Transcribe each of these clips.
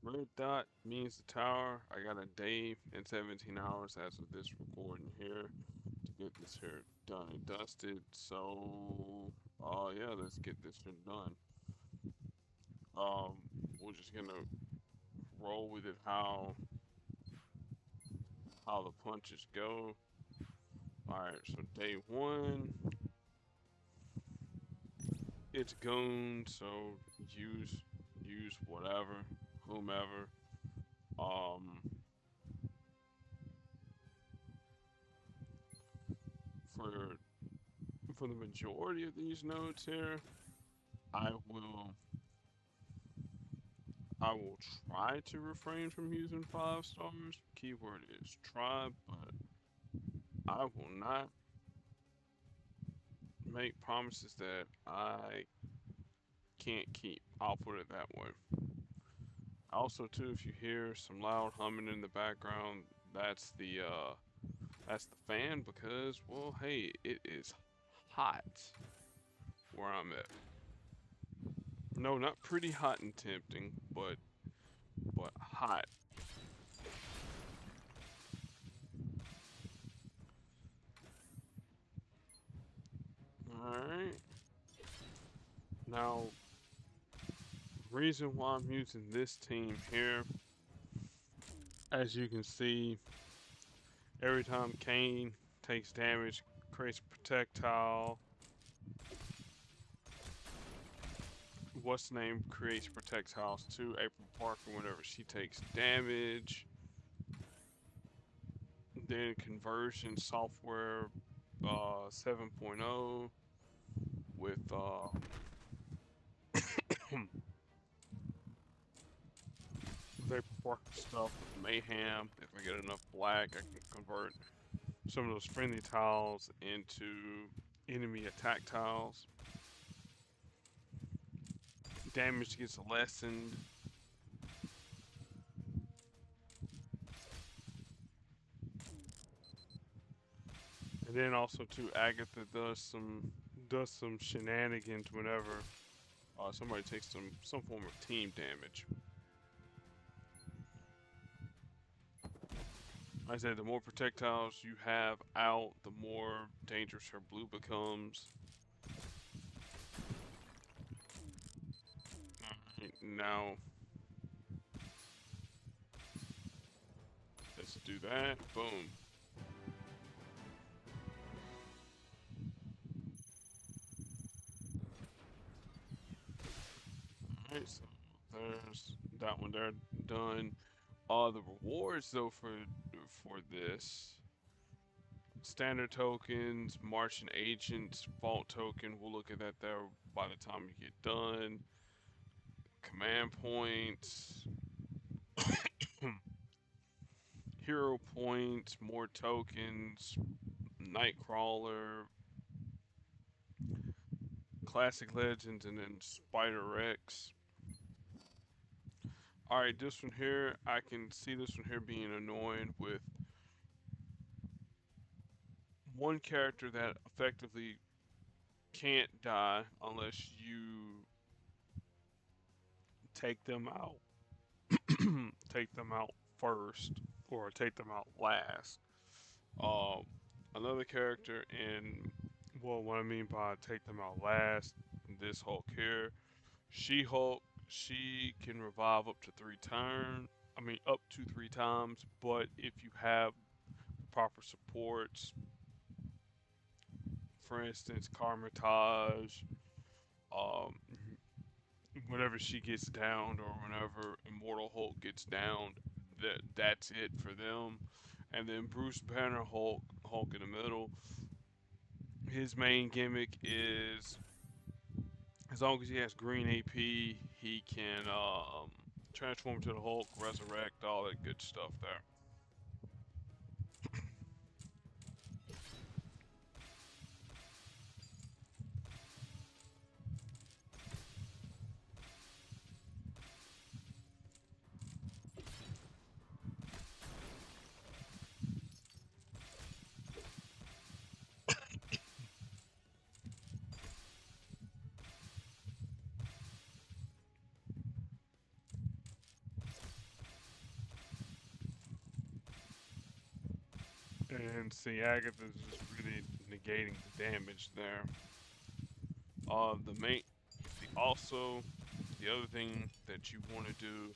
Red dot means the tower. I got a day and 17 hours as of this recording here to get this here done and dusted. So, yeah, let's get this shit done. Um, we're just gonna roll with it how the punches go. All right, so day one, it's goon. So use use whatever, whomever. Um, for for the majority of these nodes here, I will I will try to refrain from using 5 stars. Keyword is try, but I will not make promises that I can't keep. I'll put it that way. Also, too, if you hear some loud humming in the background, that's that's the fan because, well, hey, it is hot where I'm at. No, not pretty hot and tempting, but hot. All right. Now, reason why I'm using this team here, as you can see, every time Kane takes damage, creates a projectile. What's the name creates projectiles too. April Parker, whenever she takes damage. Then conversion software 7.0 with April Parker stuff with mayhem. If I get enough black, I can convert some of those friendly tiles into enemy attack tiles. Damage gets lessened. And then also too, Agatha does some shenanigans whenever somebody takes some form of team damage. Like I said, the more projectiles you have out, the more dangerous her blue becomes. Now, let's do that. Boom. Alright, so there's that one there done. The rewards though for this standard tokens, Martian agents, vault token. We'll look at that there by the time you get done. Command points, hero points, more tokens, Nightcrawler, classic legends, and then Spider Rex. All right, this one here, I can see this one here being annoying with one character that effectively can't die unless you take them out, take them out first, or take them out last. Um, Another character in, well, what I mean by take them out last, this Hulk here, She-Hulk, she can revive up to 3 turns. I mean, up to 3 times, but if you have proper supports, for instance, Carmitage, um, whenever she gets downed or whenever Immortal Hulk gets downed, that's it for them. And then Bruce Banner Hulk in the middle. His main gimmick is as long as he has green AP, he can transform to the Hulk, resurrect, all that good stuff there. And see, Agatha's just really negating the damage there. The main, also, the other thing that you want to do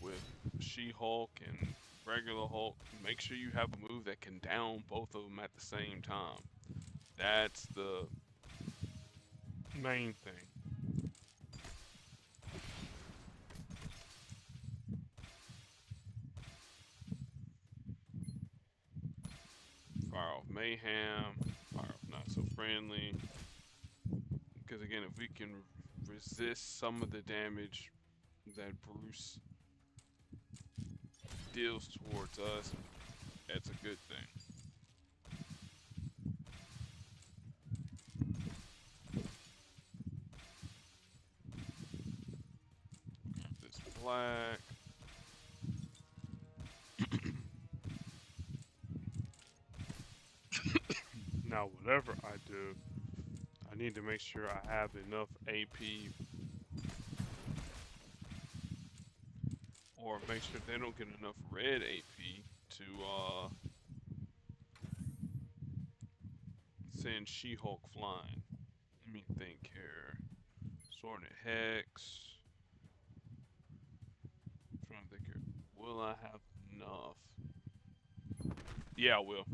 with She-Hulk and regular Hulk, make sure you have a move that can down both of them at the same time. That's the main thing. Fire off Mayhem, fire off Not So Friendly. Because again, if we can resist some of the damage that Bruce deals towards us, that's a good thing. This black. Now, whatever I do, I need to make sure I have enough AP, or make sure they don't get enough red AP to send She-Hulk flying. Let me think here. Sword and Hex. I'm trying to think here. Will I have enough? Yeah, I will.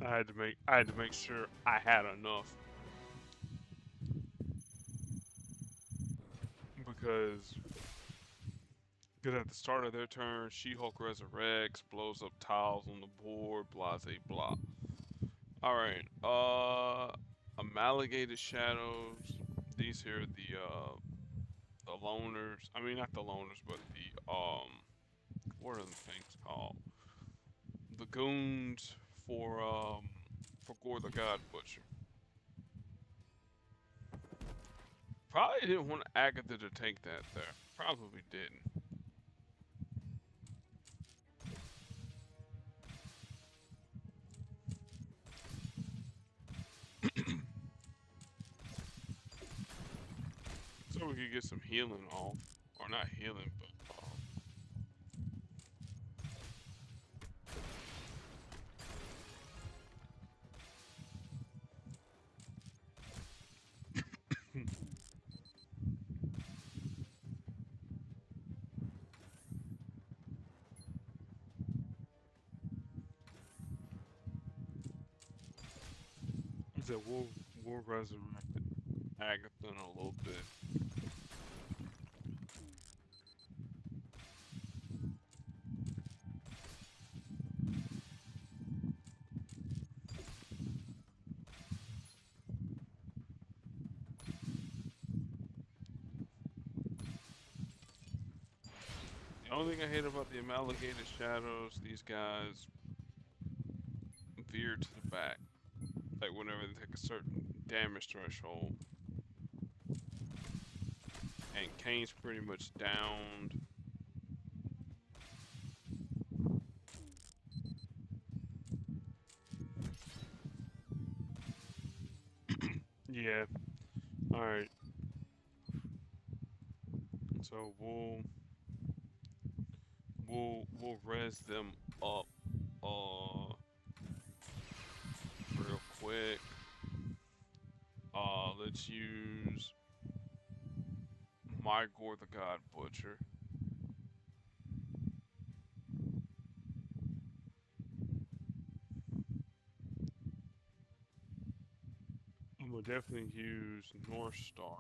I had to make sure I had enough. Because at the start of their turn, She-Hulk resurrects, blows up tiles on the board, blase blah. Alright, Amalgamated Shadows. These here are the loners. I mean not the loners, but the what are the things called? The goons for Gore the God Butcher. Probably didn't want Agatha to take that there. Probably didn't. So we could get some healing off. Or not healing, but he said we'll resurrect Agatha in a little bit. The only thing I hate about the Amalgamated Shadows, these guys veer to the back. Like whenever they take a certain damage threshold. And Kane's pretty much downed. Yeah. Alright. So we'll res them up real quick. Let's use my Gore the God Butcher. And we'll definitely use North Star.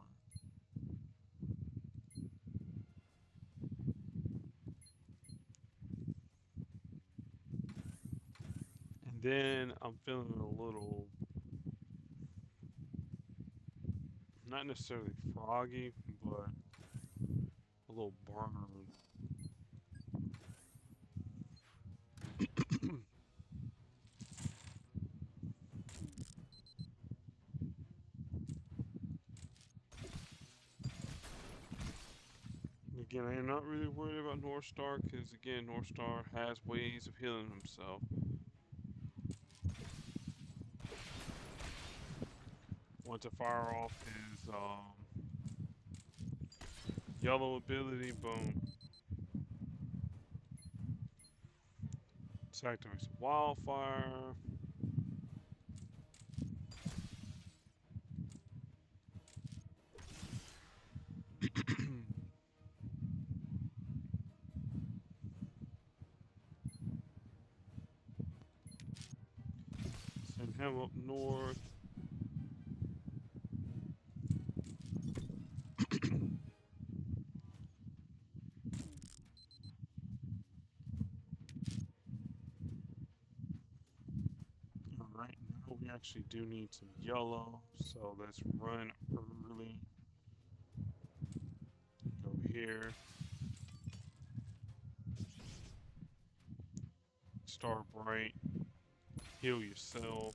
And then I'm feeling a little, not necessarily froggy, but a little burned. Again, I am not really worried about North Star because, again, North Star has ways of healing himself. Once I fire off his yellow ability, boom. This activates a wildfire. Send him up north. Alright, now we actually do need some yellow, so let's run early. Go here. Start bright. Heal yourself.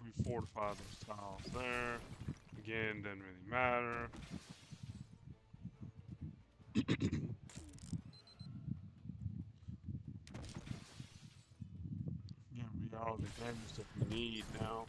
We fortify those tiles there. Again, doesn't really matter. Yeah, we got all the damage that we need now.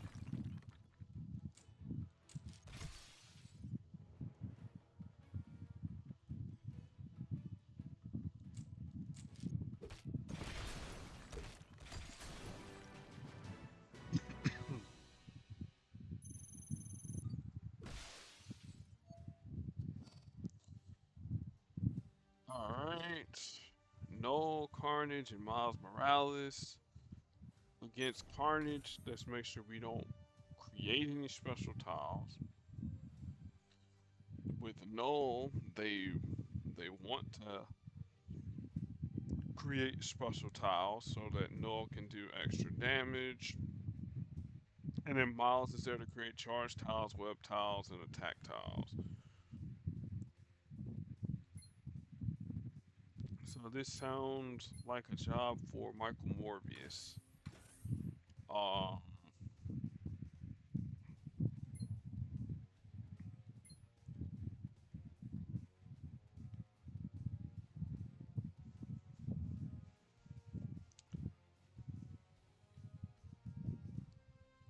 Alright. Null, Carnage, and Miles Morales. Against Carnage, let's make sure we don't create any special tiles. With Null, they want to create special tiles so that Null can do extra damage. And then Miles is there to create charge tiles, web tiles, and attack tiles. So this sounds like a job for Michael Morbius. Um,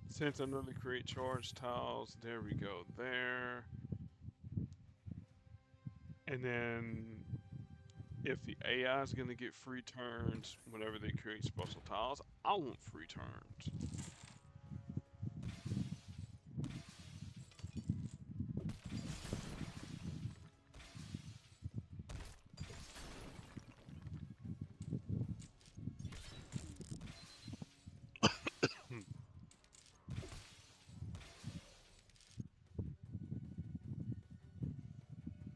since I know they create charge tiles, there we go there. And then if the AI is going to get free turns whenever they create special tiles, I want free turns.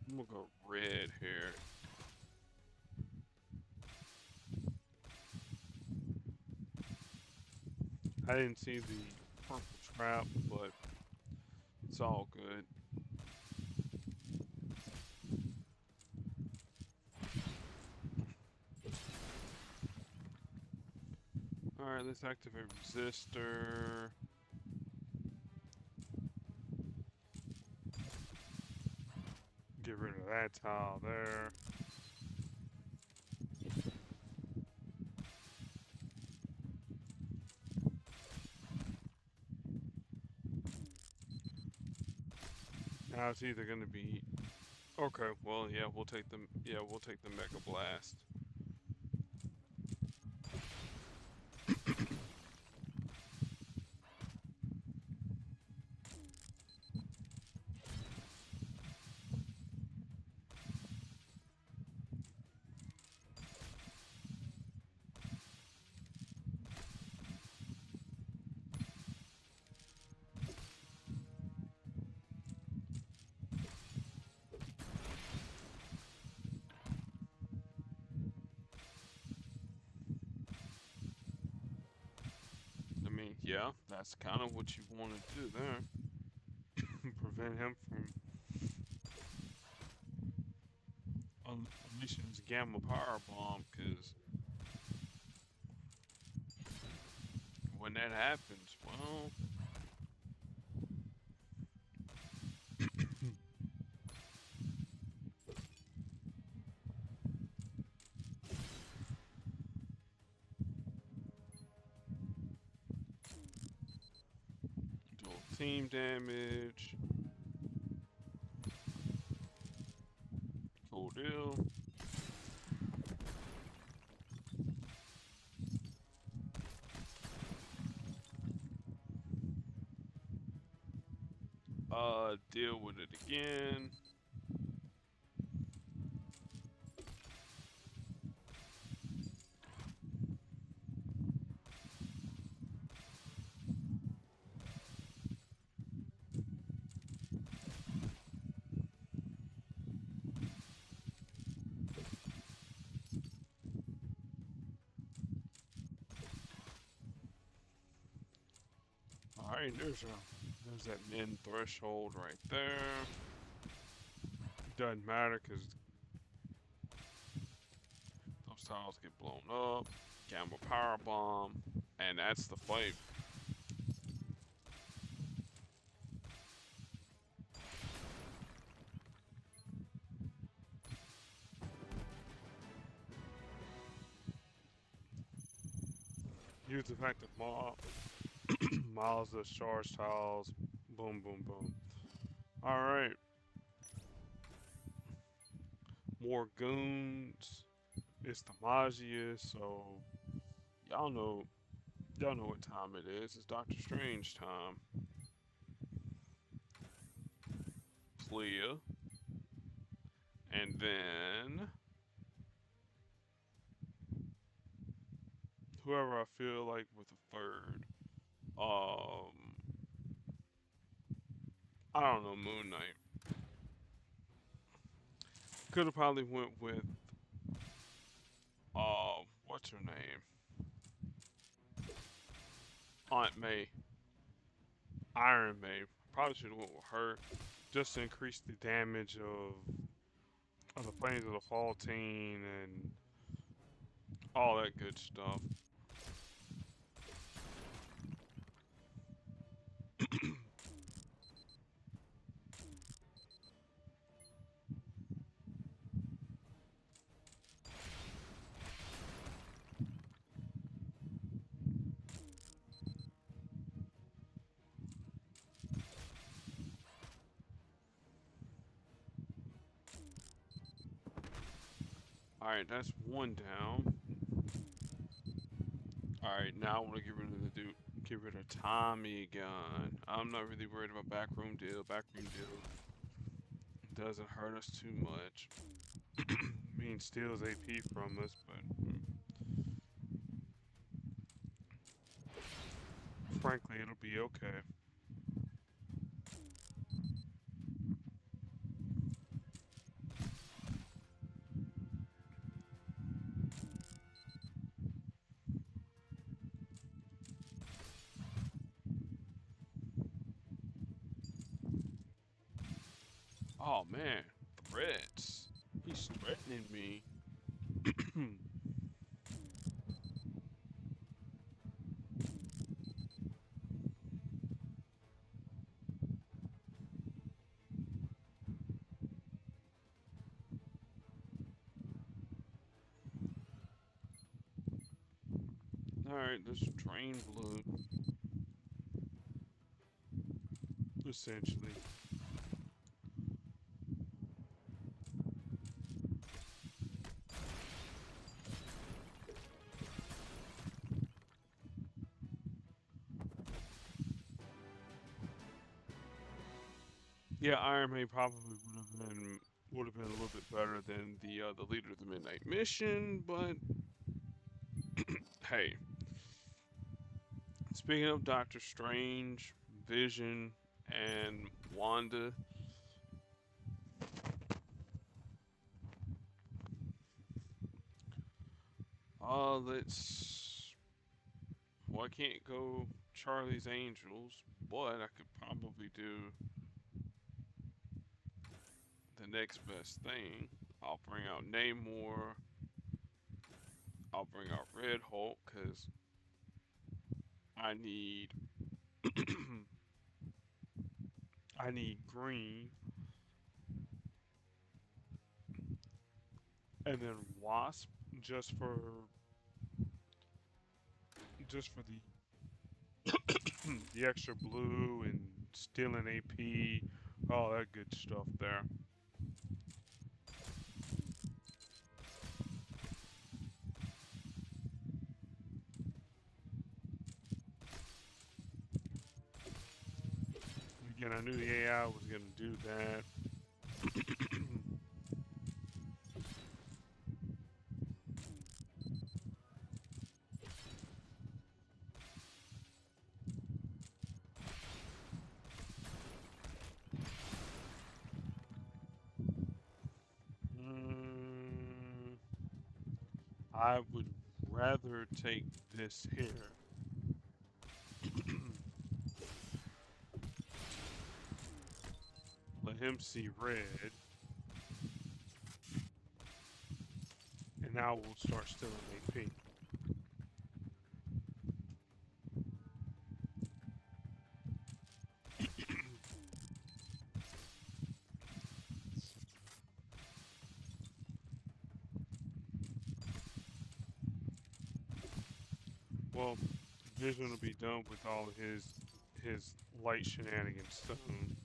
I'm gonna go red here. I didn't see the purple trap, but it's all good. Alright, let's activate resistor. Get rid of that tile there. Now it's either gonna be okay. Well, yeah, we'll take them. Yeah, we'll take the Mega Blast. I mean, yeah, that's kind of what you want to do there. Prevent him from unleashing his Gamma Power Bomb, because when that happens, well, team damage. Cool deal. Deal with it again. Alright, there's that min threshold right there. Doesn't matter because those tiles get blown up. Gamma power bomb, and that's the fight. Use effective mob. Miles the charge tiles. Boom, boom, boom. Alright. More goons. It's the Magia, so y'all know what time it is. It's Doctor Strange time. Clear. And then whoever I feel like with the third. I don't know, Moon Knight. Could have probably went with what's her name? Aunt May. Iron May. Probably should have went with her. Just to increase the damage of the Flames of the Fall team and all that good stuff. Alright, that's one down. Alright, now I want to get rid of Tommy gun. I'm not really worried about backroom deal. Backroom deal doesn't hurt us too much. I mean, steals AP from us, but frankly, it'll be okay. Oh man, threats. He's threatening me. Alright, let's drain blood. Essentially. Yeah, Iron Man probably would have been a little bit better than the leader of the Midnight Mission, but hey. Speaking of Doctor Strange, Vision, and Wanda, let's. Well, I can't go Charlie's Angels, but I could probably do the next best thing. I'll bring out Namor. I'll bring out Red Hulk because I need I need green, and then Wasp just for the the extra blue and stealing AP, all that good stuff there. Again, I knew the AI was going to do that. Mm, I would rather take this here. Let him see red, and now we'll start stealing AP. Well, Vision will be done with all of his light shenanigans soon.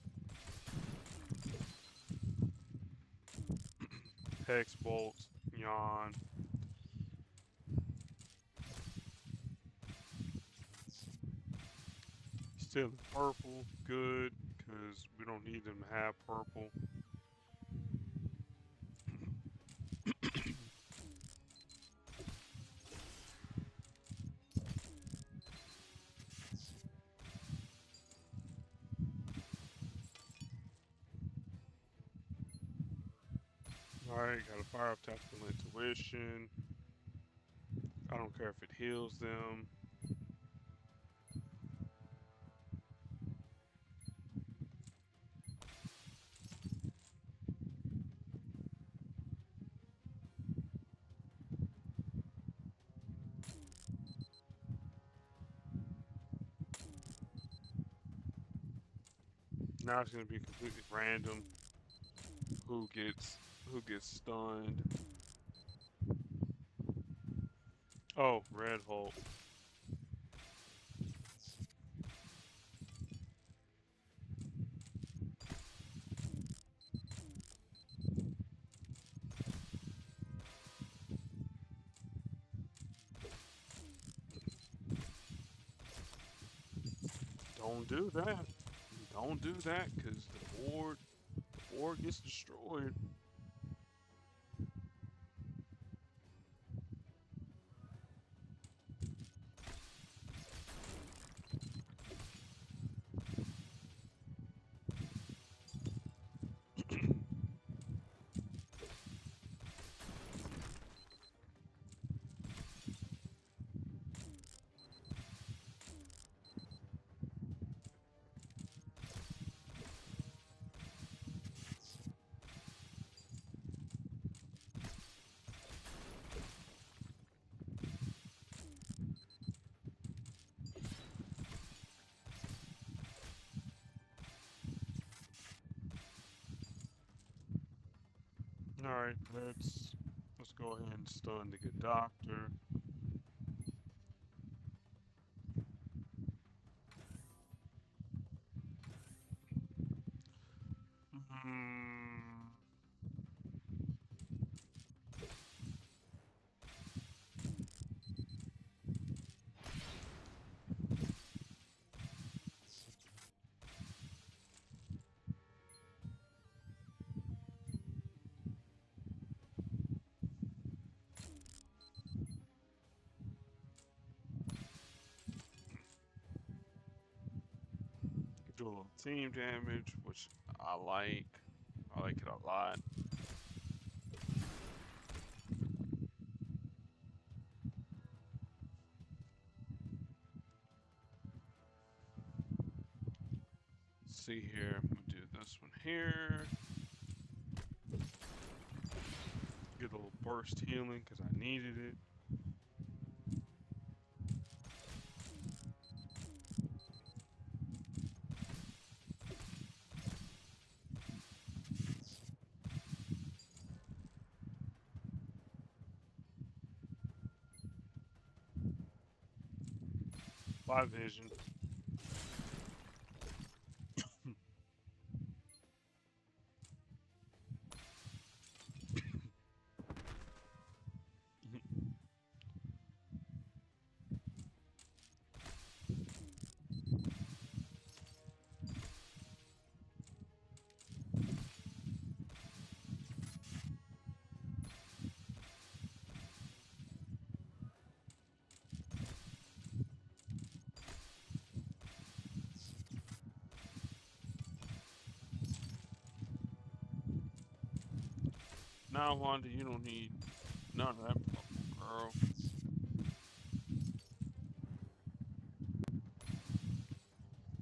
Hex bolts, yawn. Still purple, good, because we don't need them to have purple. Alright, got a fire up tactical intuition. I don't care if it heals them. Now it's gonna be completely random who gets stunned. Oh, Red Hulk. Don't do that. Don't do that, because the board gets destroyed. Alright, let's go ahead and stun the good doctor. Hmm. 'Do a little team damage, which I like. I like it a lot. See here, I'm gonna do this one here. Get a little burst healing because I needed it. By vision. Nah, Wanda, you don't need none of that purple, girl.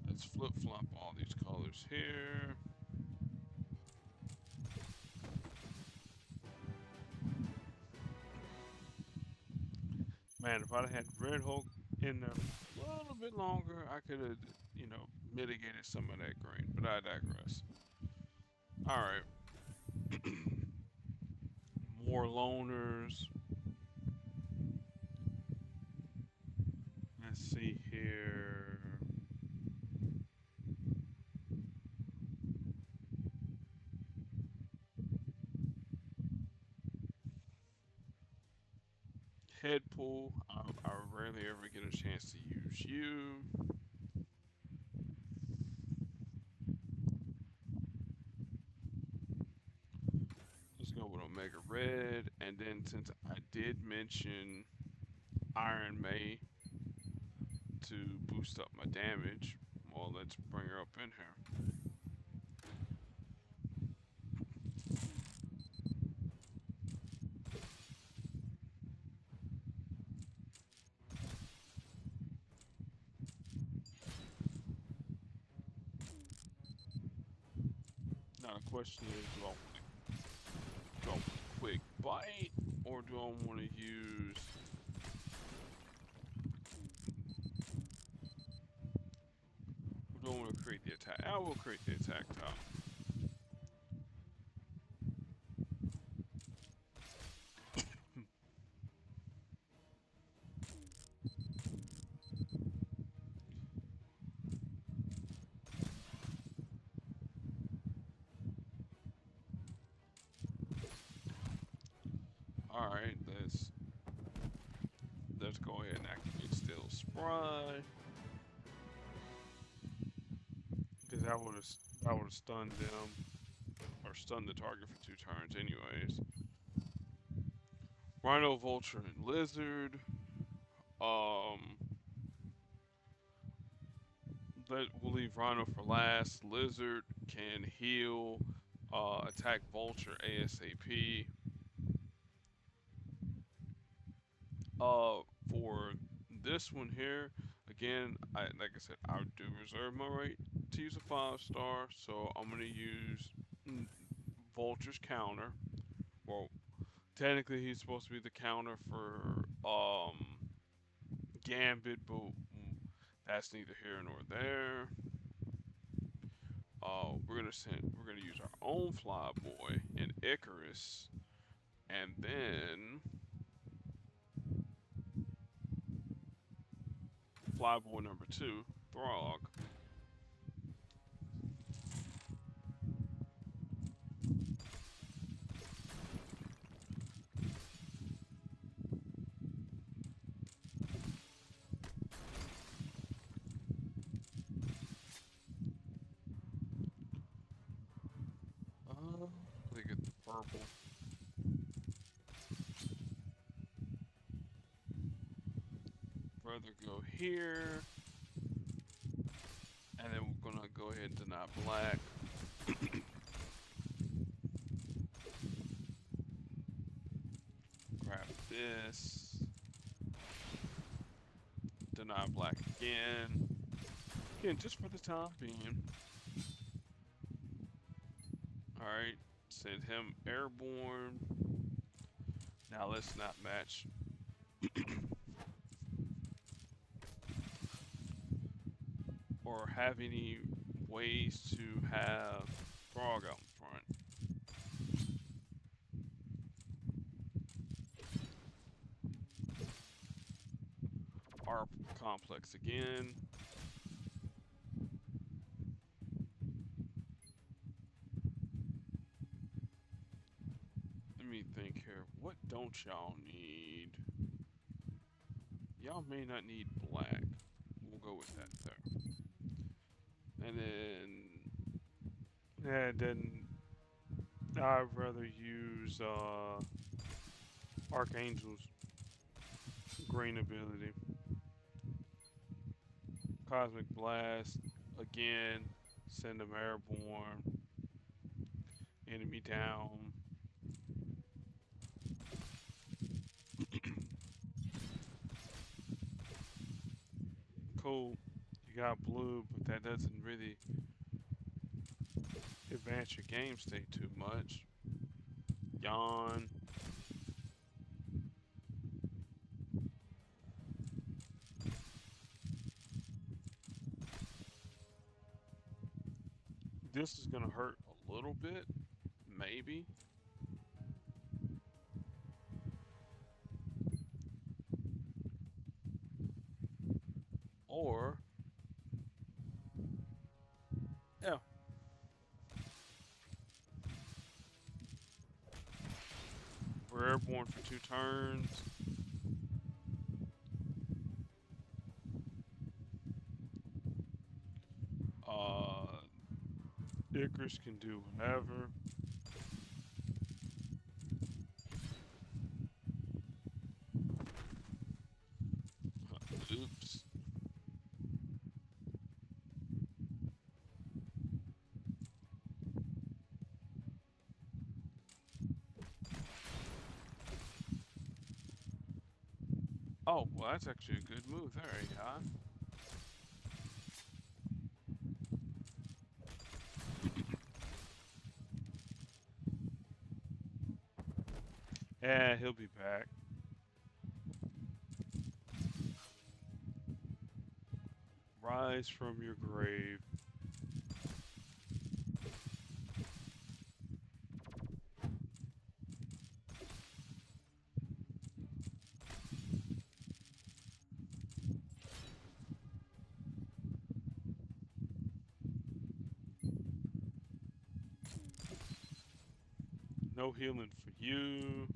Let's flip-flop all these colors here. Man, if I'd had Red Hulk in there a little bit longer, I could have, mitigated some of that green. But I digress. All right, more loners. Let's see here. Headpool. I rarely ever get a chance to use you. Let's go with Omega Red. And then since I did mention Iron May to boost up my damage, well, let's bring her up in here. Now the question is, do I want a quick bite, or do I want to use? Or do I want to create the attack? I will create the attack top. All right, let's go ahead and activate Steel Spry, because that would have stunned them or stunned the target for 2 turns, anyways. Rhino, Vulture, and Lizard. Um, we'll leave Rhino for last. Lizard can heal, attack Vulture ASAP. For this one here, again, like I said, I do reserve my right to use a 5-star, so I'm gonna use Vulture's counter. Well, technically he's supposed to be the counter for Gambit, but that's neither here nor there. We're gonna use our own Flyboy and Icarus, and then Flyboy number 2, Throg. Let me get the purple. Rather go here, and then we're gonna go ahead and deny black. Grab this. Deny black again. Again, just for the time being. Alright, send him airborne. Now let's not match. Or have any ways to have Throg out in front. Our complex again. Let me think here. What don't y'all need? Y'all may not need black. We'll go with that there. And then I'd rather use Archangel's green ability. Cosmic Blast, again, send them airborne. Enemy down. cool. You got blue, but that doesn't really advance your game state too much. Yawn. This is gonna hurt a little bit, maybe. Or, yeah, we're airborne for 2 turns. Uh, Icarus can do whatever. Oops. Oh, well, that's actually a good move there, AI. Yeah, he'll be back. Rise from your grave. No healing for you.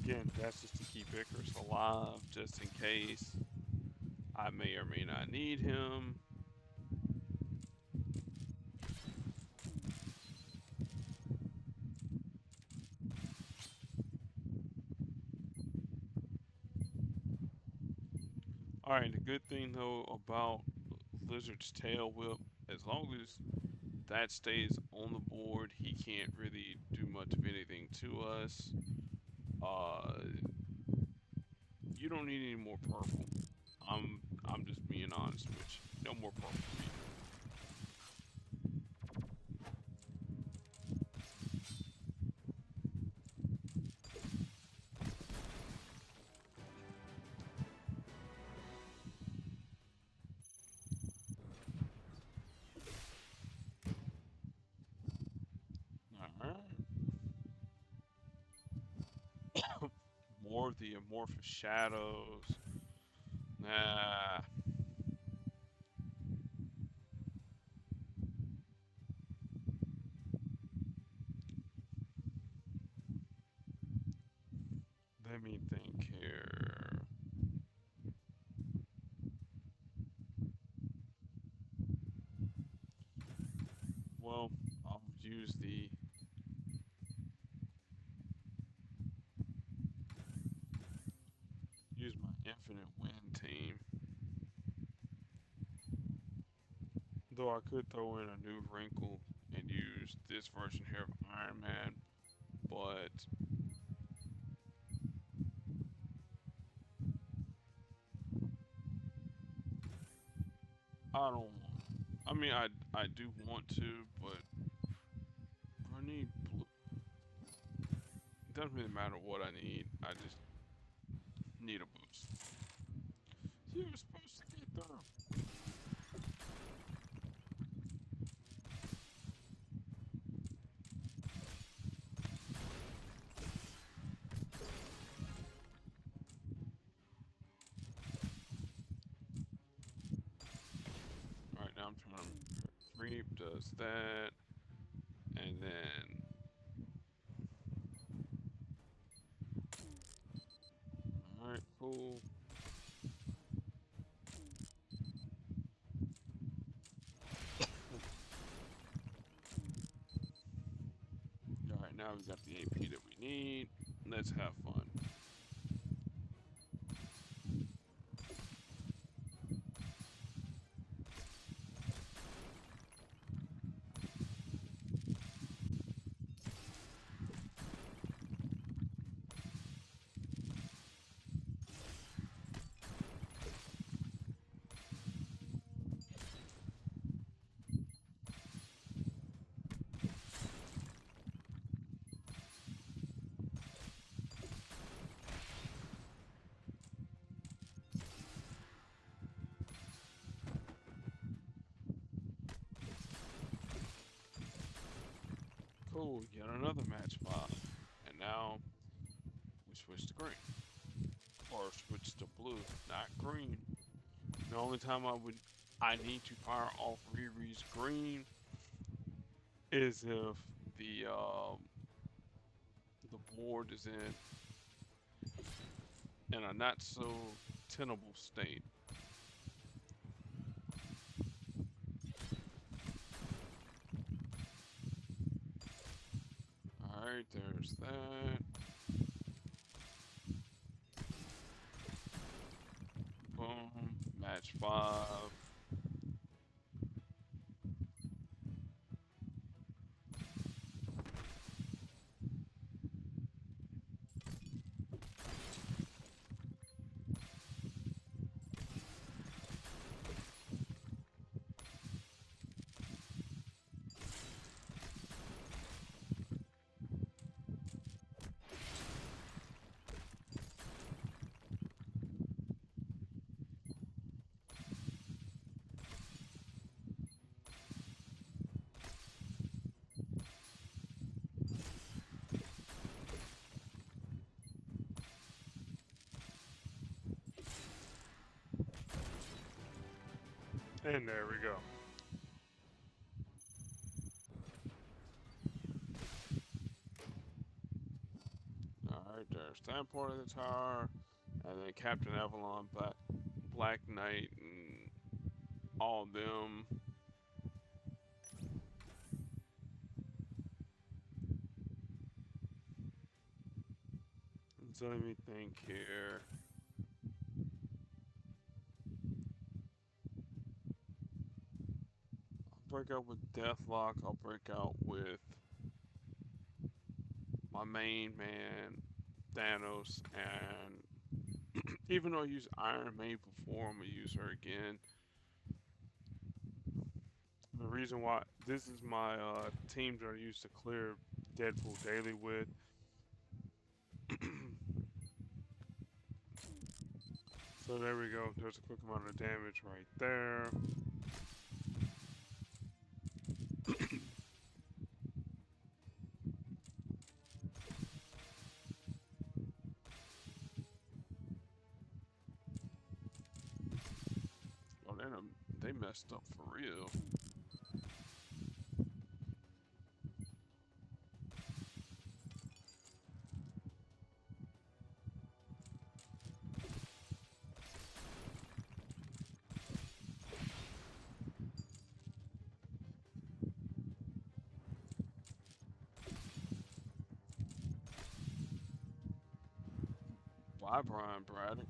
Again, that's just to keep Icarus alive, just in case I may or may not need him. Alright, the good thing though about Lizard's Tail Whip, as long as that stays on the board, he can't really do much of anything to us. You don't need any more purple. I'm just being honest with you. No more purple. Alright. More of the amorphous shadows. Nah. Let me think here. Well, I'll use my infinite wind team. Though I could throw in a new wrinkle and use this version here of Iron Man, but I don't. I mean, I do want to, but I need blue. It doesn't really matter what I need. I just need a boost. You were supposed to get through. Alright, now I'm trying to creep does that. And then alright, cool. Alright, now we've got the AP that we need. Let's have fun. Cool, yet another match 5. And now we switch to green. Or switch to blue, not green. The only time I need to fire off Riri's green is if the board is in a not so tenable state. Alright, there's that. Boom. Match 5. And there we go. Alright, there's that part of the tower. And then Captain Avalon, Black Knight, and all of them. So let me think here. I'll break out with Deathlock. I'll break out with my main man, Thanos, and even though I used Iron Maid before, I'm gonna use her again. The reason why this is my team that I used to clear Deadpool daily with. So there we go. There's a quick amount of damage right there. Oh, they messed up for real. Why, Brian Braddock?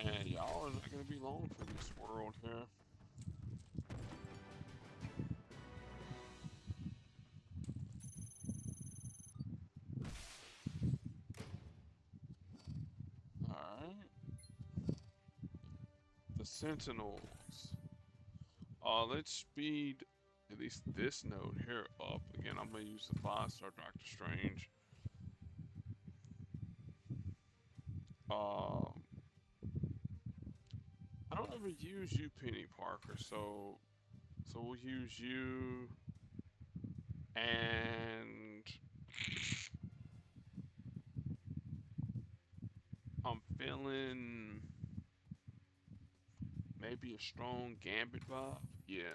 And y'all are not gonna be long for this world here. Alright. The Sentinels. Let's speed at least this node here up. Again, I'm gonna use the 5-star Doctor Strange. Um, I don't ever use you, Penny Parker, so we'll use you, and I'm feeling maybe a strong Gambit vibe. Yeah,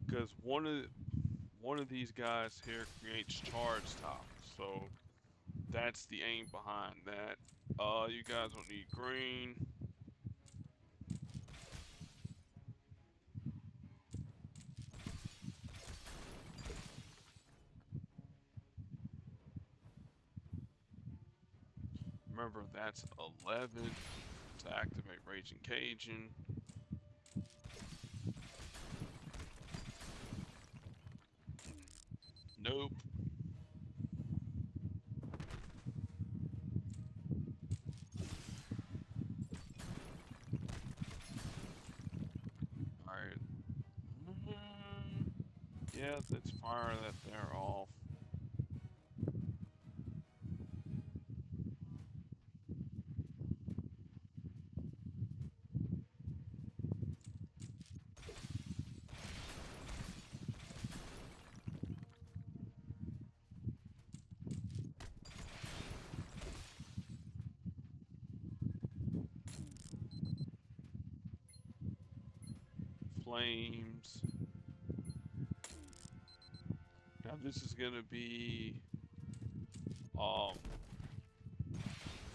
because one of these guys here creates charge top, so that's the aim behind that. You guys don't need green. Remember, that's 11 to activate Raging Cajun. Nope. Alright. Yeah, let's fire that there off. flames. Now this is gonna be um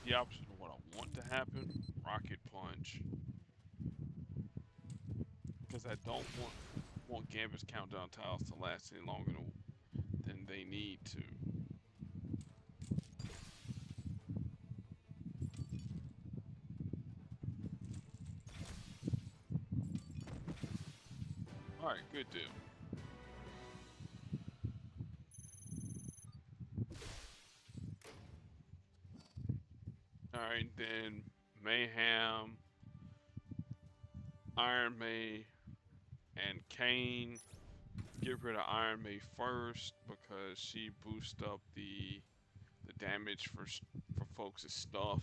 the opposite of what I want to happen. Rocket punch. Because I don't want Gambit's countdown tiles to last any longer than they need to. Alright, good deal. Alright, then Mayhem, Iron May, and Kane. Get rid of Iron May first because she boosts up the damage for folks' stuff.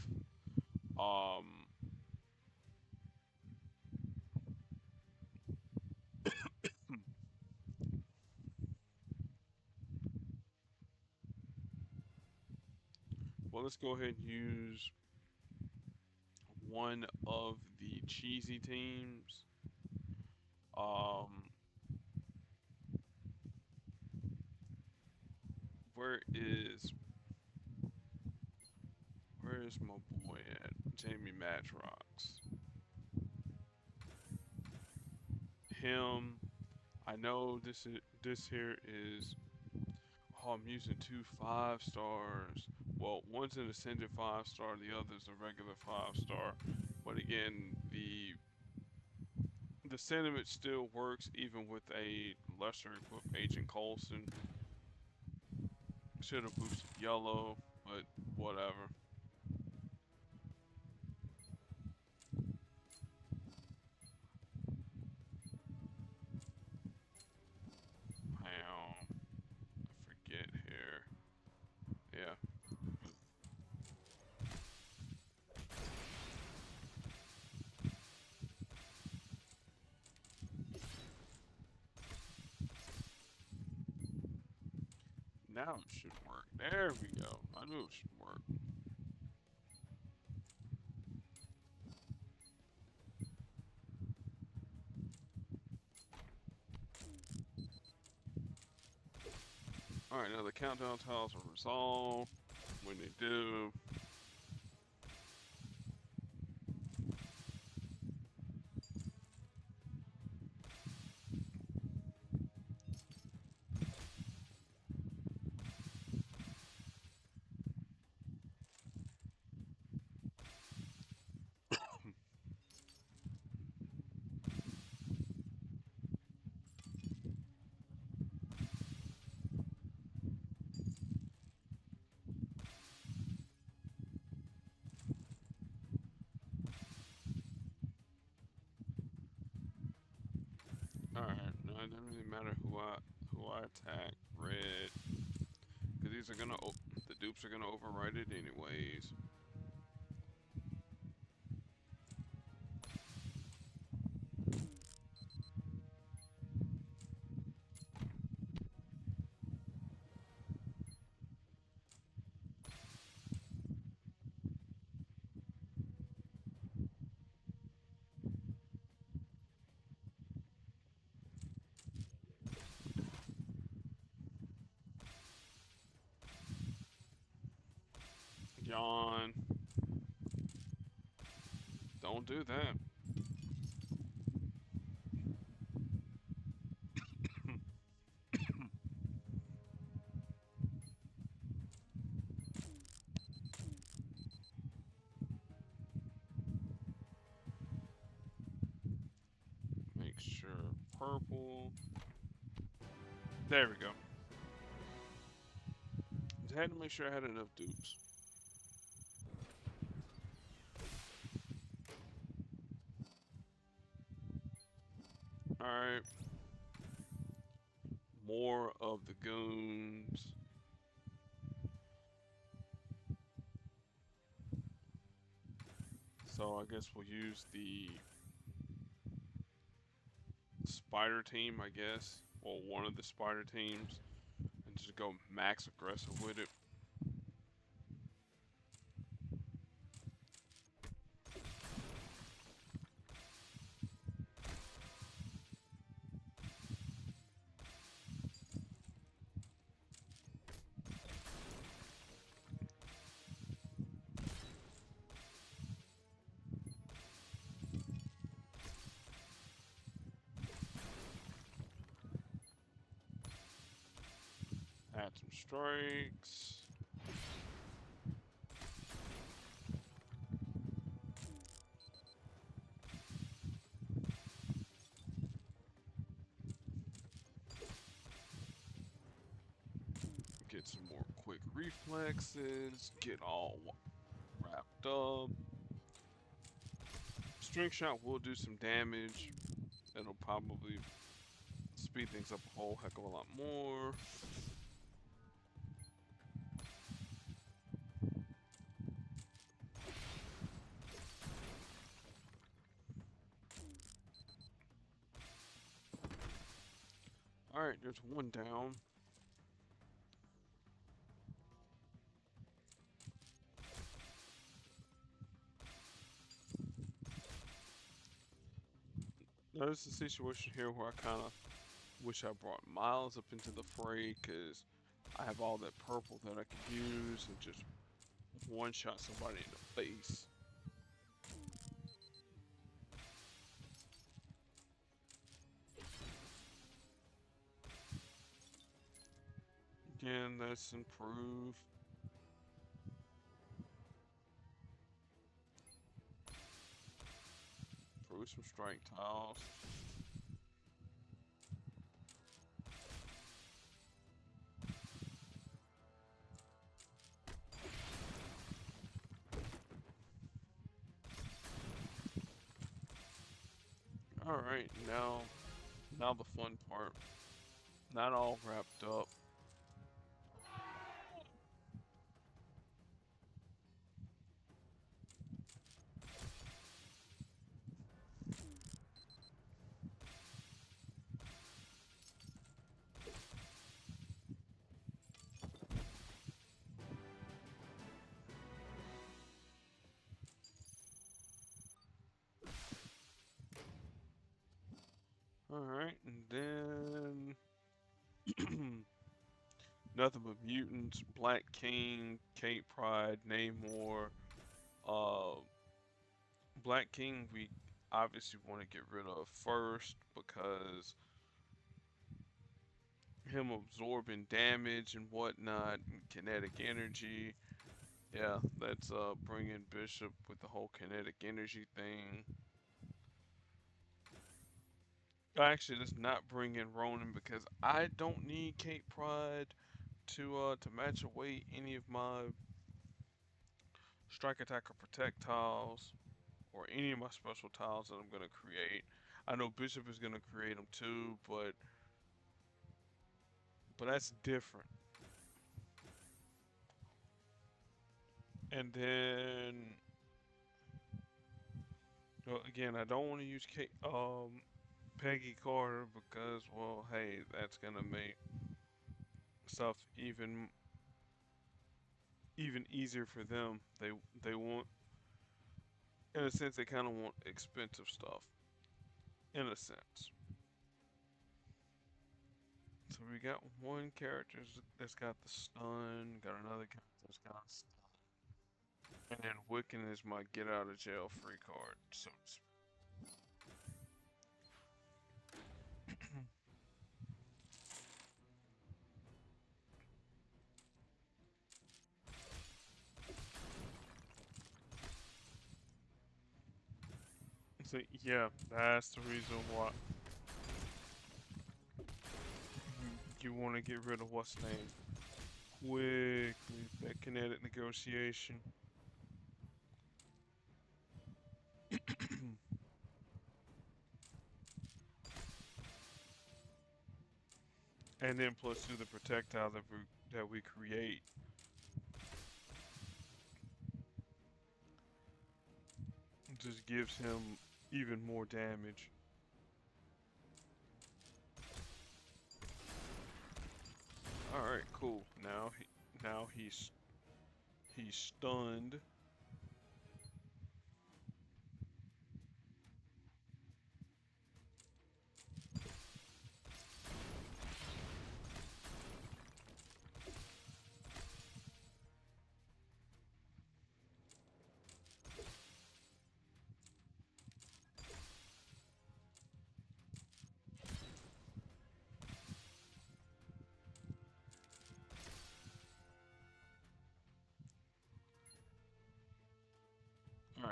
Well, let's go ahead and use one of the cheesy teams. Where is my boy at? Jamie Madrox. Him. I know this here is. Oh, I'm using 2 5-stars. Well, one's an ascended 5-star, the other's a regular 5-star. But again, the sentiment still works even with a lesser equipped Agent Coulson. Should have boosted yellow, but whatever. I forget here. Yeah. Now it should work. There we go. I knew it should work. Alright, now the countdown tiles are resolved. When they do, alright, no, it doesn't really matter who I attack. Red. Because these are gonna the dupes are gonna override it anyways. Yawn. Don't do that. Make sure purple. There we go. Just had to make sure I had enough dupes. Alright. More of the goons. So I guess we'll use the spider team, I guess. Or one of the spider teams. And just go max aggressive with it. some strikes. Get some more quick reflexes. Get all wrapped up. String shot will do some damage. It'll probably speed things up a whole heck of a lot more. Alright, there's one down. Now, this is a situation here where I kind of wish I brought Miles up into the fray, because I have all that purple that I could use and just one-shot somebody in the face. Again, let's improve. Improve some strike tiles. Alright, now the fun part. Not all wrapped up. Alright, and then nothing but mutants, Black King, Kate Pride, Namor. Black King we obviously want to get rid of first, because him absorbing damage and whatnot and kinetic energy. Yeah, that's bringing Bishop with the whole kinetic energy thing. Actually, let's not bring in Ronan, because I don't need Kate Pride to match away any of my strike attack or protect tiles, or any of my special tiles that I'm gonna create. I know Bishop is gonna create them too, but that's different. And then, well, again, I don't want to use Peggy Carter, because, well, hey, that's gonna make stuff even easier for them. They want, in a sense, they kind of want expensive stuff, in a sense. So we got one character that's got the stun, got another character that's got stun, and then Wiccan is my get out of jail free card. So yeah, that's the reason why you want to get rid of what's name quickly. That kinetic negotiation. And then plus do the projectile that we create. It just gives him even more damage. All right, cool. Now he's stunned.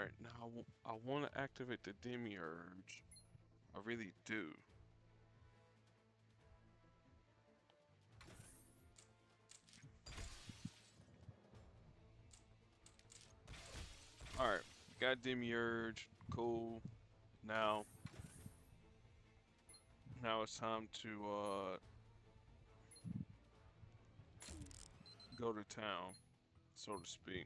Alright, now I want to activate the Demiurge. I really do. Alright, got Demiurge. Cool. Now, it's time to go to town, so to speak.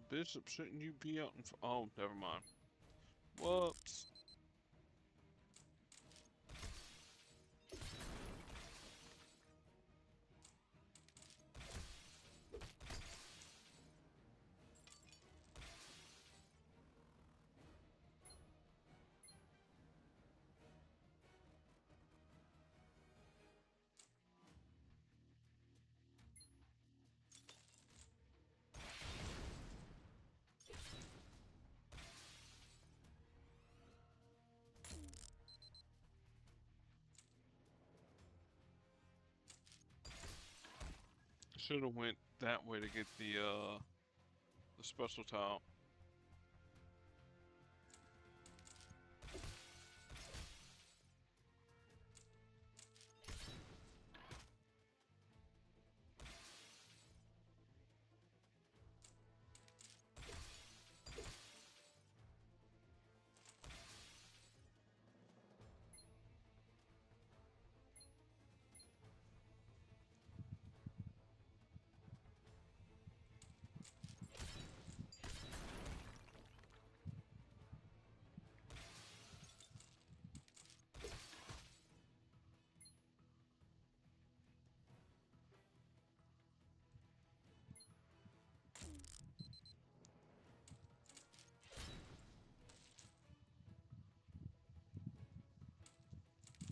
Bishop, shouldn't you be out in oh, never mind. Whoops. Should have went that way to get the special tile.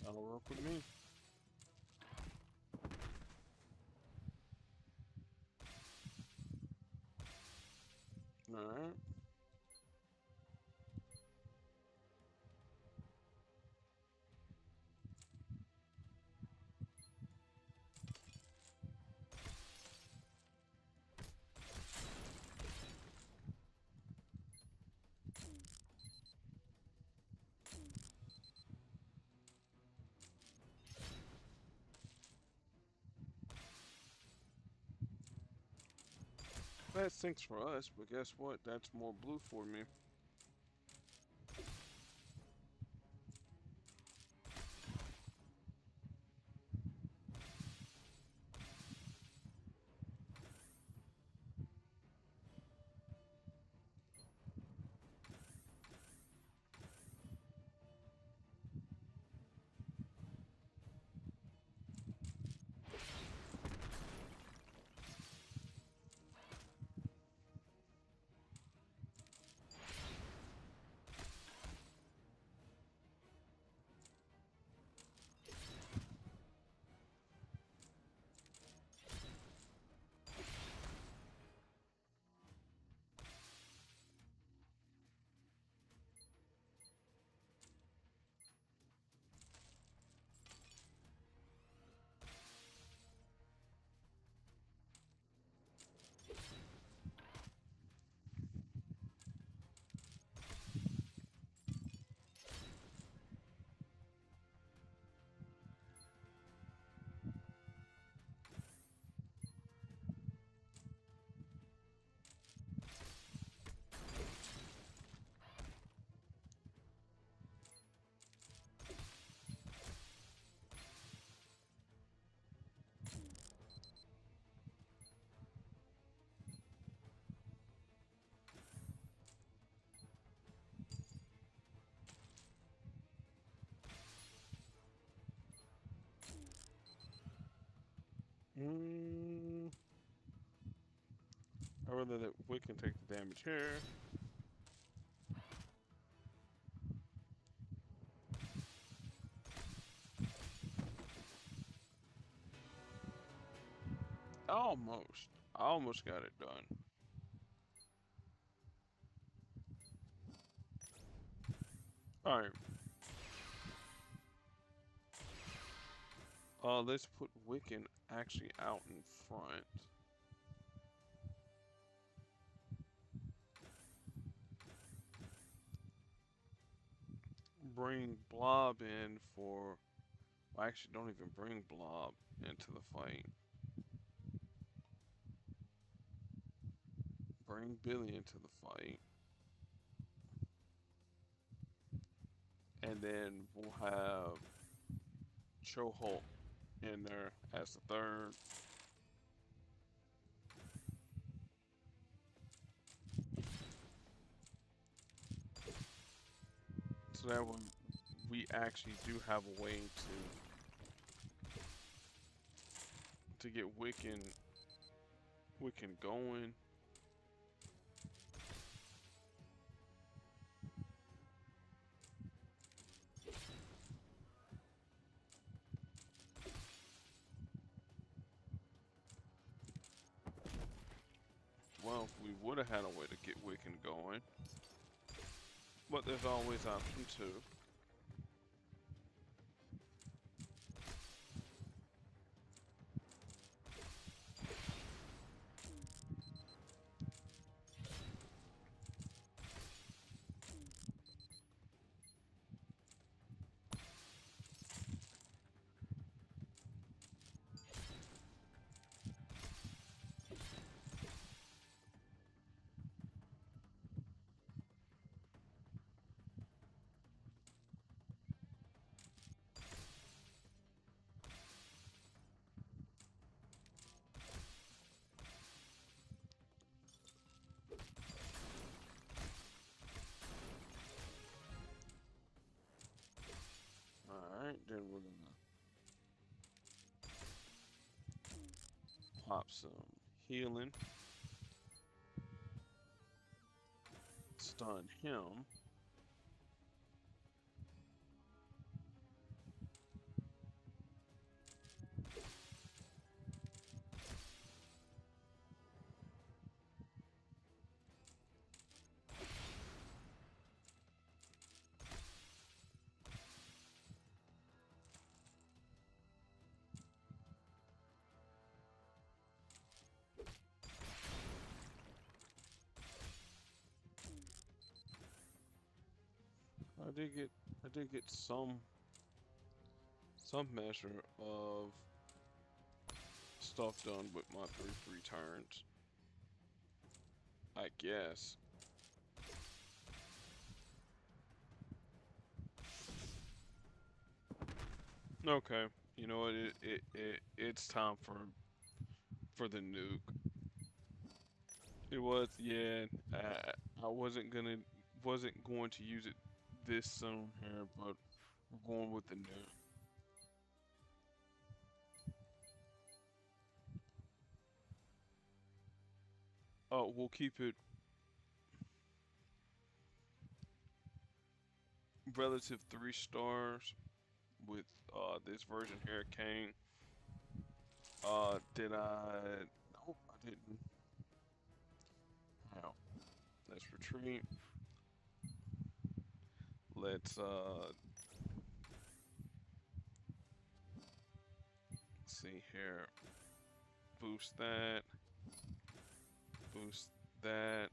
That'll work with me. Alright. That stinks for us, but guess what? That's more blue for me. rather that Wiccan take the damage here. Almost. I almost got it done. Alright. Let's put Wiccan actually out in front. Bring Blob in for... Well, actually, don't even bring Blob into the fight. Bring Billy into the fight. And then we'll have Cho'Hulk in there as the third. So that way we actually do have a way to get Wiccan going. Well, we would have had a way to get Wiccan going. But there's always option 2. Alright, then we're gonna pop some healing. Stun him. I did get some measure of stuff done with my 3 turns. I guess. Okay, you know what? It's time for the nuke. It was, yeah. I wasn't going to use it this soon here, but we're going with the nuke. We'll keep it relative 3 stars with this version here, Kane. Did I? Nope, I didn't. How? Let's retreat. Let's see here. Boost that. Boost that.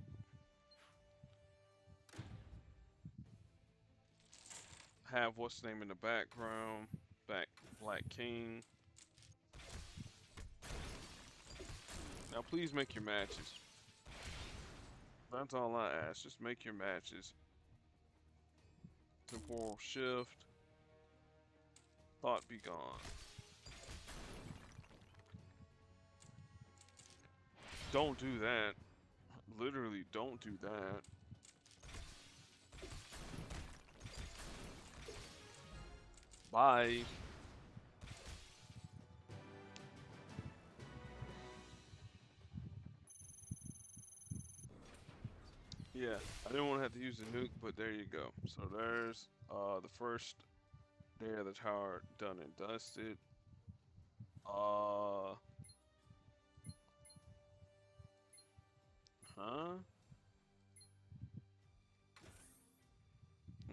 Have what's the name in the background? Black King. Now please make your matches. That's all I ask. Just make your matches. Temporal shift. Thought be gone. Don't do that. Literally, don't do that. Bye. Yeah, I didn't want to have to use the nuke, but there you go. So there's the first day of the tower done and dusted. Uh, huh?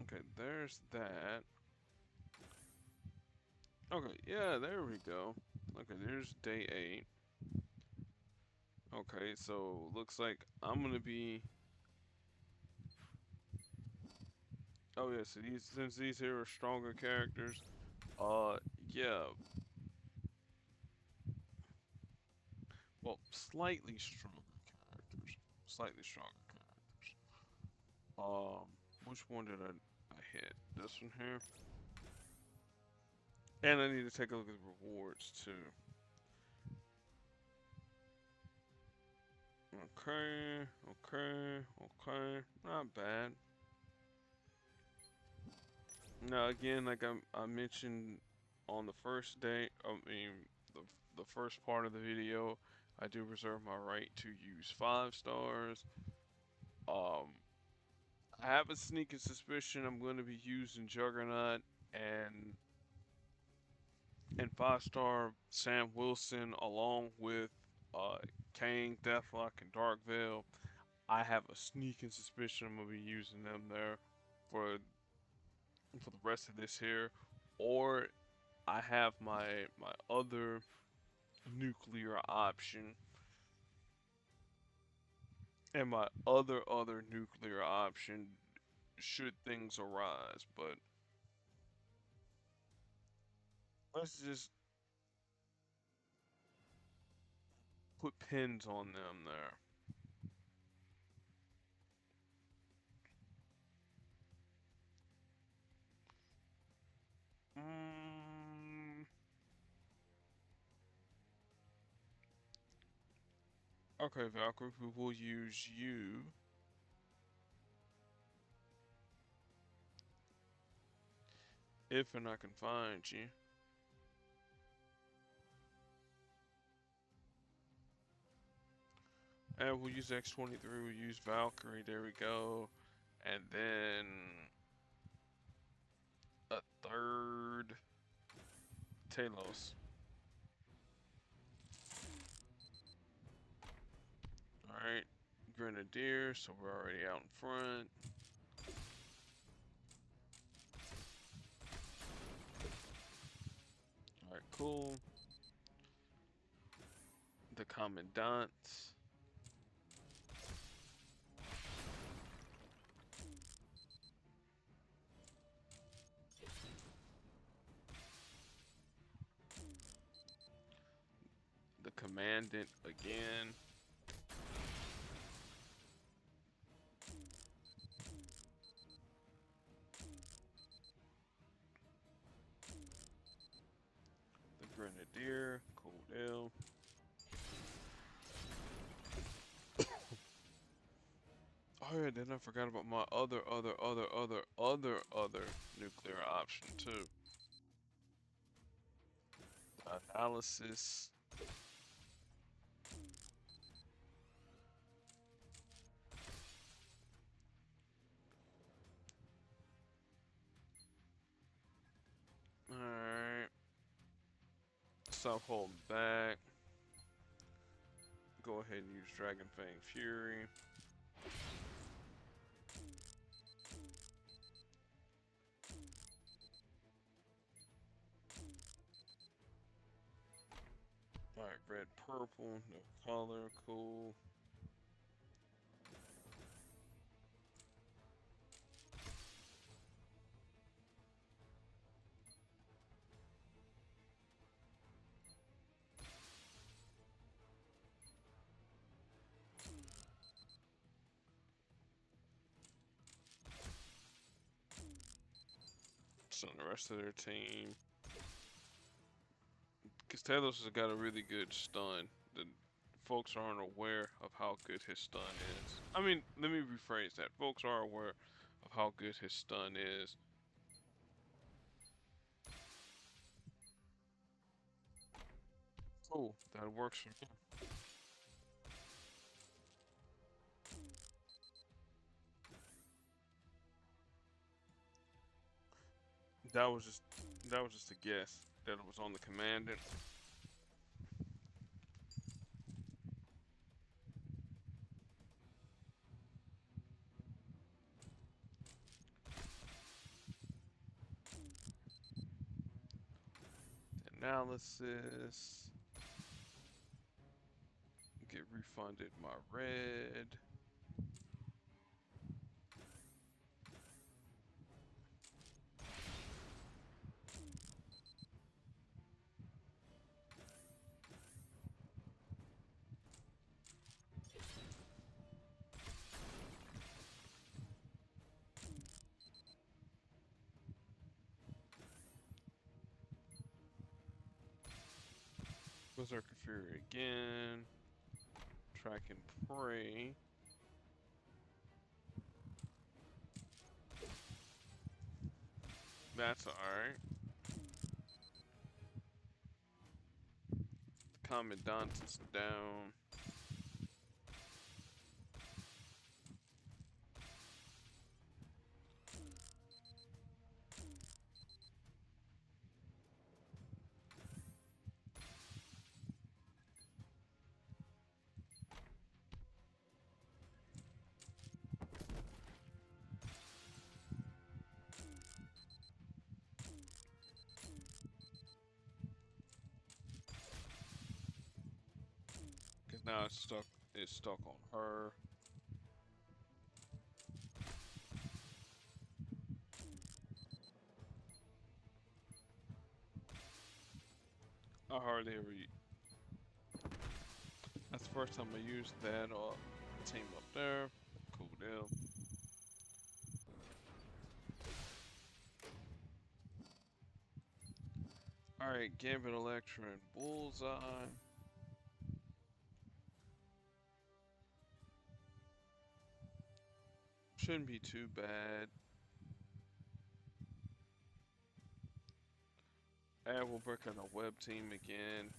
Okay, there's that. Okay, yeah, there we go. Okay, there's day 8. Okay, so looks like I'm gonna be. Oh yeah, so these since these here are stronger characters, yeah, well, slightly stronger characters, slightly stronger characters. Which one did I hit? This one here, and I need to take a look at the rewards too. Okay, okay, okay, not bad. Now again, like I mentioned on the first day, I mean the the first part of the video, I do reserve my right to use 5 stars. Um, I have a sneaking suspicion I'm going to be using Juggernaut and 5 star Sam Wilson along with Kang, Deathlock, and Dark Veil. I have a sneaking suspicion I'm gonna be using them there for the rest of this here, or I have my other nuclear option and my other nuclear option should things arise, but let's just put pins on them there. Mm, okay, Valkyrie, we will use you. If and I can find you. And we'll use X-23, we'll use Valkyrie, there we go. And then a third Talos. Alright, Grenadier, so we're already out in front. Alright, cool. The Commandant. The Commandant again. The Grenadier, Cold Ale. Oh yeah, then I forgot about my other nuclear option too. Analysis. Alright. Stop holding back. Go ahead and use Dragon Fang Fury. Alright, red, purple, no color, cool. So the rest of their team. Because Talos has got a really good stun. The folks aren't aware of how good his stun is. I mean, let me rephrase that. Folks are aware of how good his stun is. Cool, that works for me. That was just a guess that it was on the commandant. Analysis. Get refunded my red. Berserker Fury again. Track and pray. That's alright. Commandant is down. Cause now it's stuck on her. I hardly ever. That's the first time I used that team up there. Cool deal. Alright, Gambit, Electra, and Bullseye. Shouldn't be too bad. We'll break on a web team again.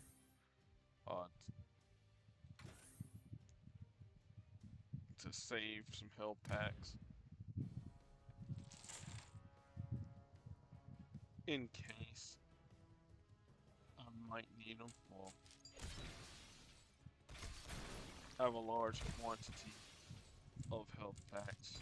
To save some health packs. In case I might need them. Well, I have a large quantity of health packs.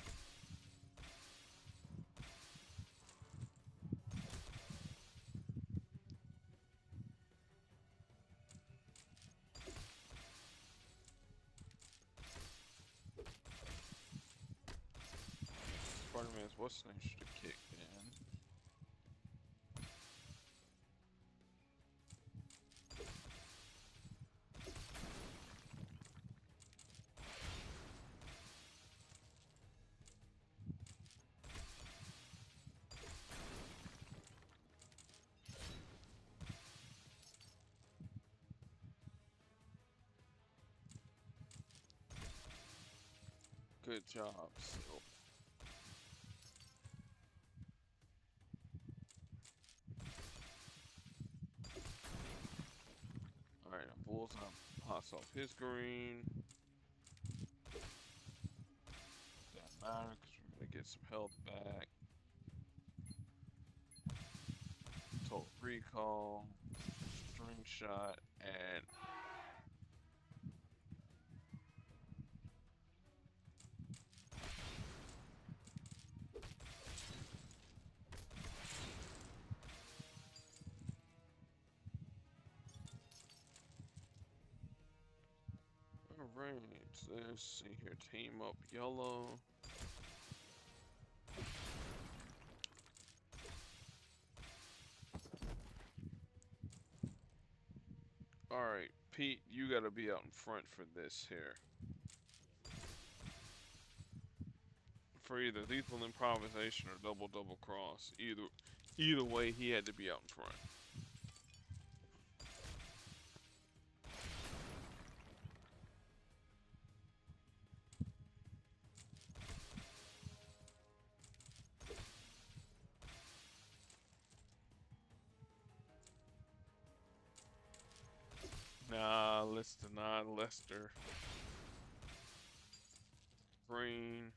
Spider-Man's what's name should have kicked in. Good job, Silk. Alright, Bullseye pops off his green. Doesn't matter because we're gonna get some health back. Total recall, string shot, and alright, let's see here. Team up yellow. Alright, Pete, you gotta be out in front for this here. For either lethal improvisation or double cross. Either way, he had to be out in front. Nah, let's deny Lester. Green.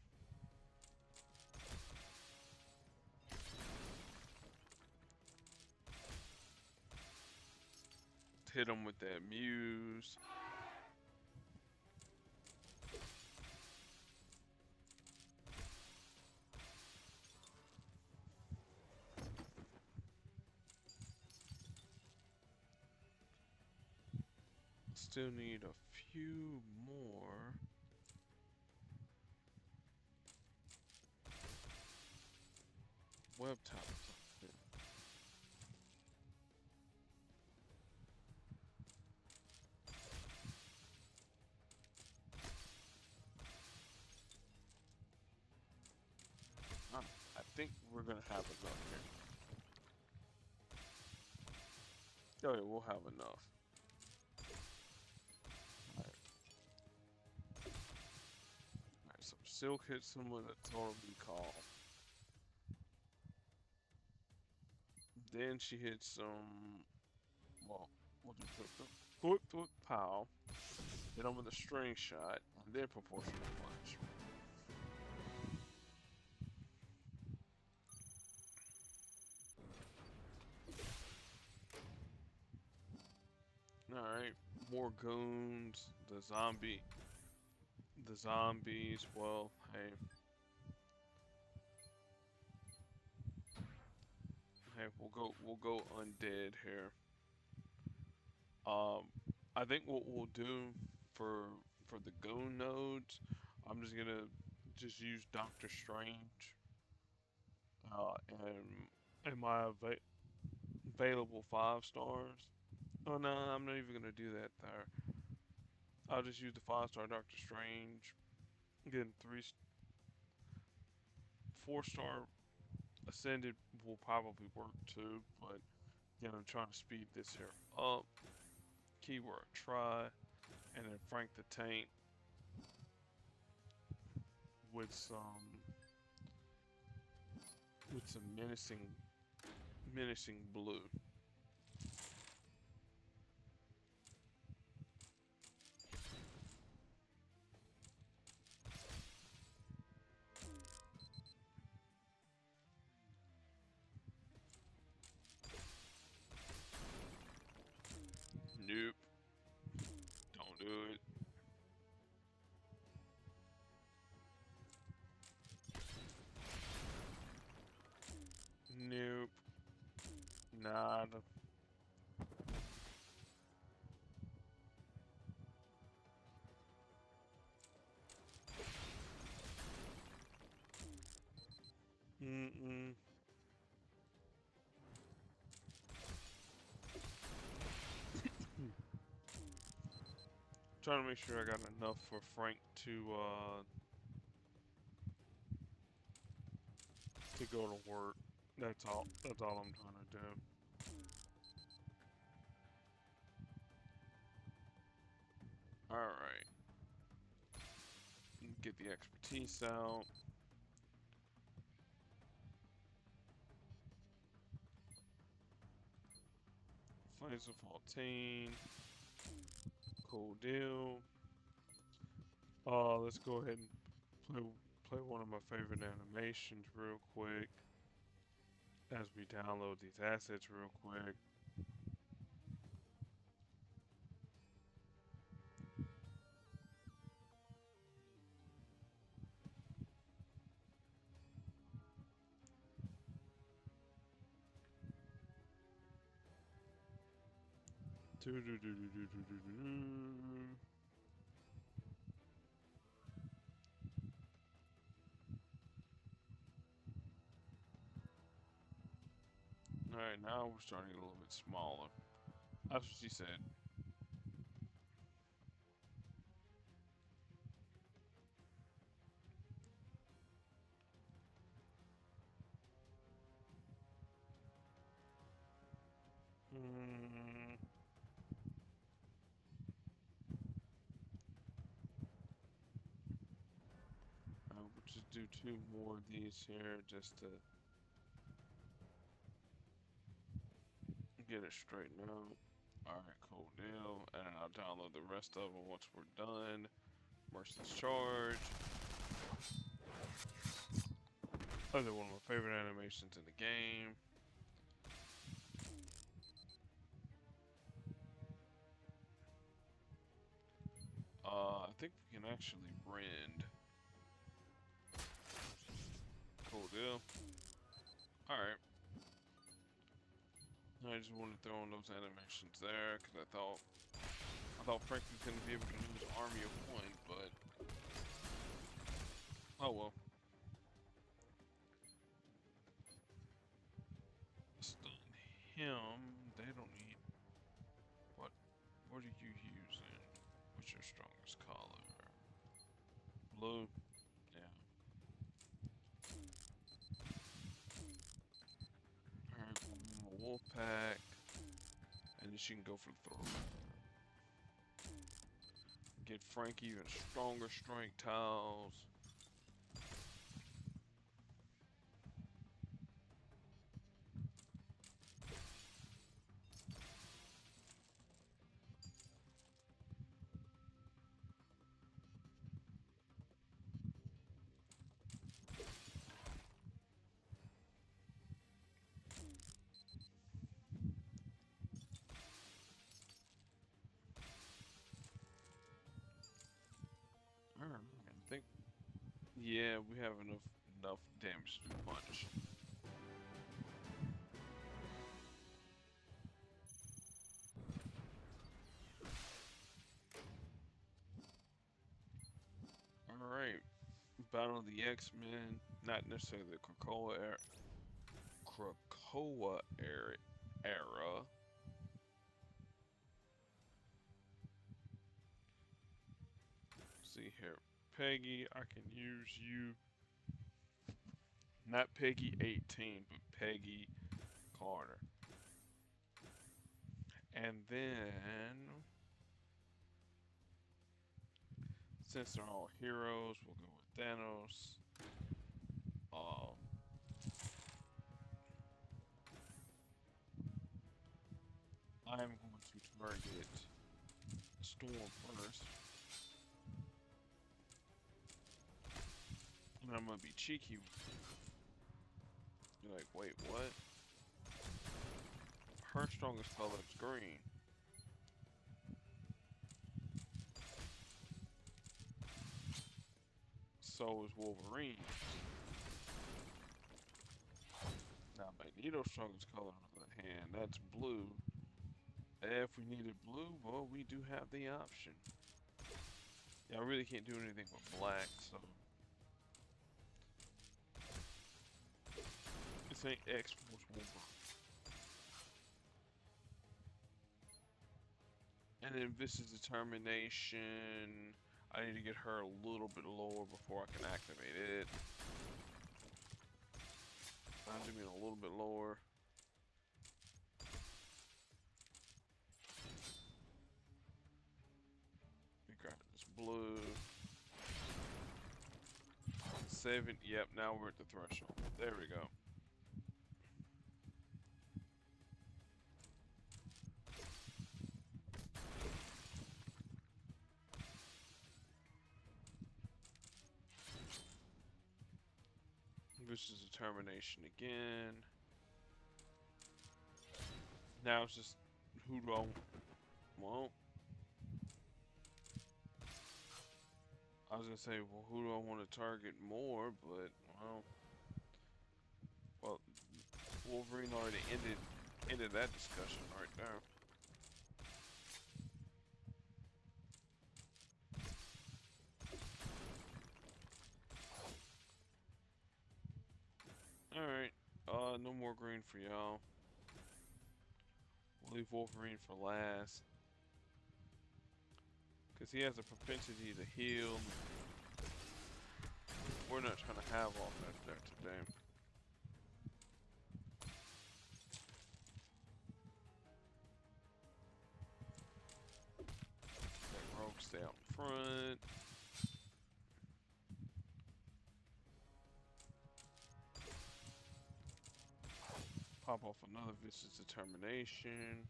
hit him with that muse. Still need a few more. Web tiles. I think we're gonna have enough here. Oh yeah, we'll have enough. Alright, so Silk hits someone with a total recall. Then she hits some, well, we'll do quick pow. Hit him with a string shot, and then proportional punch. Alright, more goons, the zombies, well, hey. Hey, we'll go undead here. I think what we'll do for the goon nodes, I'm just gonna use Doctor Strange, and my available 5 stars. Oh no, I'm not even gonna do that there. I'll just use the 5-star Doctor Strange. Again, 4-star Ascended will probably work too, but again, I'm trying to speed this here up. Keyword try, and then Frank the Tank with some menacing blue. Nope. Don't do it. Nope. Nada. Mm-mm. Trying to make sure I got enough for Frank to go to work. That's all I'm trying to do. Alright. Get the expertise out. Flames of Fontaine. Cool deal. Let's go ahead and play one of my favorite animations real quick as we download these assets real quick. Alright, now we're starting a little bit smaller. That's what she said. We'll just do 2 more of these here just to get it straightened out. Alright, cool deal. And I'll download the rest of them once we're done. Merciless Charge. Another one of my favorite animations in the game. actually rend. Cool deal. Alright. I just wanted to throw in those animations there because I thought Frank was gonna be able to use army of one, but oh well. Stun him. They don't need what? What are you using? What's your strongest color? Blue. Yeah. Alright, wolf pack. And then she can go for the throw. Get Frank even stronger strength tiles. I don't know. I think, yeah, we have enough damage to punch. All right, Battle of the X-Men. Not necessarily the Krakoa era. See here, Peggy. I can use you. Not Peggy 18, but Peggy Carter. And then, since they're all heroes, we'll go with Thanos. I'm going to target Storm first. And I'm gonna be cheeky. You're like, wait, what? Her strongest color is green. So is Wolverine. Now Magneto's strongest color on the other hand, that's blue. If we needed blue, well, we do have the option. Yeah, I really can't do anything with black, so this ain't X-Force Wolverine. And then this is determination. I need to get her a little bit lower before I can activate it. I'm doing a little bit lower. Let me grab this blue. 7, yep, now we're at the threshold. There we go. This is determination again. Now it's just who do I want? I was gonna say, well, who do I want to target more? But well, Wolverine already ended that discussion right there. Alright, no more green for y'all. We'll leave Wolverine for last. Because he has a propensity to heal. We're not trying to have all that there today. Let Rogue stay out in front. Pop off another Vicious Determination.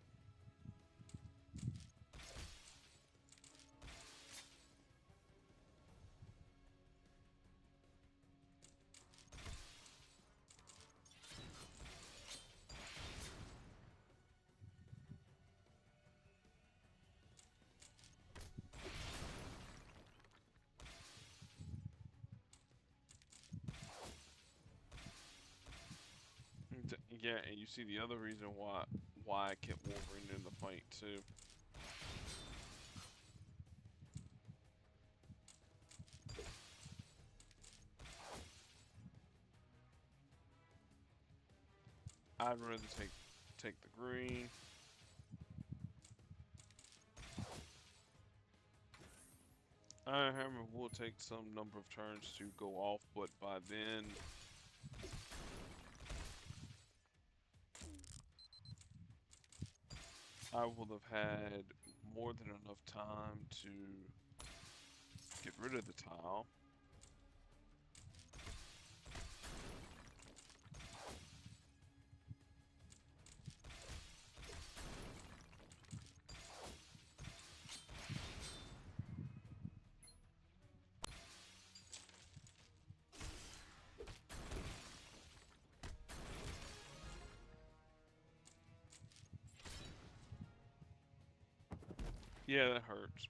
Yeah, and you see the other reason why I kept Wolverine in the fight too. I'd rather take the green. Iron Hammer will take some number of turns to go off, but by then I will have had more than enough time to get rid of the tile. Yeah, that hurts.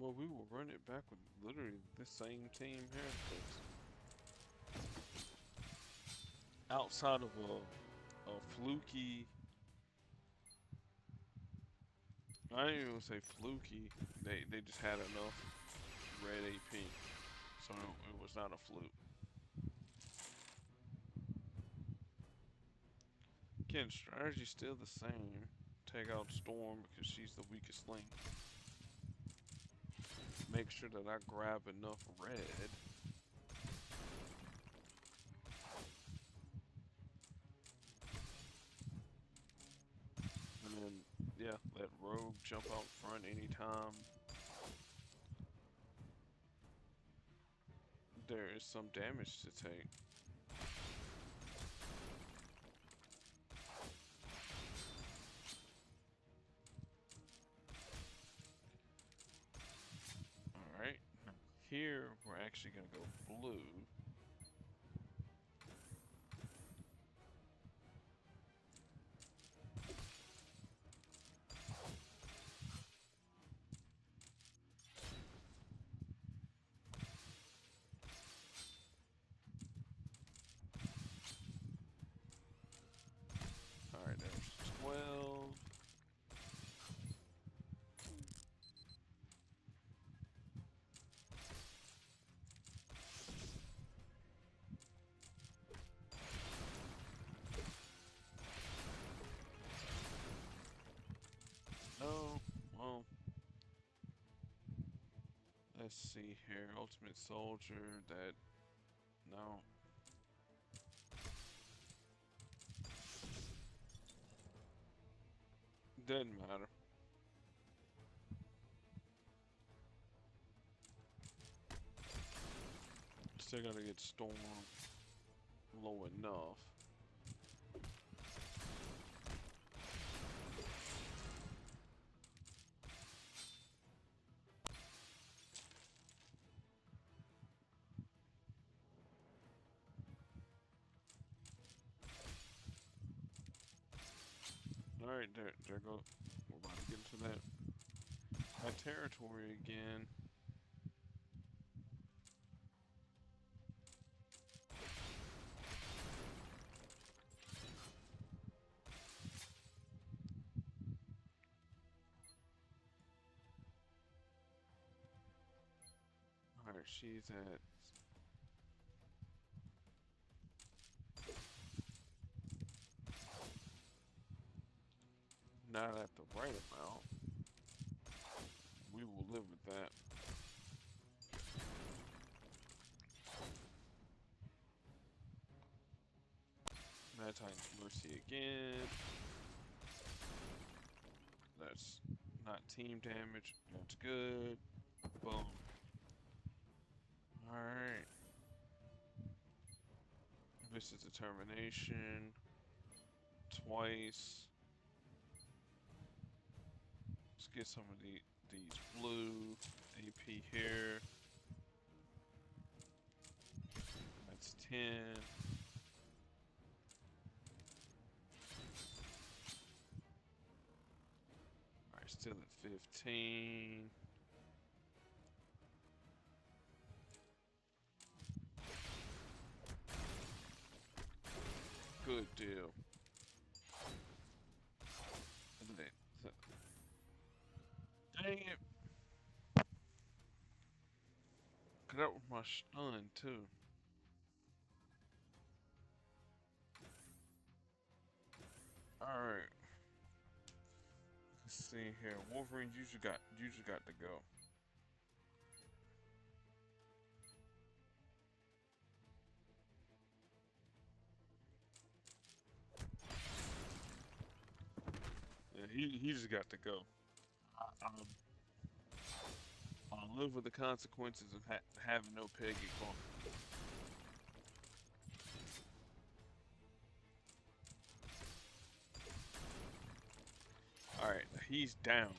Well, we will run it back with literally the same team here, 'cause outside of a fluky, I don't even say fluky, they just had enough red AP, so it was not a fluke. Again, strategy's still the same. Take out Storm because she's the weakest link. Make sure that I grab enough red. And then, yeah, let Rogue jump out front anytime there is some damage to take. Alright, here we're actually gonna go blue. Alright, there's 12. No, well, let's see here. Ultimate Soldier, that, no. Doesn't matter. Still gotta get Storm low enough. Alright, there go. We're about to get into that. My territory again. Alright, she's at. Not at the right amount. We will live with that. Mad Titan's Mercy again. That's not team damage. That's good. Boom. Alright. This is determination. Twice. Let's get some of these blue. AP here. That's 10. Alright, still at 15. Good deal. Dang it. Cause that was my stun too. Alright. Let's see here. Wolverine, you just got to go. Yeah, he just got to go. I'll live with the consequences of having no Peggy Farm. Alright, he's down.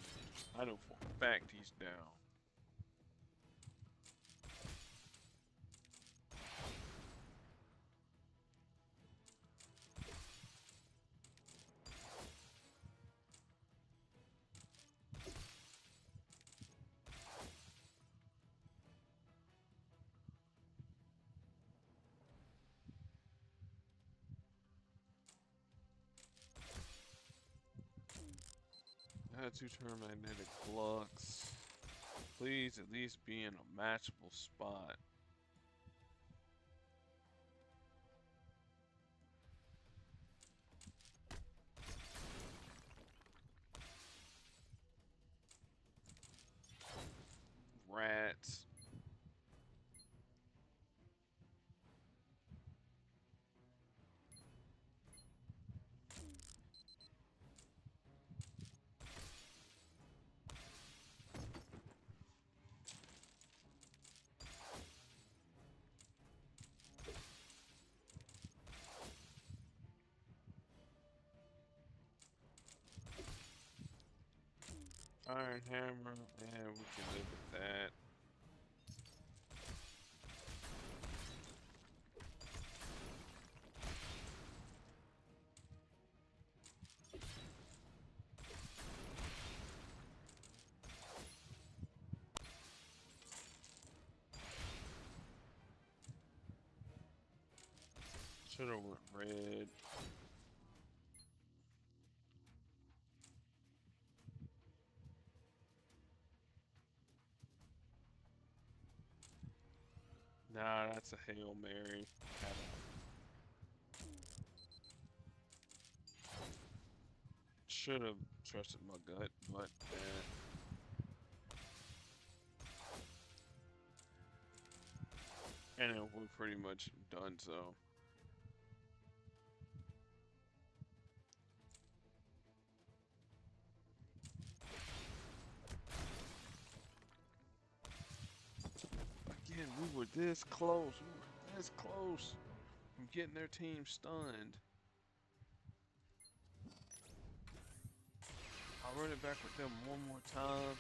I know for a fact he's down. Two-turn magnetic flux. Please at least be in a matchable spot. Rats. Iron Hammer, yeah, we can live with that. Should've went red. Nah, that's a Hail Mary. Should have trusted my gut, but and we're pretty much done, so. Again, we were this close. We were this close from getting their team stunned. I'll run it back with them one more time.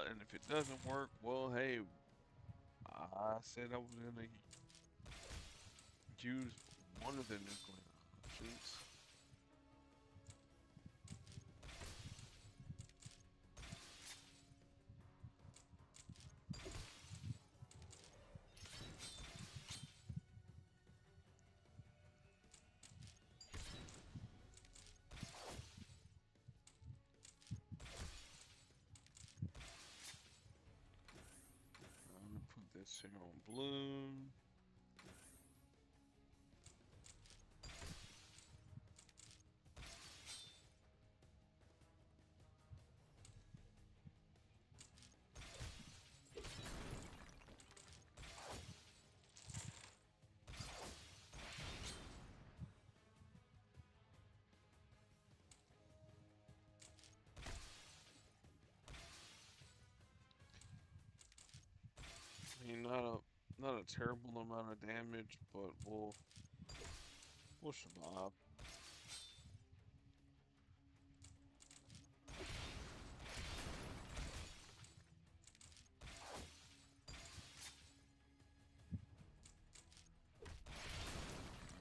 And if it doesn't work, well, hey, I said I was gonna use one of the nuclear options. I'm gonna put this here on blue. a terrible amount of damage, but we'll survive.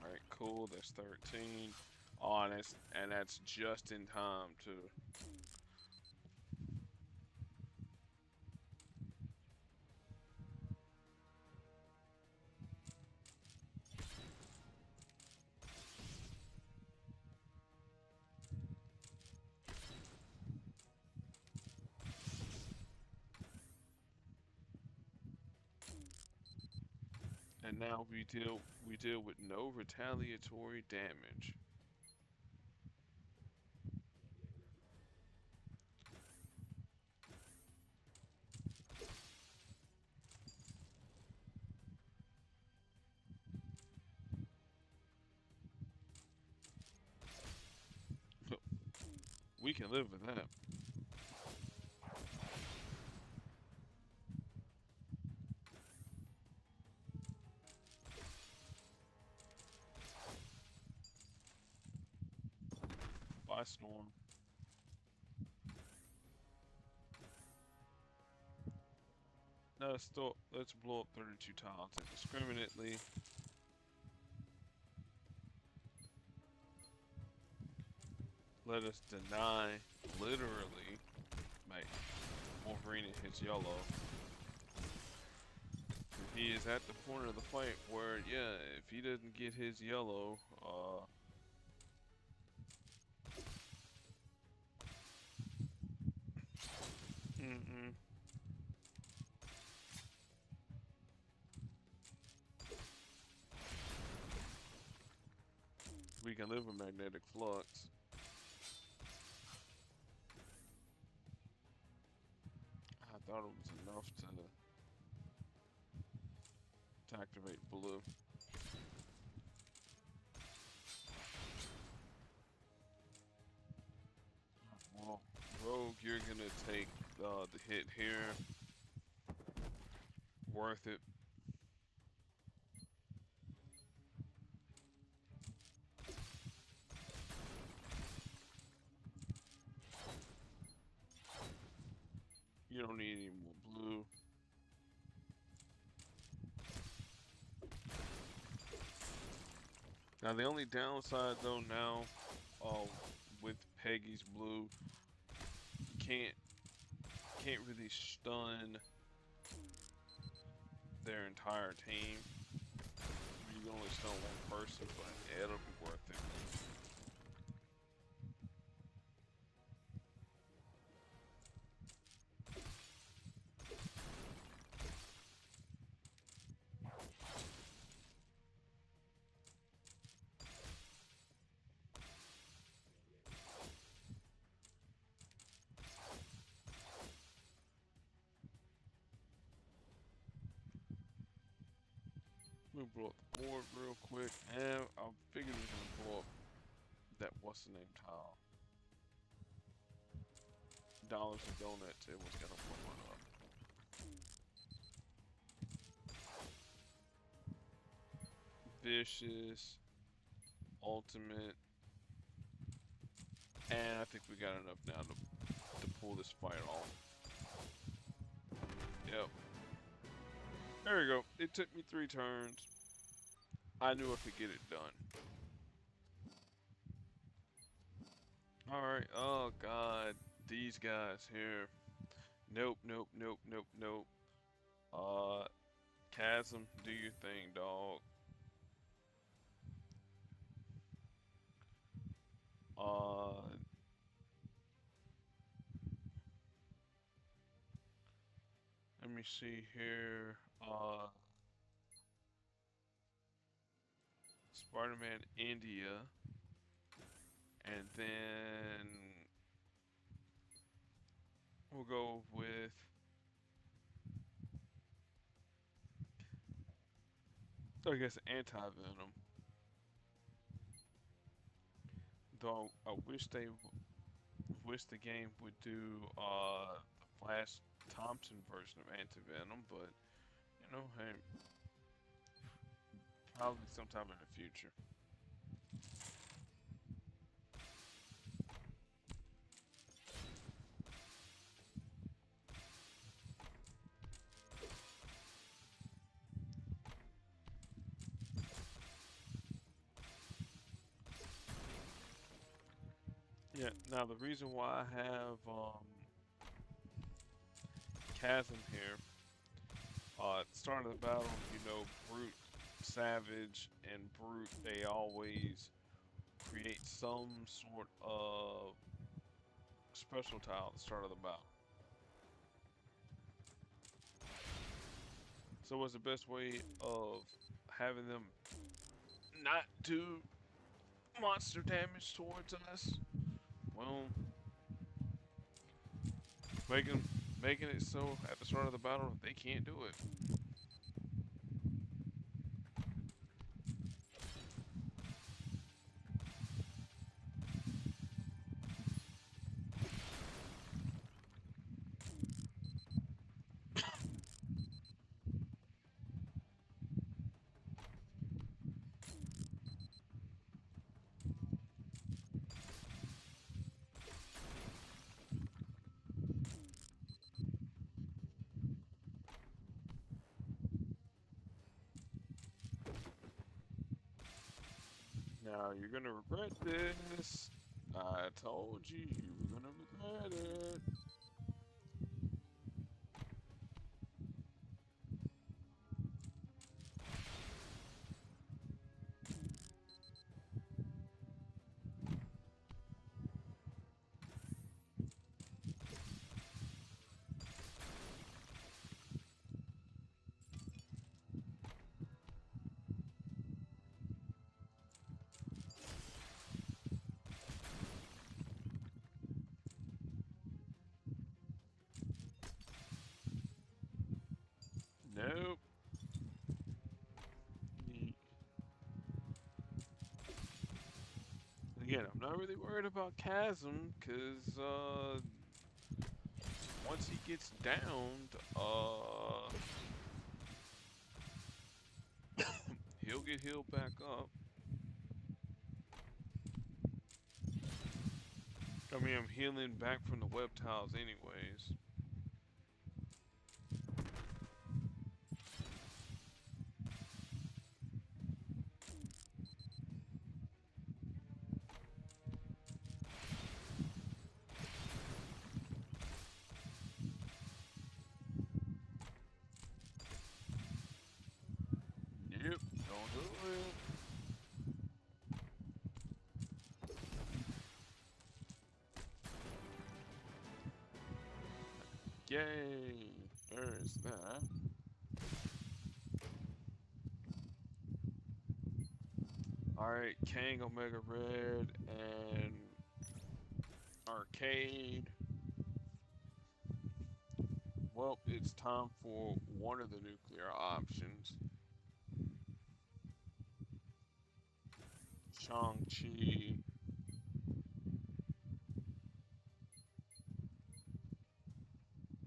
All right, cool. That's 13. Oh, and that's just in time to. And now we deal with no retaliatory damage. We can live with that. By storm. No, still, let's blow up 32 tiles indiscriminately. Let us deny, literally, mate, Wolverine and his yellow. He is at the point of the fight where, yeah, if he doesn't get his yellow, mm-mm. We can live with magnetic flux. I thought it was enough to activate blue. Well, Rogue, you're gonna take the hit here. Worth it. You don't need any more blue. Now the only downside though now, with Peggy's blue, you can't really stun their entire team. You can only stun one person, but it'll be worth it. Let me blow up the board real quick, and I figured we were gonna blow up that what's the name tile. Dollars and donuts, it was gonna blow it up. Vicious, ultimate, and I think we got enough now to pull this fight off. Yep. There we go. It took me 3 turns. I knew I could get it done. Alright, oh god. These guys here. Nope, nope, nope, nope, nope. Chasm, do your thing, dog. Let me see here. Spider-Man India. And then we'll go with I guess Anti-Venom. Though I wish the game would do the Flash Thompson version of Anti-Venom, but you know, hey, Probably sometime in the future. Yeah. Now the reason why I have Chasm here, at the start of the battle, Brute, Savage, and Brute, they always create some sort of special tile at the start of the battle. So what's the best way of having them not do monster damage towards us? Well, making making it so at the start of the battle they can't do it. Now you're gonna regret this. I told you you were gonna regret it. Nope. Ye- Again, I'm not really worried about Chasm, cause once he gets downed, he'll get healed back up. I mean, I'm healing back from the web tiles anyways. Yep, don't do it. Yay! There's that. Alright, Kang, Omega Red, and Arcade. Well, it's time for one of the nuclear options. Shang-Chi,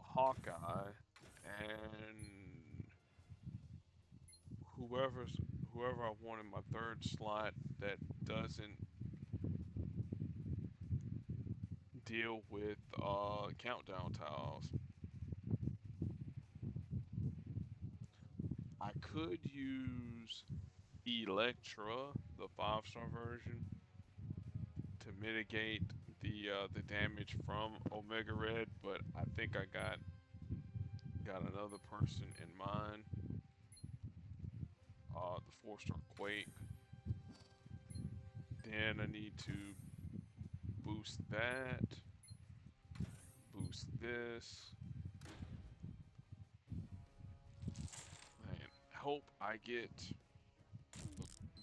Hawkeye, and whoever's whoever I want in my third slot that doesn't deal with countdown tiles. I could use Electra, the 5-star version, to mitigate the damage from Omega Red, but I think I got another person in mind. The 4-star Quake. Then I need to boost that, boost this, and hope I get.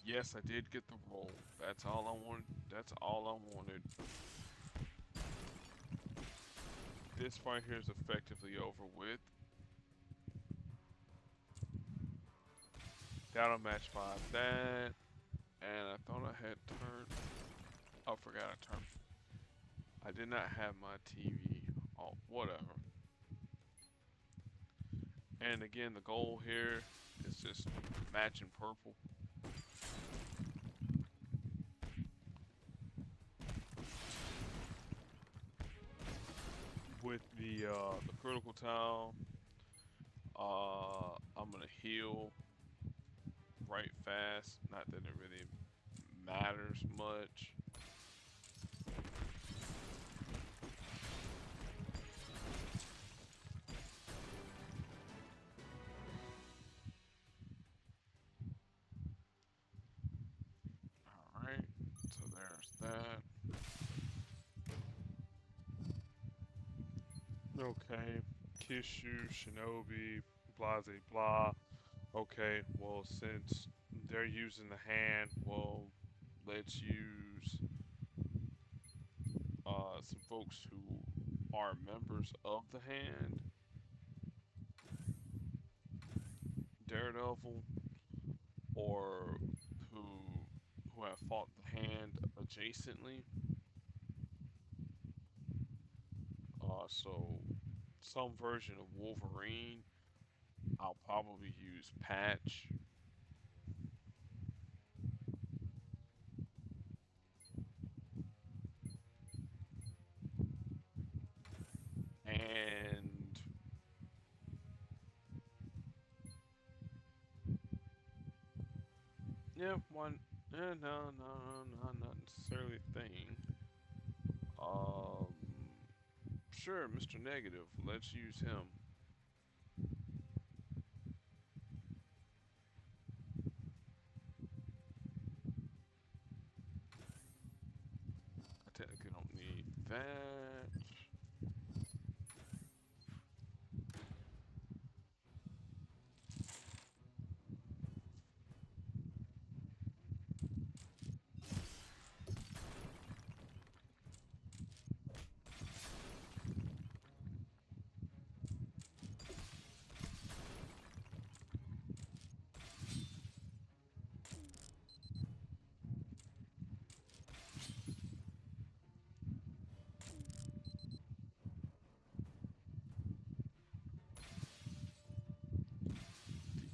Yes, I did get the roll. That's all I wanted. That's all I wanted. This fight here is effectively over with. That'll match 5 that. And I thought I had turned. Oh, forgot I turned. I did not have my TV. Oh, whatever. And again, the goal here is just matching purple. with the critical tile, I'm gonna heal right fast. Not that it really matters much. All right, so there's that. Okay, Kishu, Shinobi, blah, blah, blah. Okay, well, since they're using the hand, well, let's use some folks who are members of the hand. Daredevil, or who who have fought the hand adjacently. So some version of Wolverine. I'll probably use Patch. And yeah, one. No, not necessarily a thing. Um, sure, Mr. Negative. Let's use him. I technically don't need that.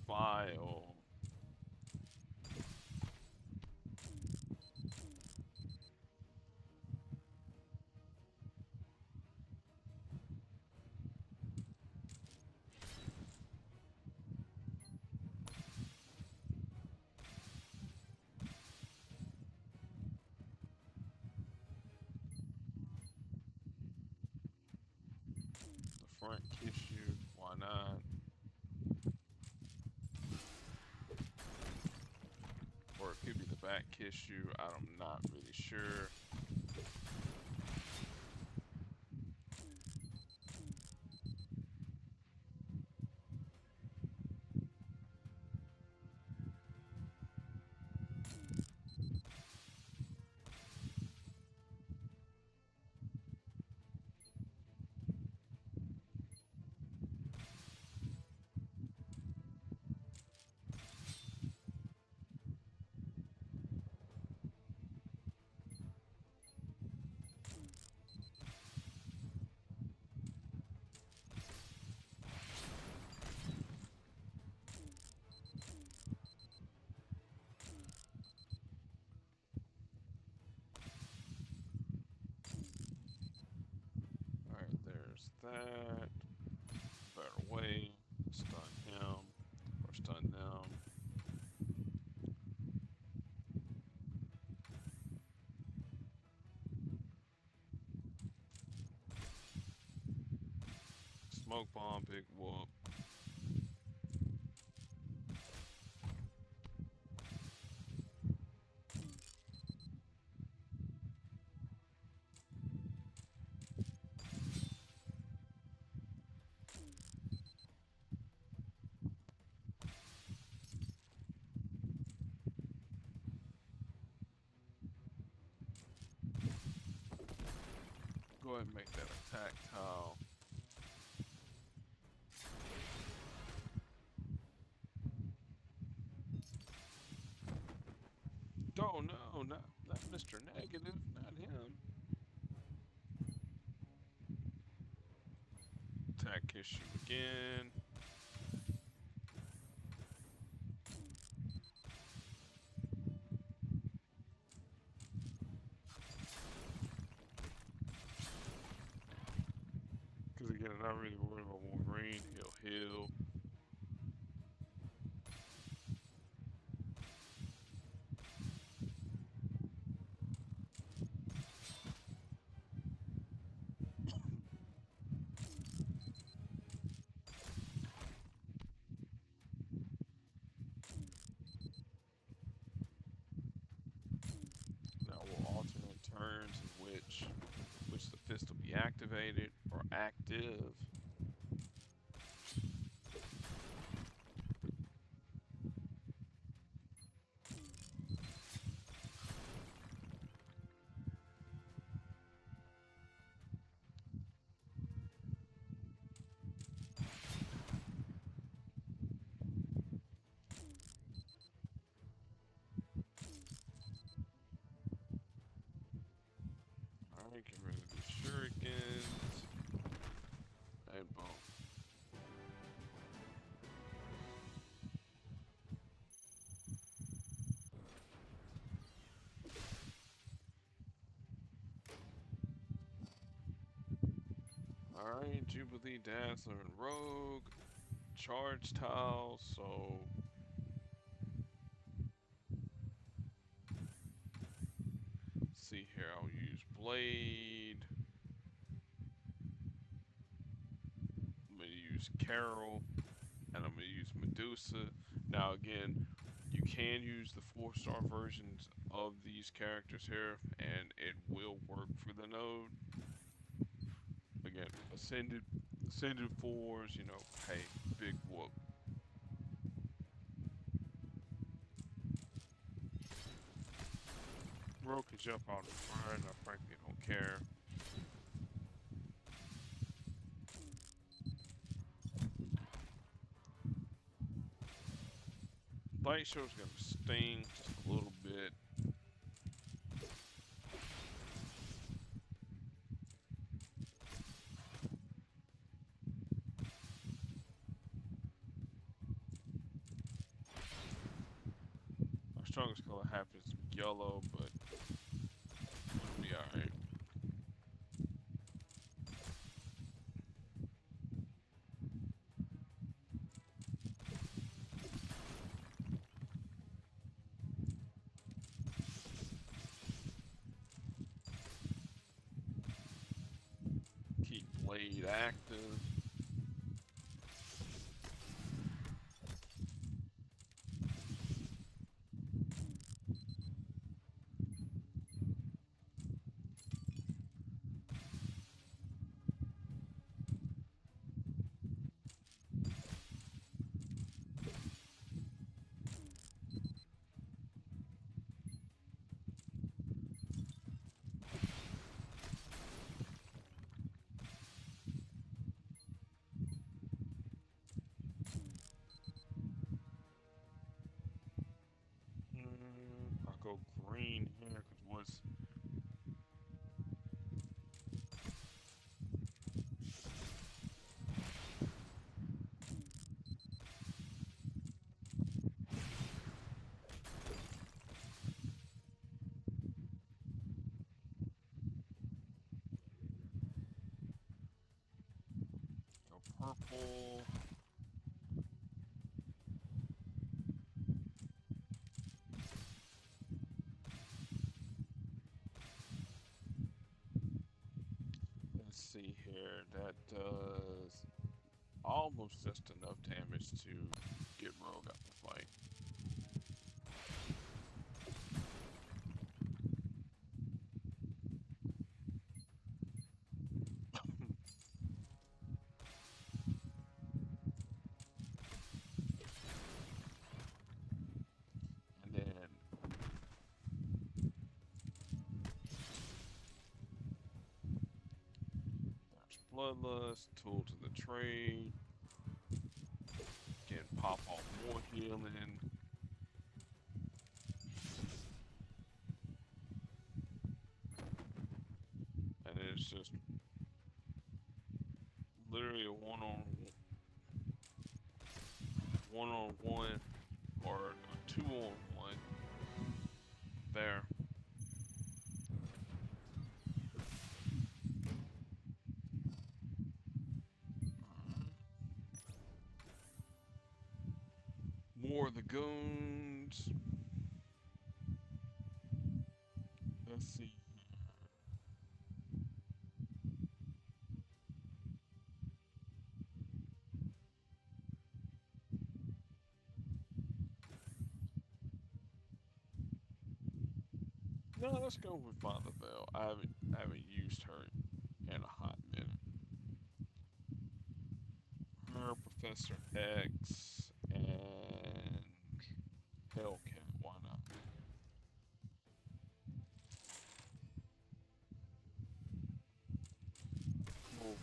Defile. The front kiss you. Why not? Or it could be the back kiss you. I'm not really sure. Alright, there's that. Better way. Stun him. Or stun them. Smoke bomb, big whoop. Go ahead and make that attack tile. Oh no, not Mr. Negative, not him. Attack issue again. Because again, I'm not really worried about Wolverine. He'll heal. Now we'll alternate turns in which the fist will be activated or active. Alright, get rid of the shurikens. And boom. Alright, Jubilee, Dazzler, and Rogue. Charge tile, so see here, I'll use Blade. I'm gonna use Carol, and I'm gonna use Medusa. Now again, you can use the 4-star versions of these characters here, and it will work for the node. Again, ascended 4s, you know, hey, big whoop. Rogue can jump out of front. I frankly don't care. Light show's gonna sting just a little bit. Our strongest color happens to be yellow, but it'll be alright. Keep Blade active. I'll go green here because what's Go purple. Let's see here. That does almost just enough damage to get Rogue out the fight. And then there's Bloodlust, Tool to the Trade. Can pop off more healing. And it's just literally a one-on-one or a 2-on-1 there. for the goons. Let's see. No, let's go with Father Bell. I haven't used her in a hot minute. Her, Professor X, and Hellcat. Why not? Cool.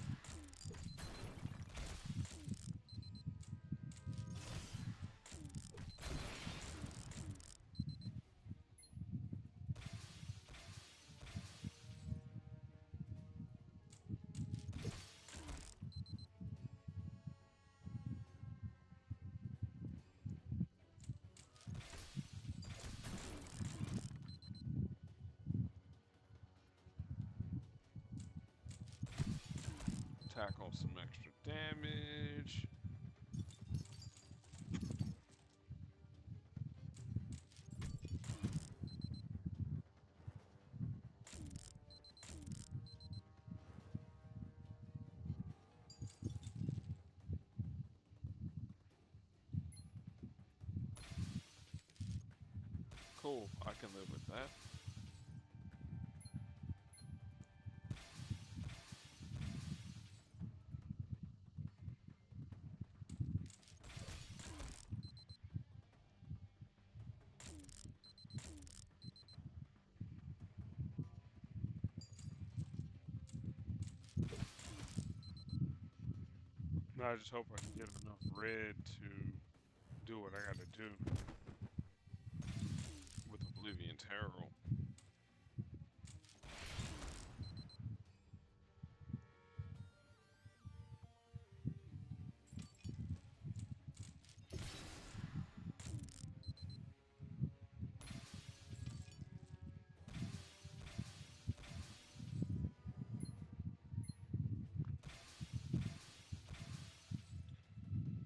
Tackle some extra damage. Cool, I can live with that. No, I just hope I can get enough red to do what I gotta do. With Oblivion's Herald.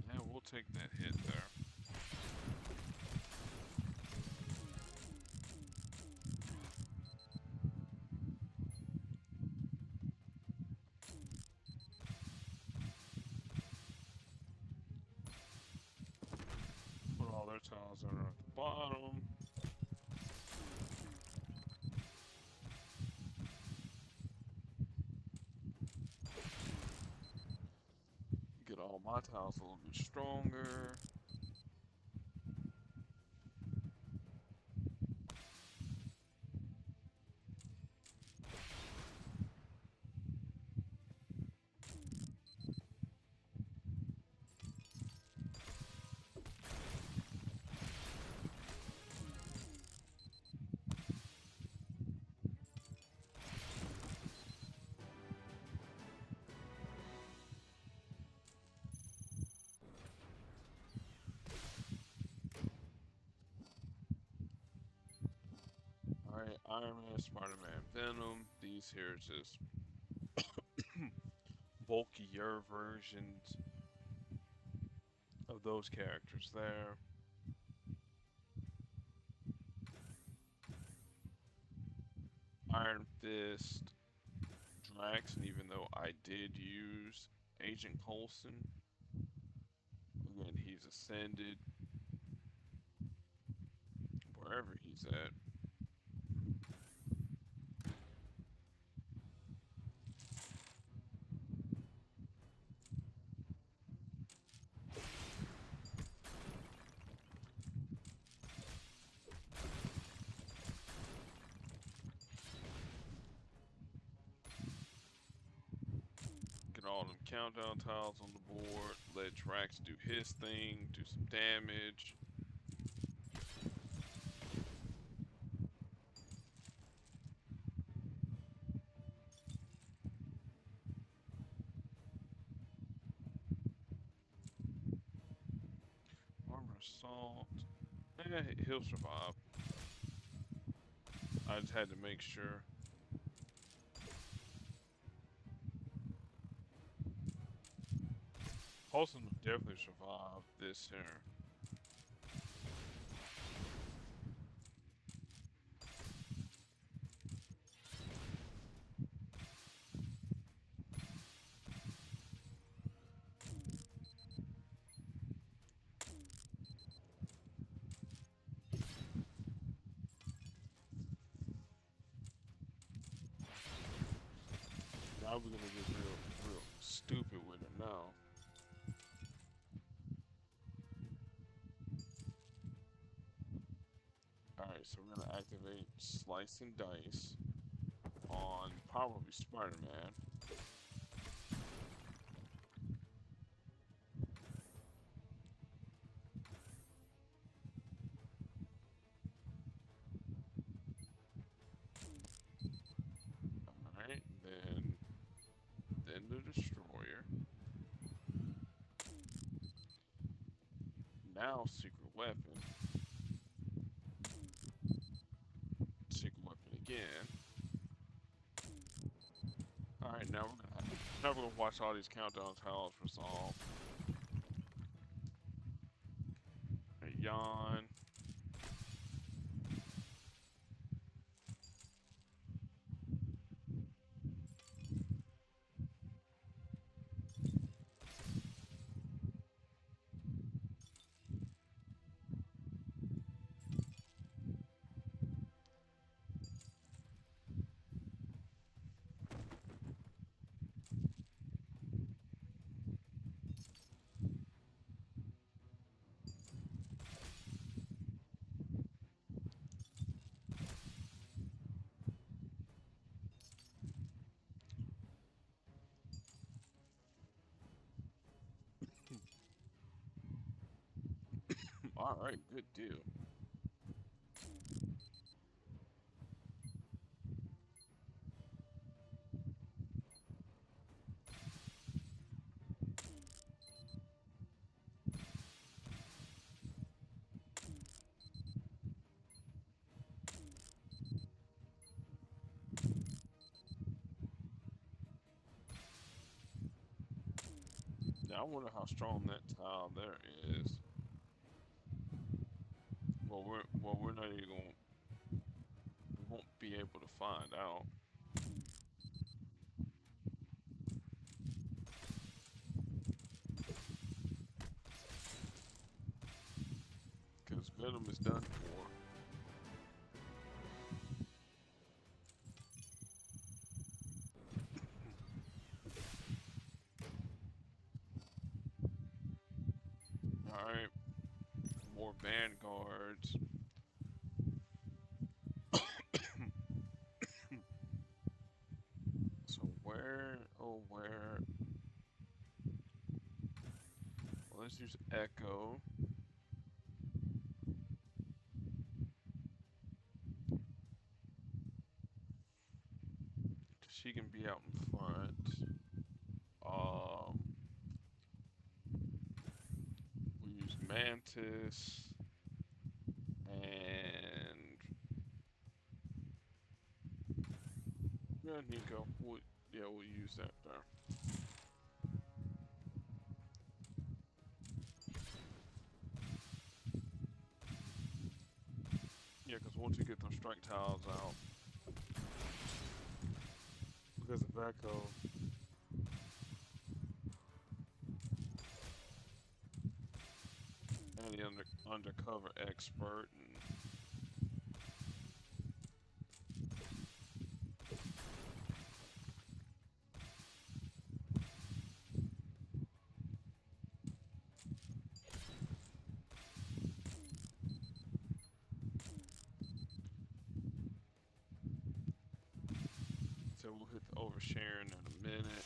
Yeah, we'll take that hit there. Put all their tiles that are at the bottom. Get all my tiles a little bit stronger. Alright, Iron Man, Spider-Man, Venom. These here is just bulkier versions of those characters there. Iron Fist, Drax, and even though I did use Agent Coulson, again, he's ascended wherever he's at. Get all them countdown tiles on the board, let Drax do his thing, do some damage. Armor assault. He'll survive. I just had to make sure. Paulson will definitely survive this here. Now we're gonna get real stupid with it now. Alright, so we're gonna activate Slice and Dice on probably Spider-Man. Alright, then the Destroyer. Now Secret Weapon. Secret Weapon again. Alright, now we're gonna watch all these countdown tiles resolve. Yawn. Alright, good deal. Yeah, I wonder how strong that tile there is. Well, we're not even gonna. We won't be able to find out. Because Venom is done for. Alright. More Vanguards. So where, oh where, well, let's use Echo. She can be out in front. We use Mantis. And yeah, Nico. We'll use that there. Yeah, because once you get those strike tiles out, Because of Echo. and the undercover expert, and so we'll hit the oversharing in a minute.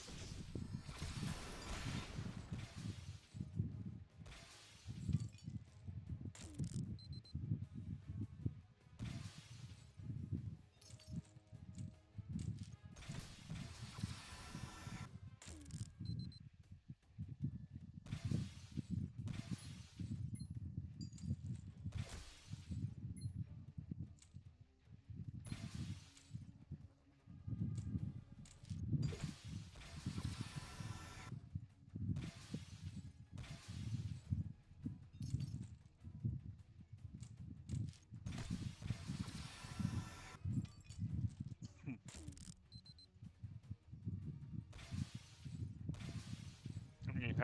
I mean,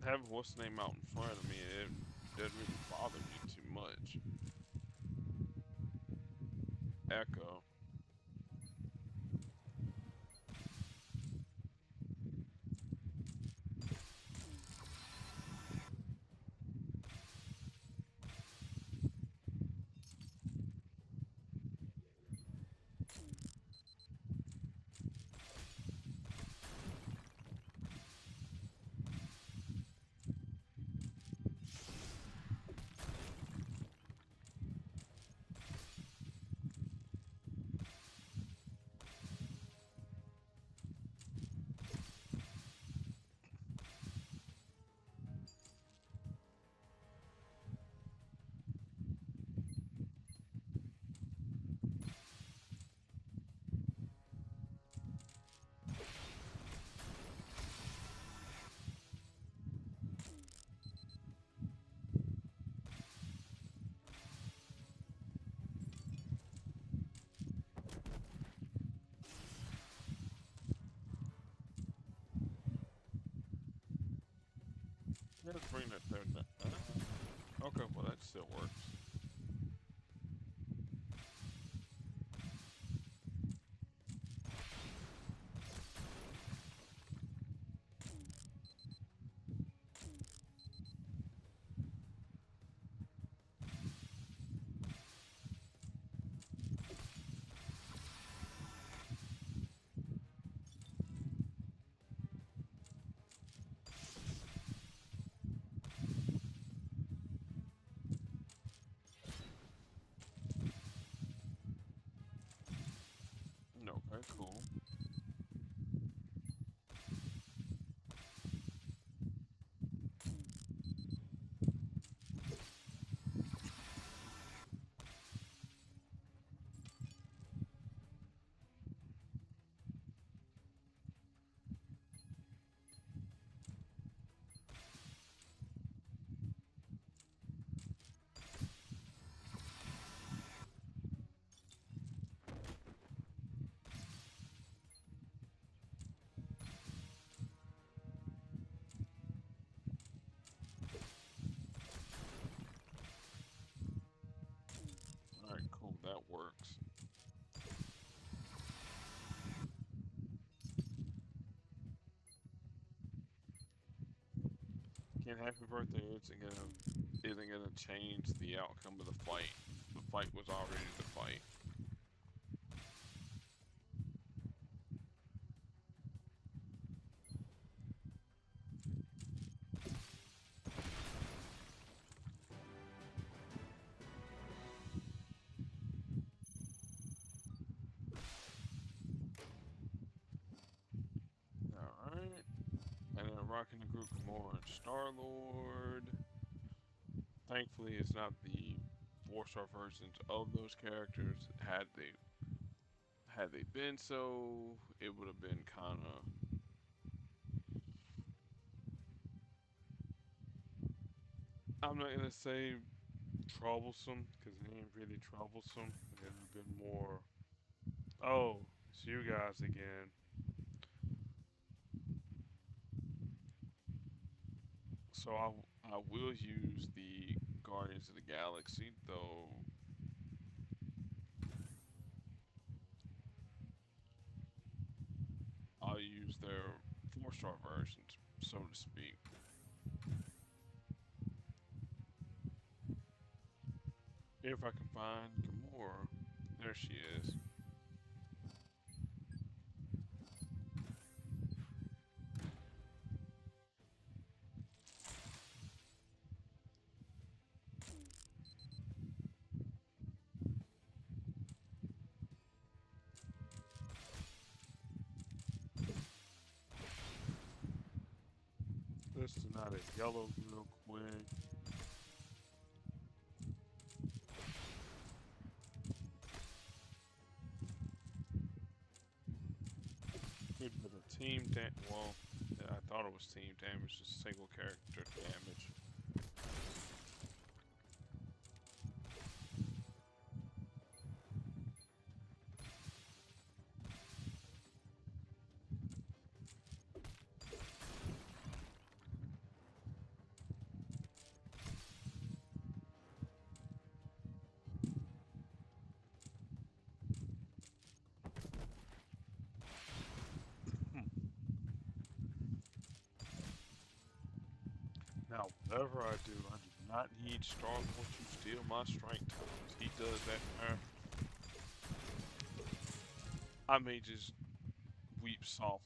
Having what's the name out in front of me, it doesn't really bother me too much. Echo. Let's bring that there. Okay, well that still works. Okay, cool. Alright, cool, that works. Can't happy birthday isn't gonna change the outcome of the fight. The fight was already the fight. Alright. And then rocking the group Gamora and Star-Lord. Thankfully, it's not the four-star versions of those characters. Had they been so, it would have been kind of. I'm not gonna say troublesome because it ain't really troublesome. It would have been more. Oh, it's you guys again. So I will use the Guardians of the Galaxy though. I'll use their four-star versions, so to speak. If I can find Gamora. There she is. This is not a yellow real quick. Could be the well, yeah, I thought it was team damage, just single character damage. Now, whatever I do not need Star-Lord to steal my strength. He does that. I may just weep softly.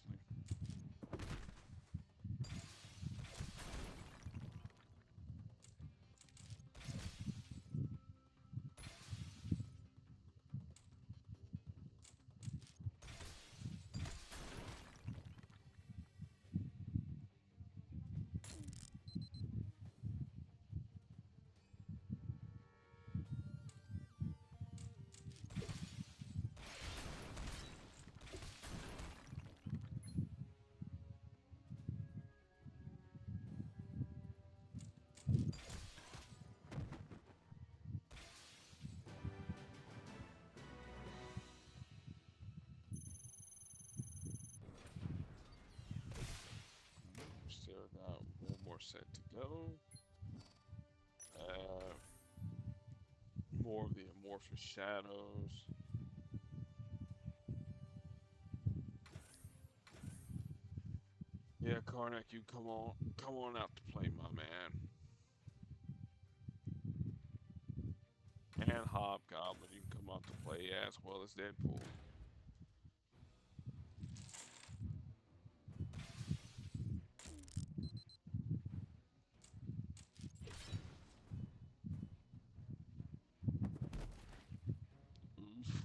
set to go. More of the amorphous shadows. Yeah, Karnak, you come on out to play, my man. And Hobgoblin, you can come out to play as well as Deadpool. Oof.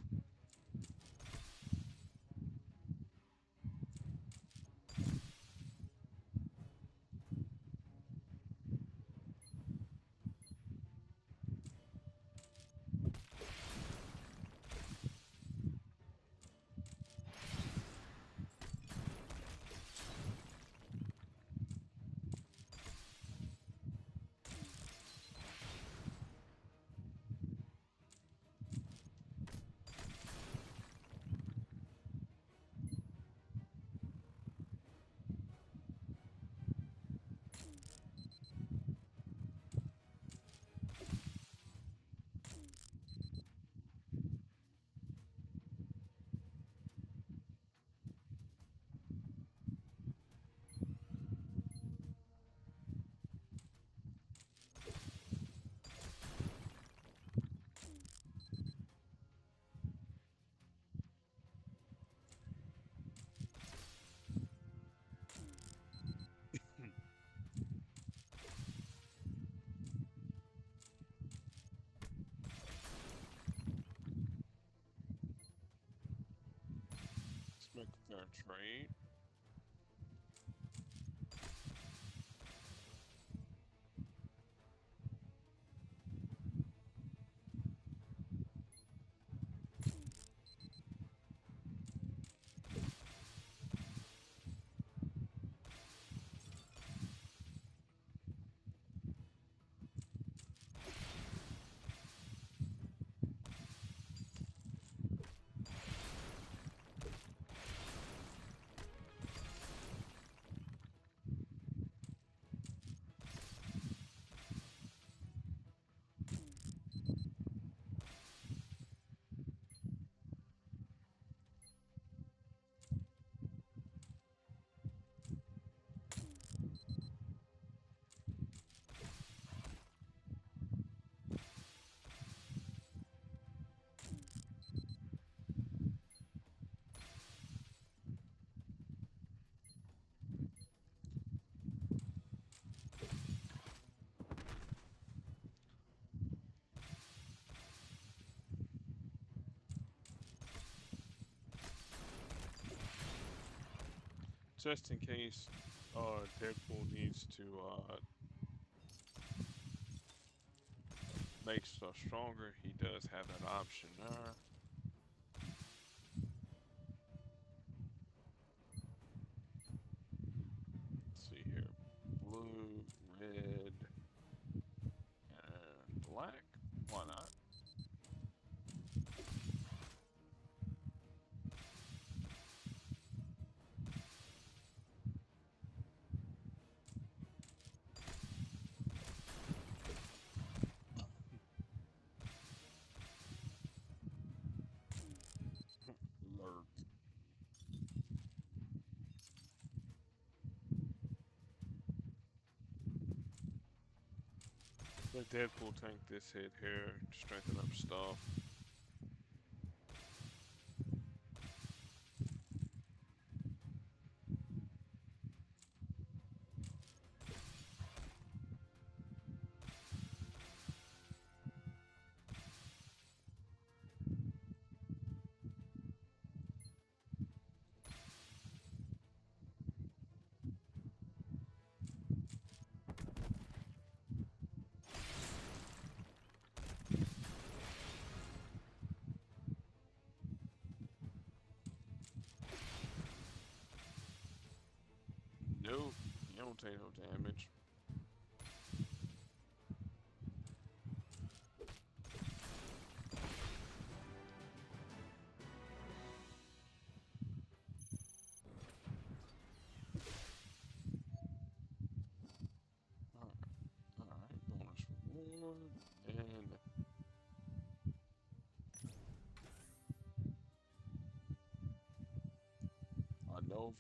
Let's make a fair trade. Just in case Deadpool needs to make stuff stronger, he does have that option there. Let's see here. Blue, red, and black. Why not? Lurk. Let Deadpool tank this hit here, strengthen up stuff. Nope, you don't take no damage.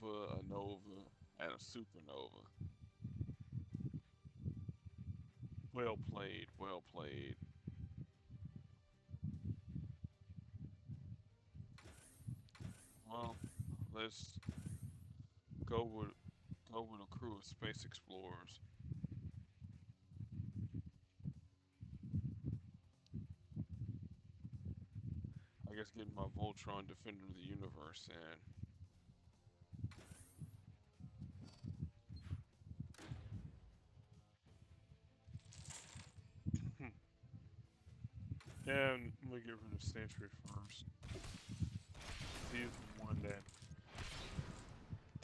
nova, a nova, and a supernova. Well played, well played. Well, let's go with a crew of space explorers. I guess getting my Voltron Defender of the Universe in. Yeah, I'm gonna get rid of Sentry first. He's the one that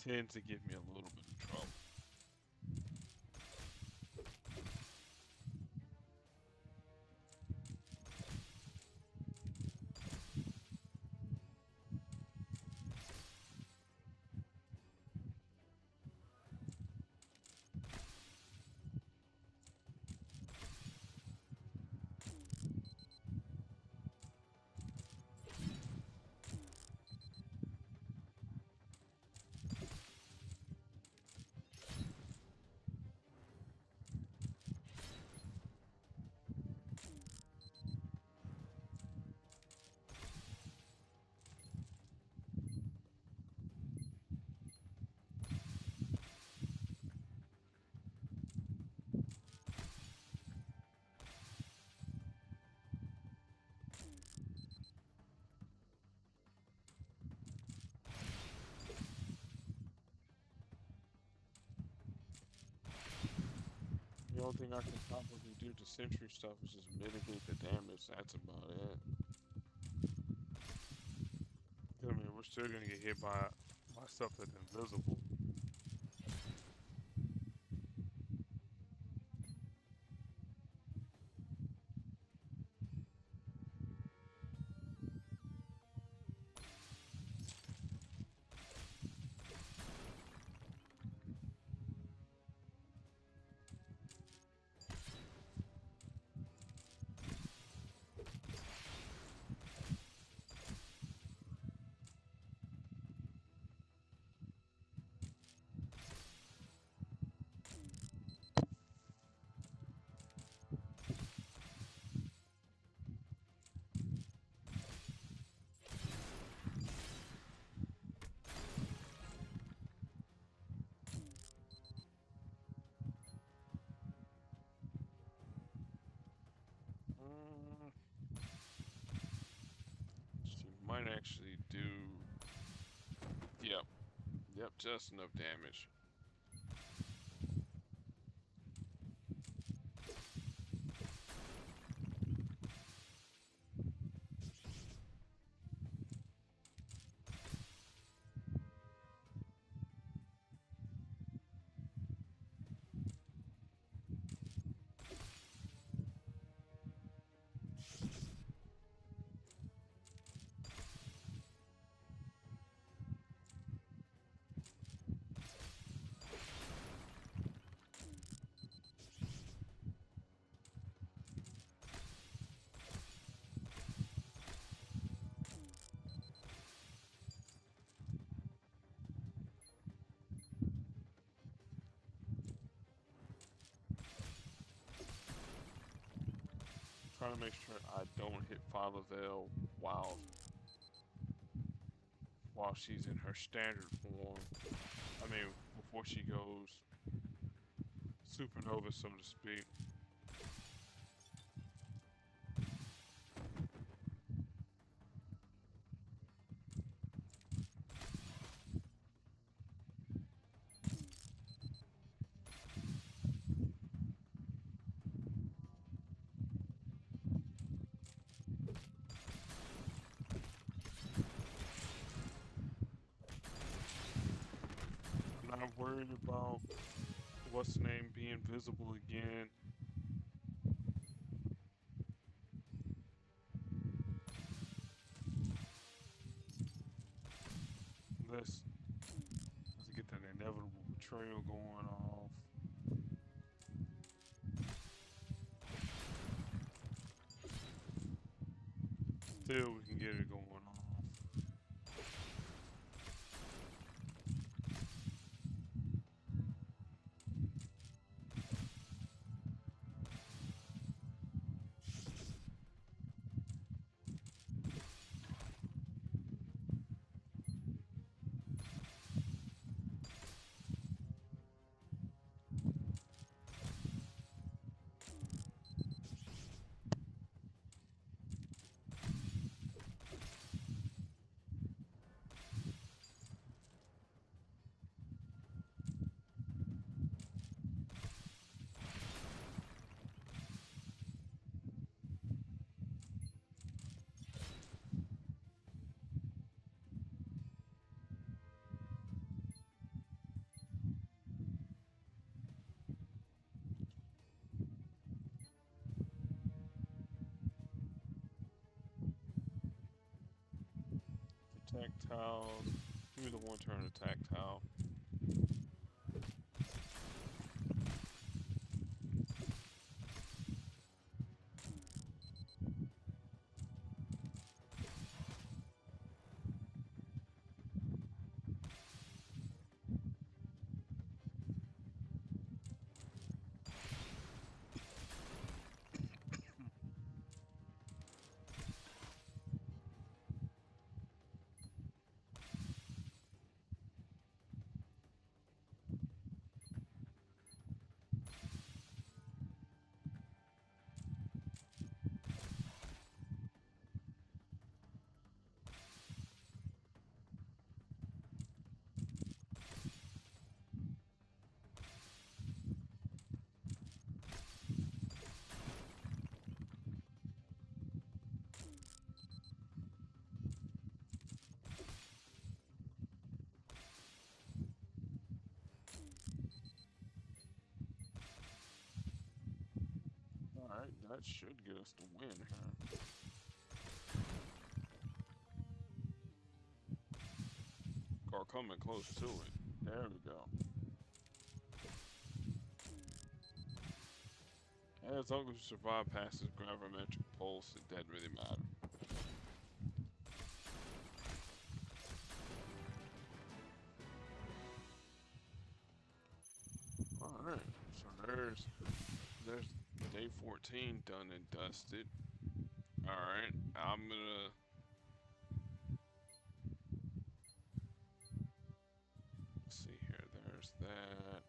Tends to give me a little bit of trouble. The only thing I can probably do to Sentry stuff is just mitigate the damage. That's about it. I mean, we're still gonna get hit by stuff that's invisible. Mm, she might actually do. Yep, yep, just enough damage. Trying to make sure I don't hit Father Veil while she's in her standard form. I mean, before she goes supernova, so to speak. I'm not worried about what's the name being visible again. Let's get that inevitable betrayal going off. Still, we can get it going off. Tactiles. Give me the one turn of tactile. Alright, that should get us the win here. Or coming close to it. There we go. As long as you survive past this gravimetric pulse, it doesn't really matter. Alright, so there's day 14 done and dusted. Alright, I'm gonna see here, there's that.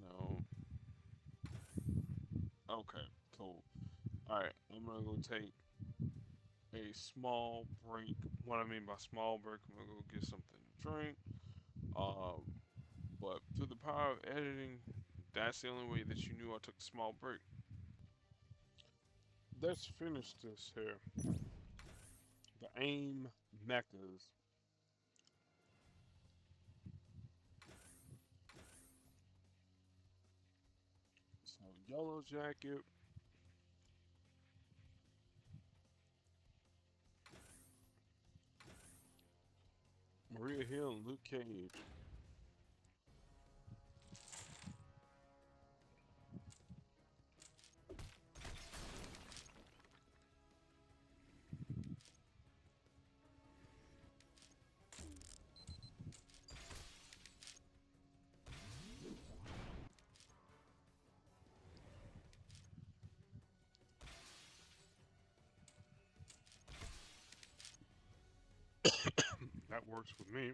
No. Okay, cool. Alright, I'm gonna go take a small break. What I mean by small break, I'm gonna go get something to drink. But through the power of editing, that's the only way that you knew I took a small break. Let's finish this here. The AIM mechas. So Yellow Jacket. Maria Hill and Luke Cage. That works with me.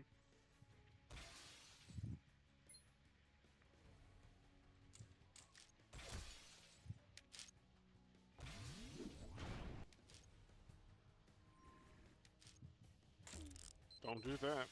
Don't do that.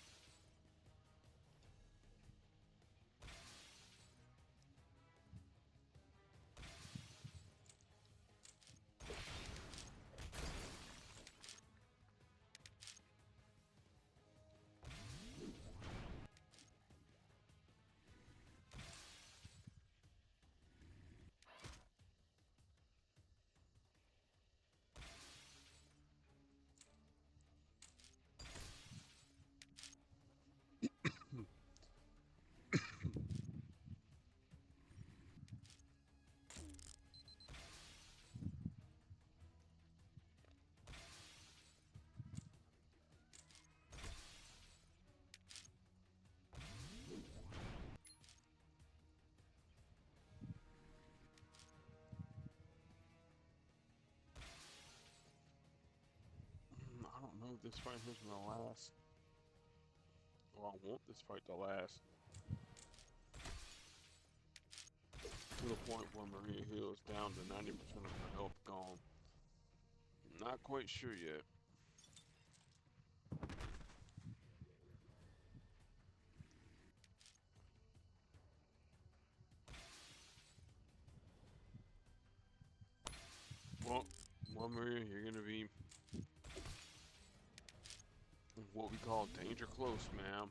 I don't know if this fight here's gonna last. Well, I want this fight to last to the point where Maria Hill is down to 90% of her health gone. Not quite sure yet. Well, Maria, you're gonna be what we call danger close, ma'am.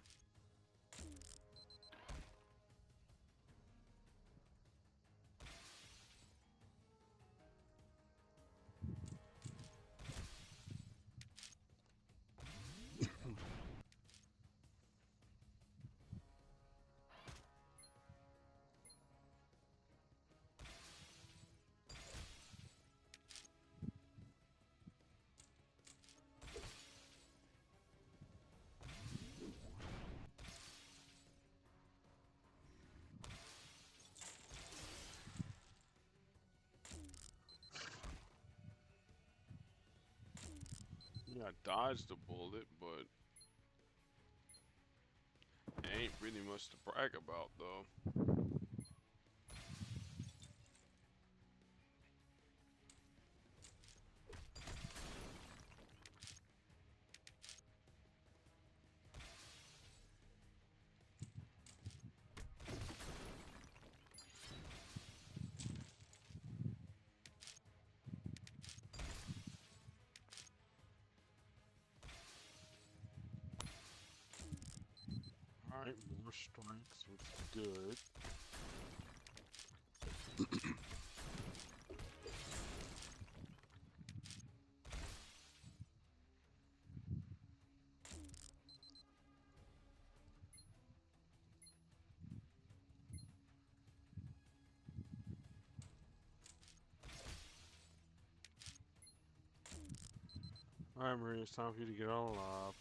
Yeah, I dodged the bullet, but ain't really much to brag about though. Alright, more strikes, which is good. Alright, Maria, it's time for you to get on live.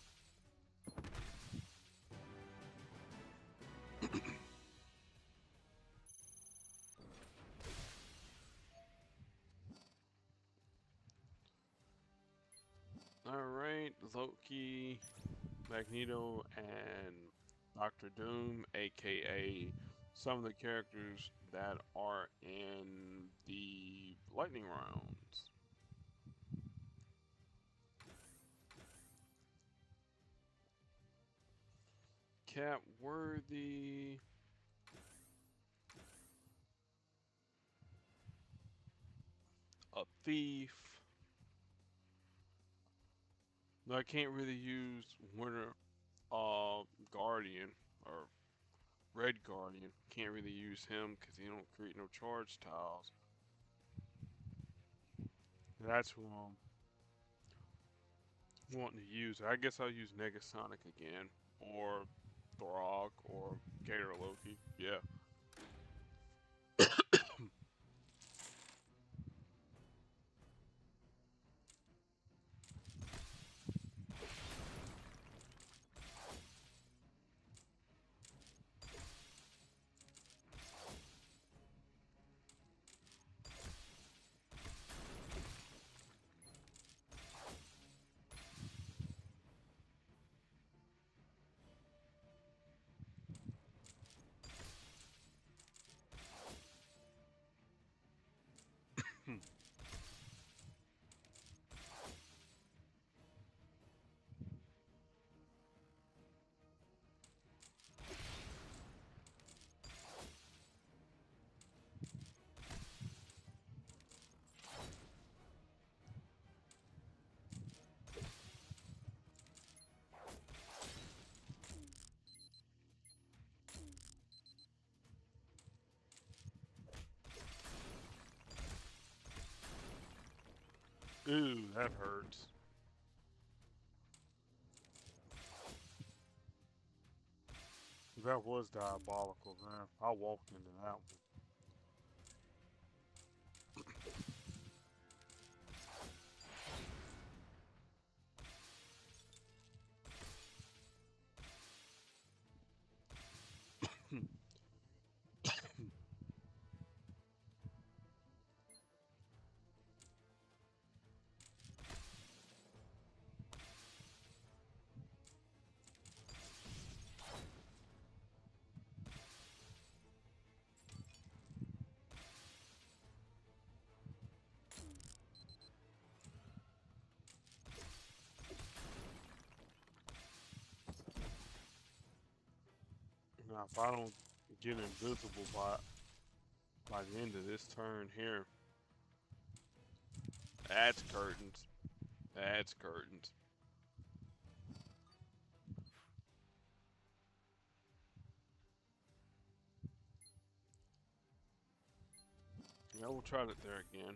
Alright, Loki, Magneto, and Doctor Doom, aka some of the characters that are in the lightning rounds. Cat Worthy. A thief. No, I can't really use Winter Guardian or Red Guardian. Can't really use him because he don't create no charge tiles. That's who I'm wanting to use. I guess I'll use Negasonic again, or Throg, or Gator Loki. Yeah. Ooh, that hurts. That was diabolical, man. I walked into that one. Now, if I don't get invisible by the end of this turn here, that's curtains. That's curtains. Yeah, we'll try it there again.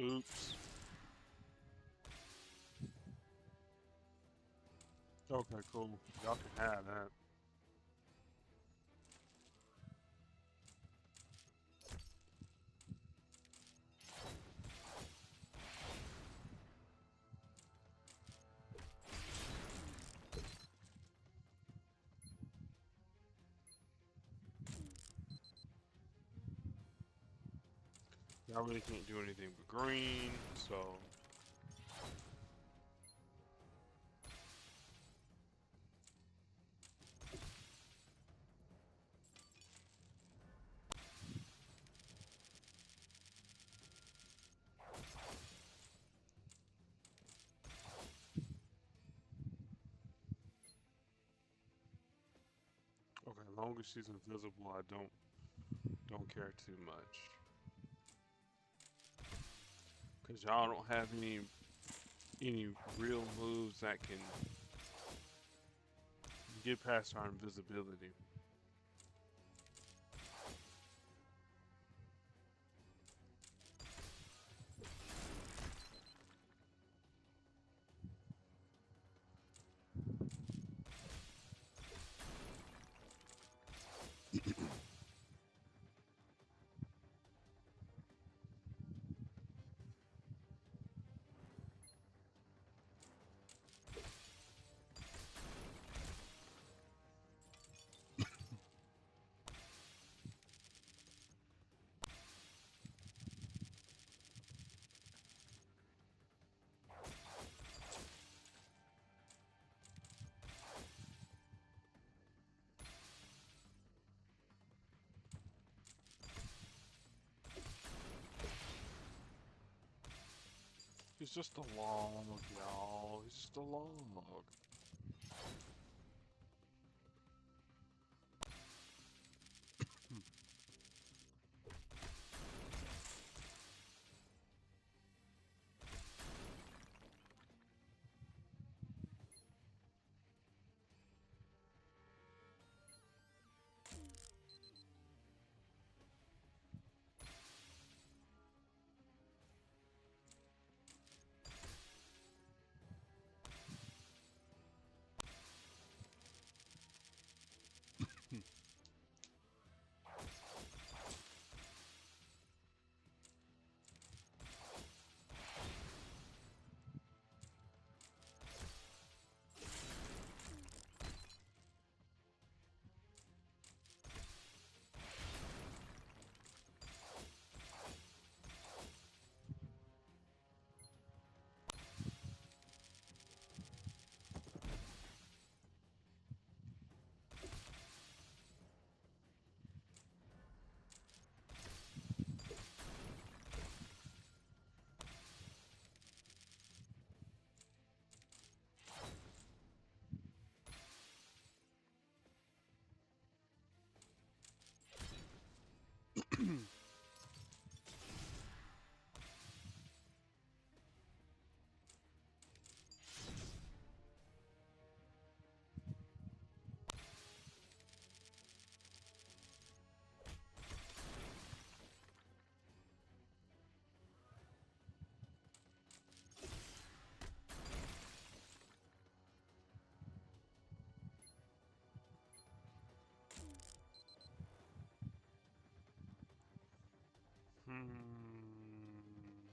Oops. Okay, cool. Y'all can have that. Y'all really can't do anything but green, so okay. As long as she's invisible, I don't care too much. Cause y'all don't have any real moves that can get past our invisibility. He's just a log, y'all. He's just a log.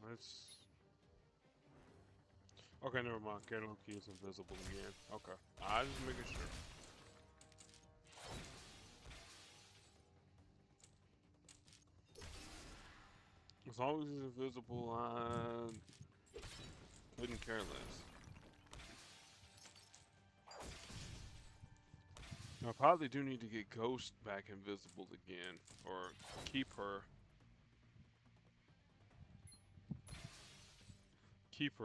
Let's. Okay, never mind. Karaoke is invisible again. Okay, I just making sure. As long as he's invisible, I couldn't care less. I probably do need to get Ghost back invisible again, or keep her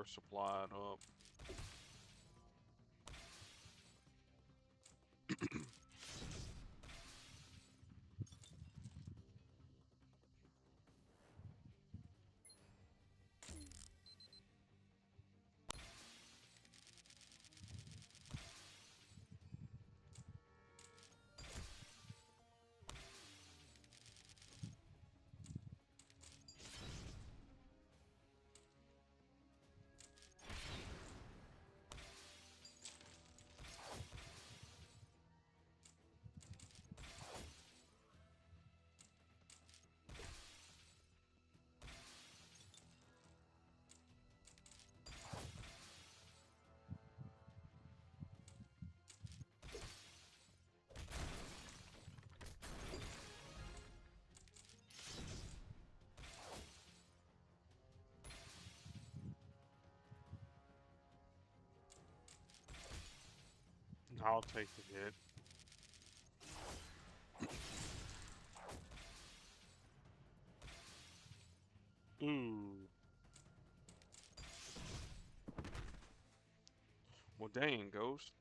supplied up. I'll take the hit. Ooh. Well, dang, Ghost.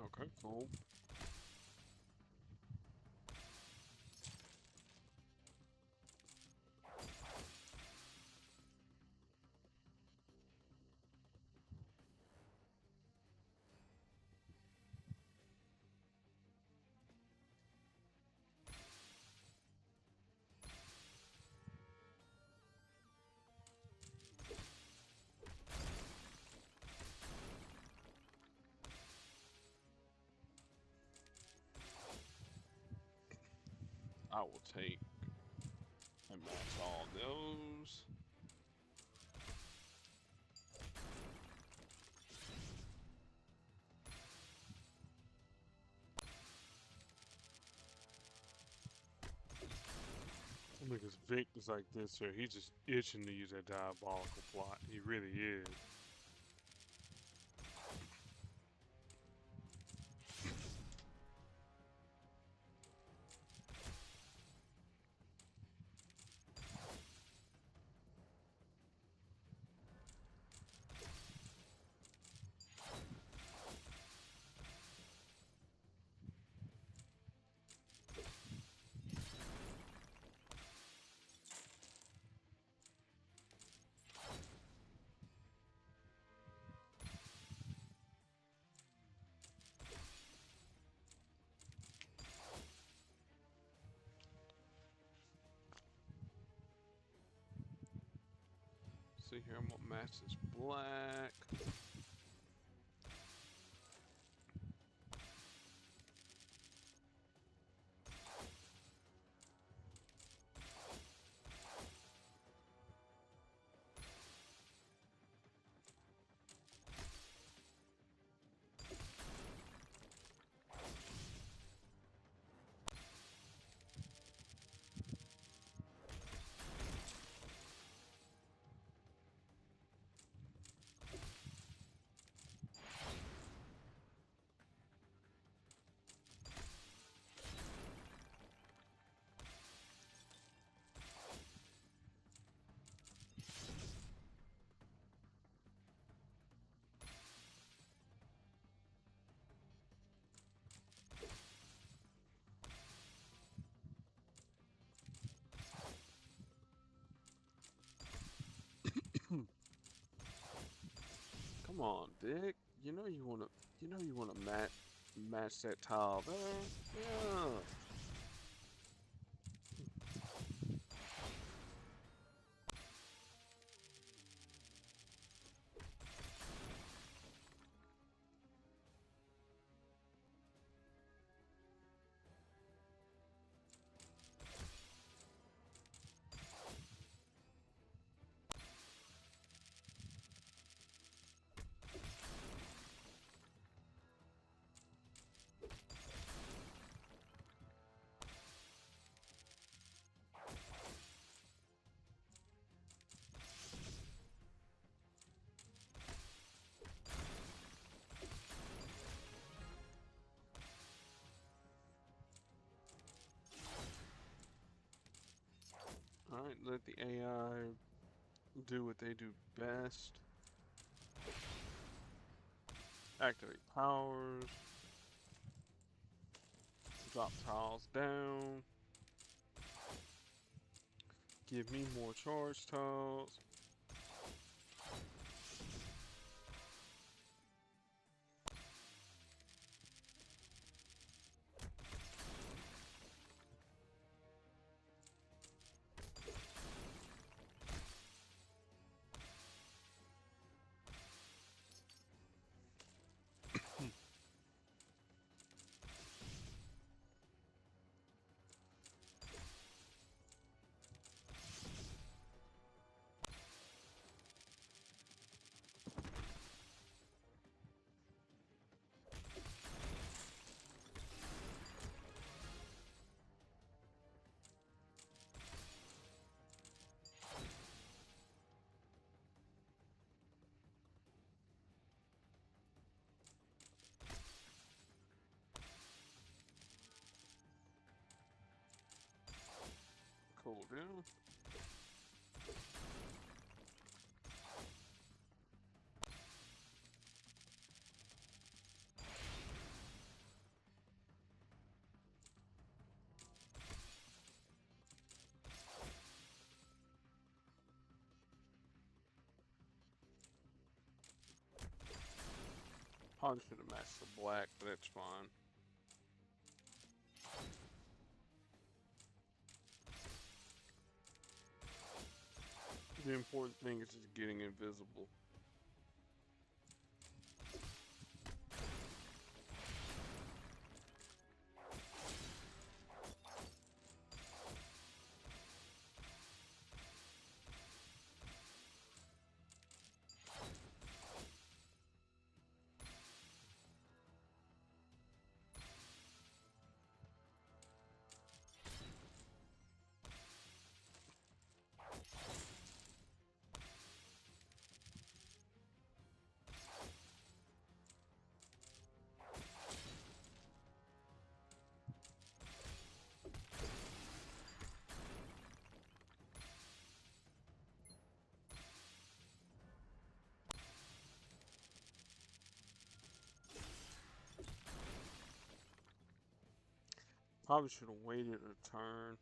Okay, cool. I will take and match all those. Because Vic is like this, sir. He's just itching to use that diabolical plot. He really is. See here, I'm gonna match this black. Come on, Dick. You know you wanna match that tile there. Yeah. Alright, let the AI do what they do best. Activate powers. Drop tiles down. Give me more charge tiles. Cool down. Probably should have matched the black, but that's fine. The important thing is just getting invisible. Probably should have waited a turn.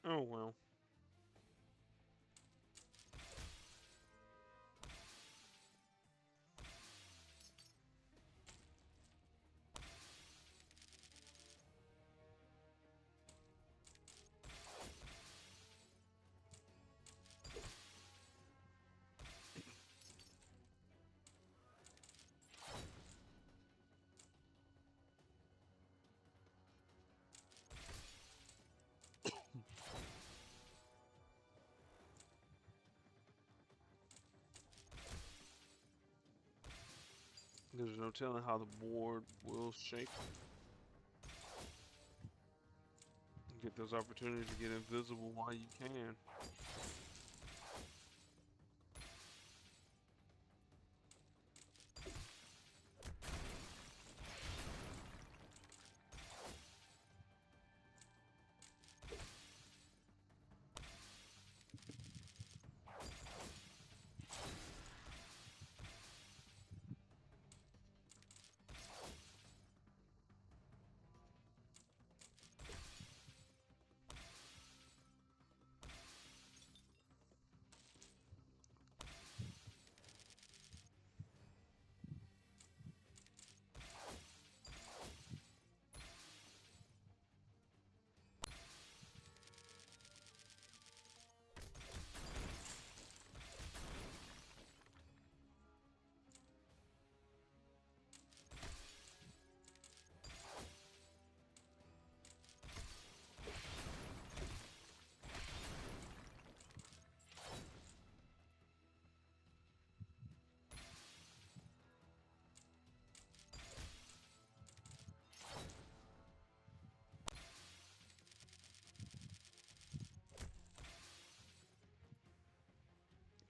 Oh well. There's no telling how the board will shake. Get those opportunities to get invisible while you can.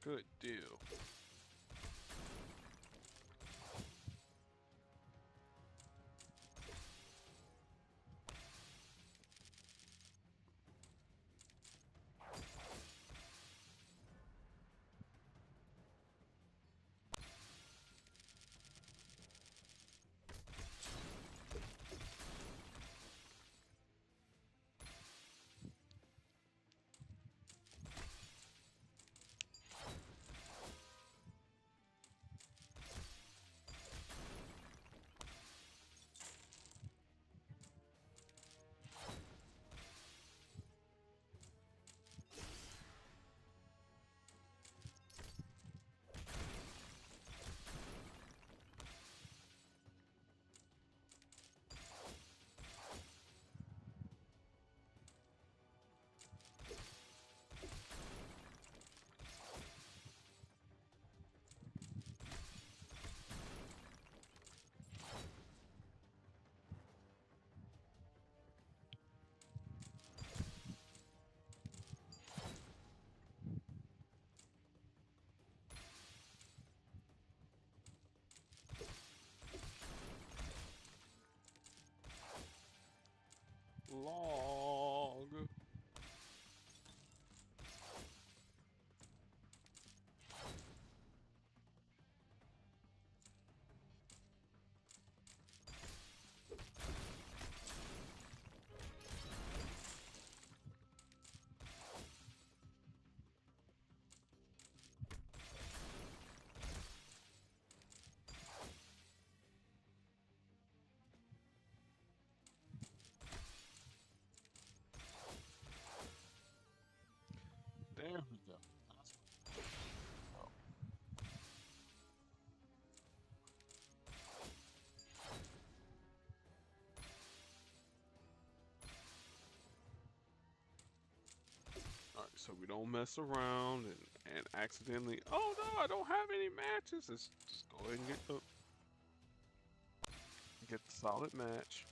Good deal. log. There we go. That's oh, Alright, so we don't mess around and accidentally, oh no, I don't have any matches. Let's just go ahead and get the solid match.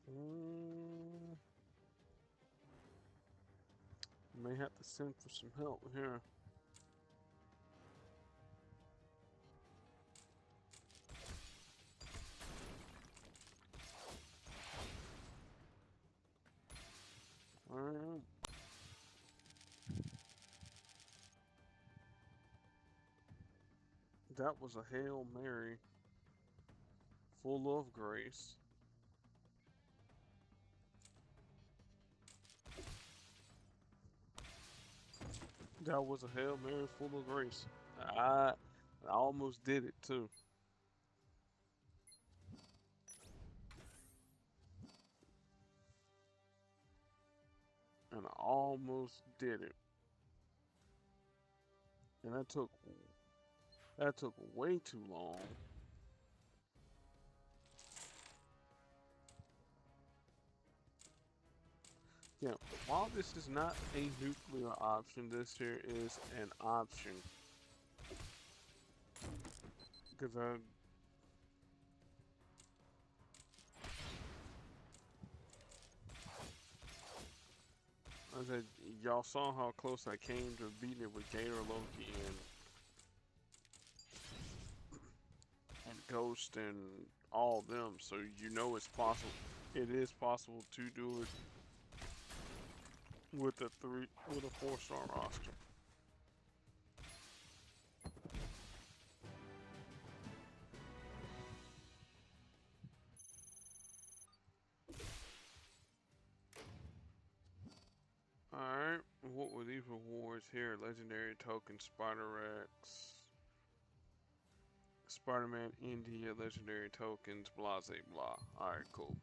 Mm, may have to send for some help here. Alright. That was a Hail Mary full of grace. That was a Hail Mary full of grace. I almost did it too. And I almost did it. And that took way too long. Yeah, while this is not a nuclear option, this here is an option. Because I said, y'all saw how close I came to beating it with Gator Loki and Ghost and all them, so you know it's possible. It is possible to do it with a 4-star roster. Alright, what were these rewards here? Legendary token, Spider-Rex, Spider-Man India, legendary tokens, blah, blah, blah. Alright, cool.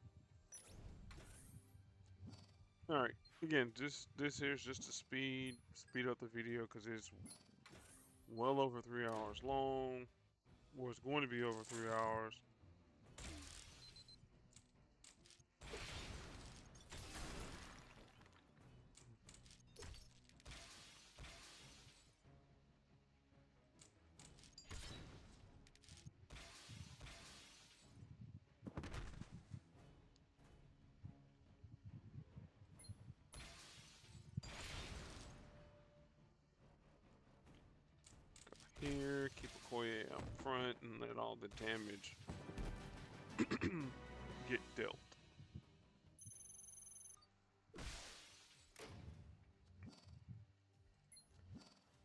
Alright, again, this here's just to speed up the video because it's well over 3 hours long. Or it's going to be over 3 hours. Here, keep Okoye up front and let all the damage get dealt.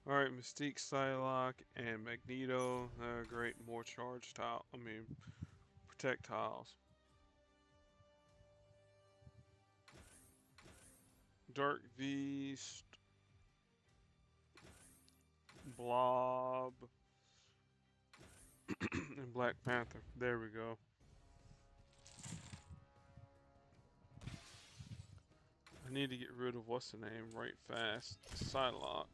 Alright, Alright, Mystique, Psylocke, and Magneto. Great, more charge tile. I mean, projectiles. Dark Beast, Blob, and Black Panther. There we go. I need to get rid of what's the name right fast. Psylocke.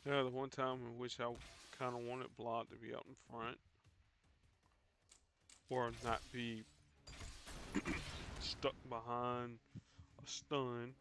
Yeah, the one time in which I kind of wanted Blob to be out in front. Or not be stuck behind a stun.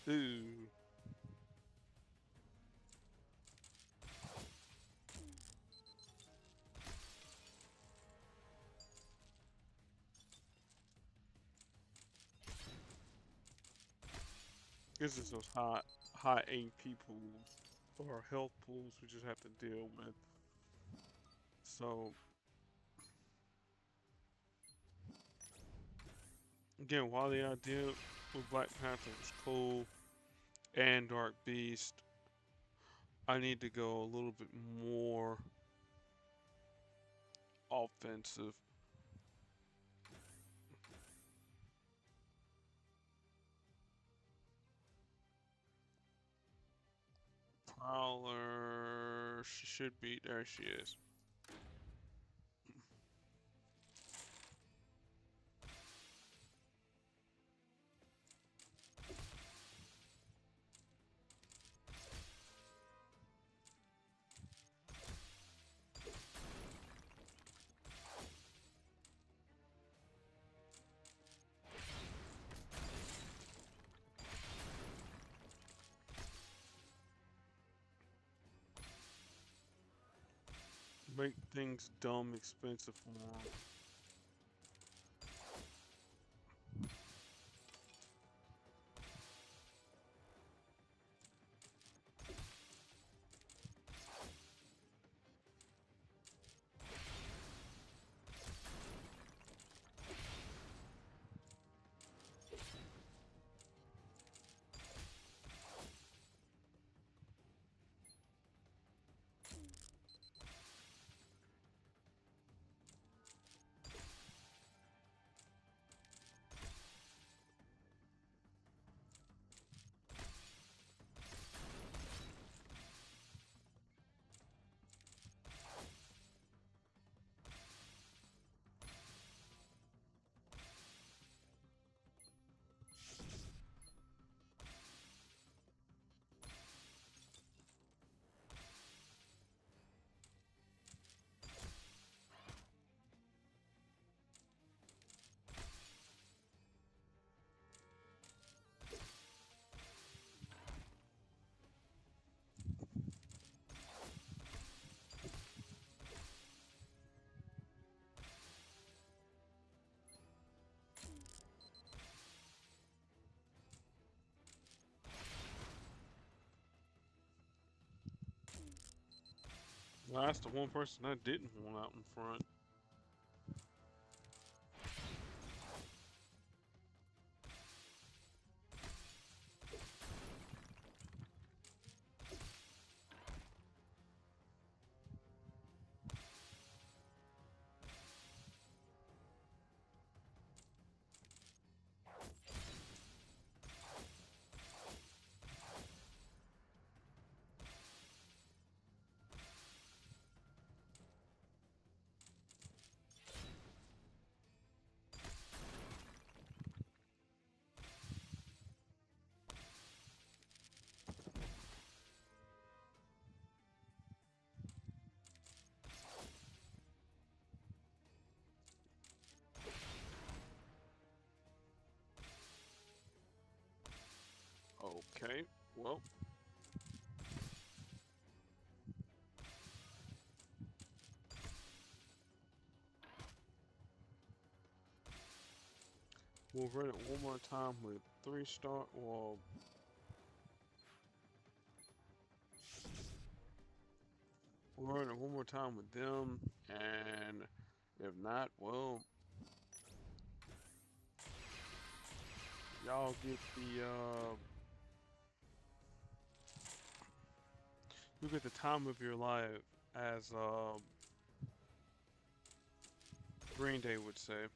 Ooh. This is those high AP pools or health pools we just have to deal with. So again, while the idea with Black Panther was cool and Dark Beast, I need to go a little bit more offensive. Prowler, she should be, there she is. Make things dumb expensive for 'em. That's the one person I didn't want out in front. Okay, well. We'll run it one more time with 3-star. Well, we'll run it one more time with them, and if not, well, y'all get the you get the time of your life, as Green Day would say.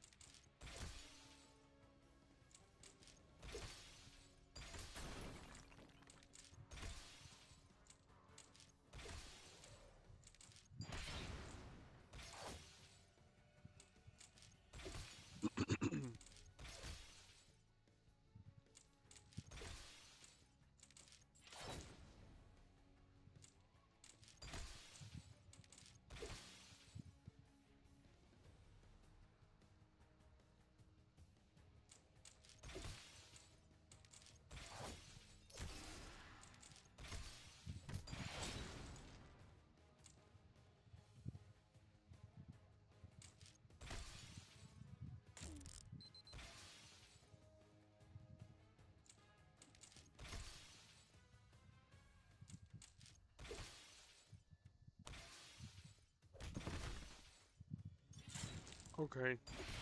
Okay,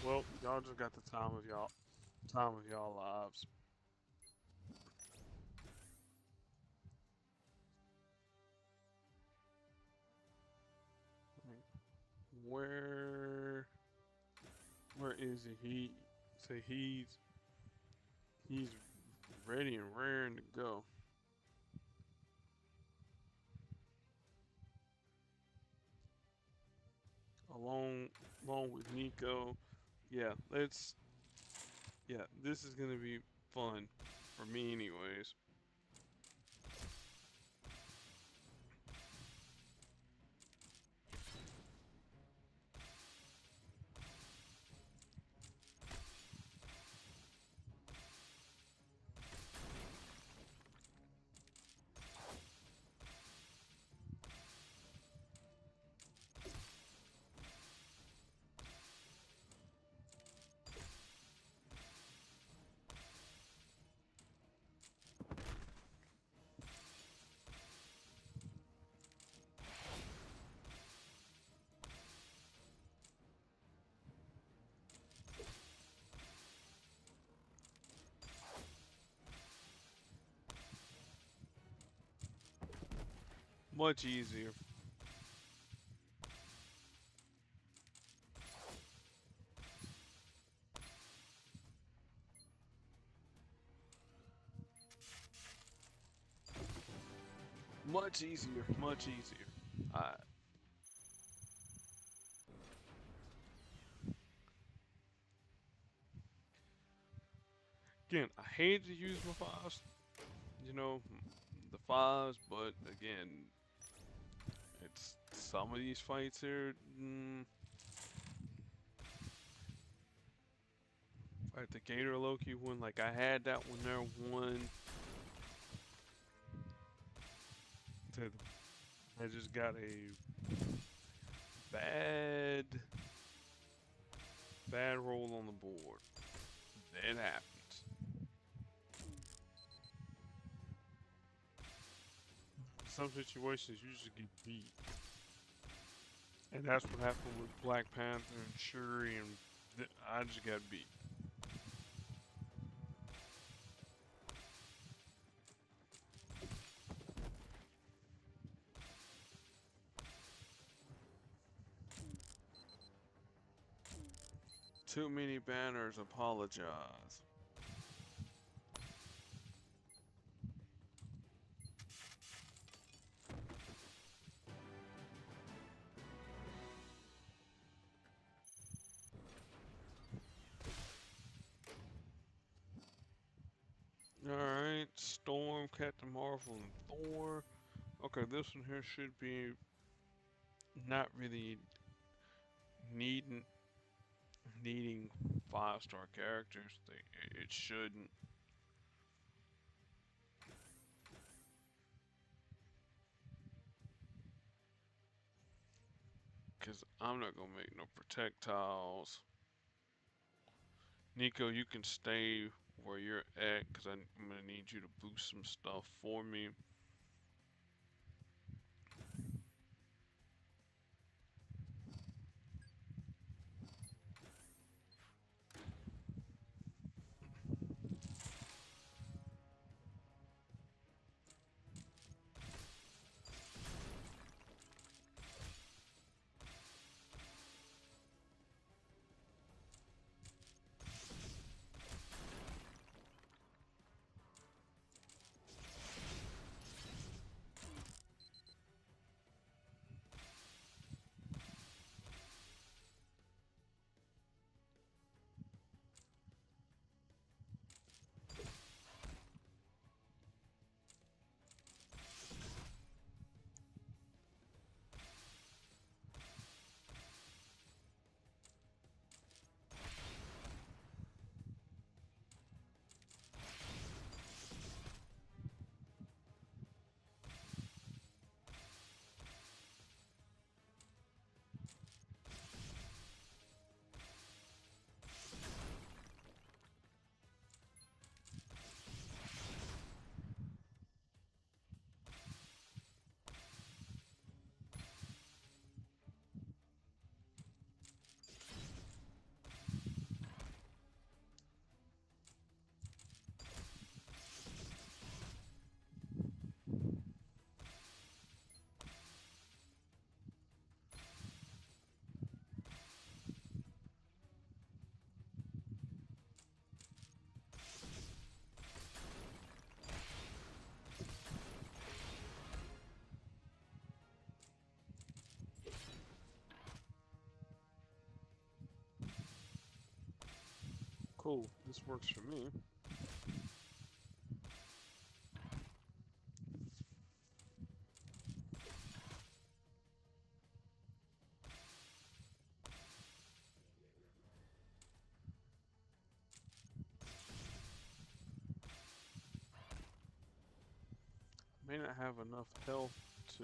well, y'all just got the time of y'all lives. Where where is he? He say he's ready and raring to go. Along with Nico. Yeah, this is gonna be fun for me anyways. Much easier. Much easier. Much easier. Alright. Again, I hate to use my fives, you know, the fives, but again, it's some of these fights here. Like the Gator Loki one, like I had that one there one. I just got a bad roll on the board. That happens. Some situations you just get beat. And that's what happened with Black Panther and Shuri, and I just got beat. Too many banners, apologize. Alright, Storm, Captain Marvel, and Thor. Okay, this one here should be not really needing needing 5-star characters. It shouldn't. Cause I'm not gonna make no projectiles. Nico, you can stay where you're at, cause I'm gonna need you to boost some stuff for me. Cool, this works for me. May not have enough health to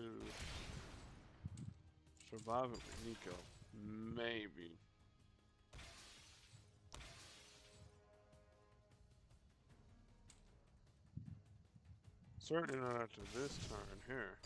survive it with Nico. Maybe. Certainly not after this turn here.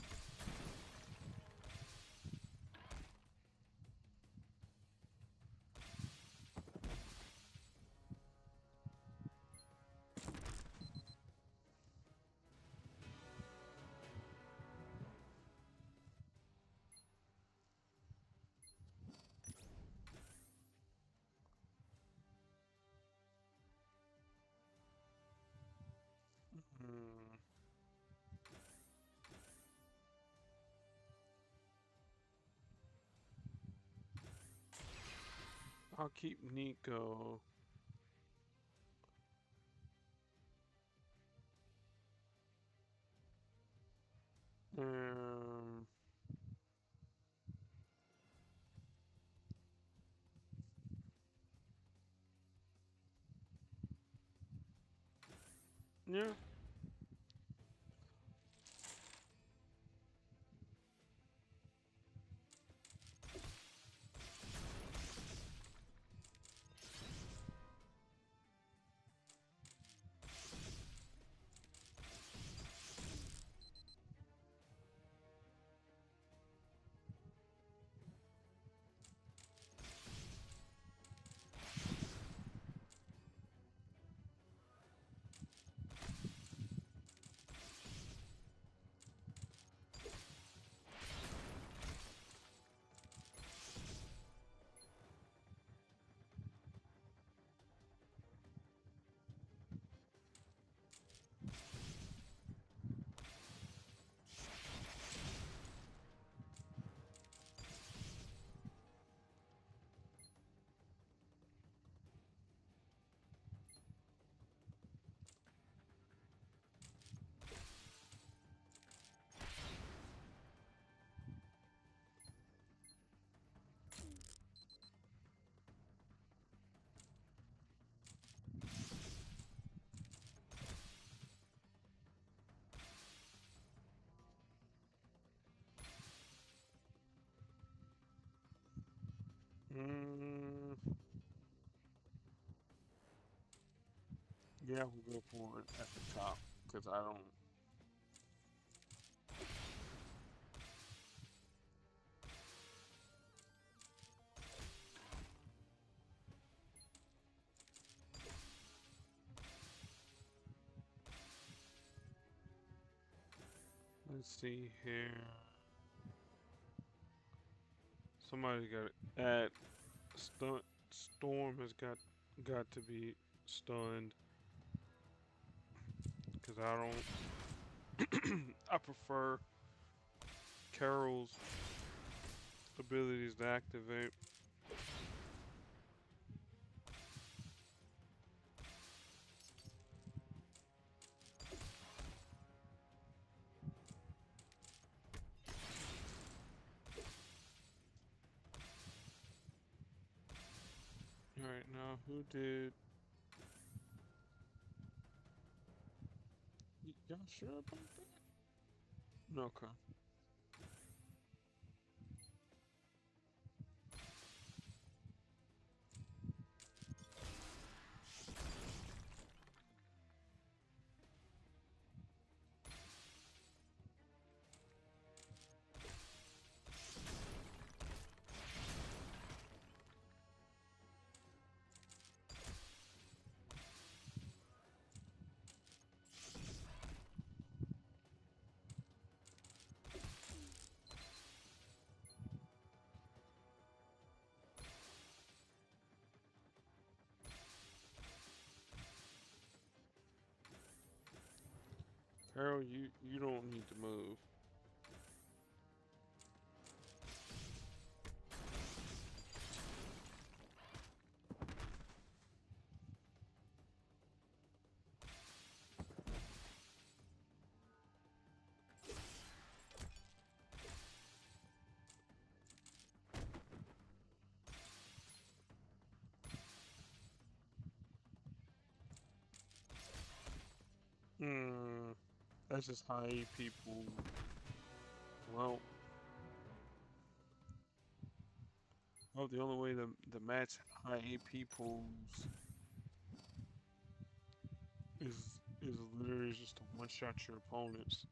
Hmm. I'll keep Nico. Um, yeah. Yeah, we'll go for it at the top because I don't. Let's see here. Somebody got it. At Storm has got to be stunned because I don't. I prefer Carol's abilities to activate. Alright, now who did. Y'all sure about that? Okay. Carol, you don't need to move. Hmm. That's just high people. Well, the only way to match high AP pools is literally just to one shot your opponents.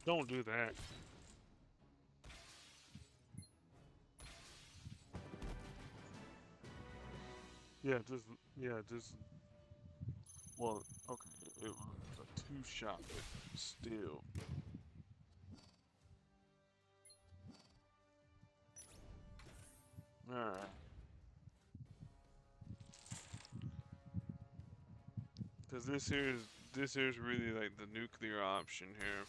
Don't do that. Yeah, just Well, okay, it was a two-shot, but still. Alright. Because this here's really like the nuclear option here.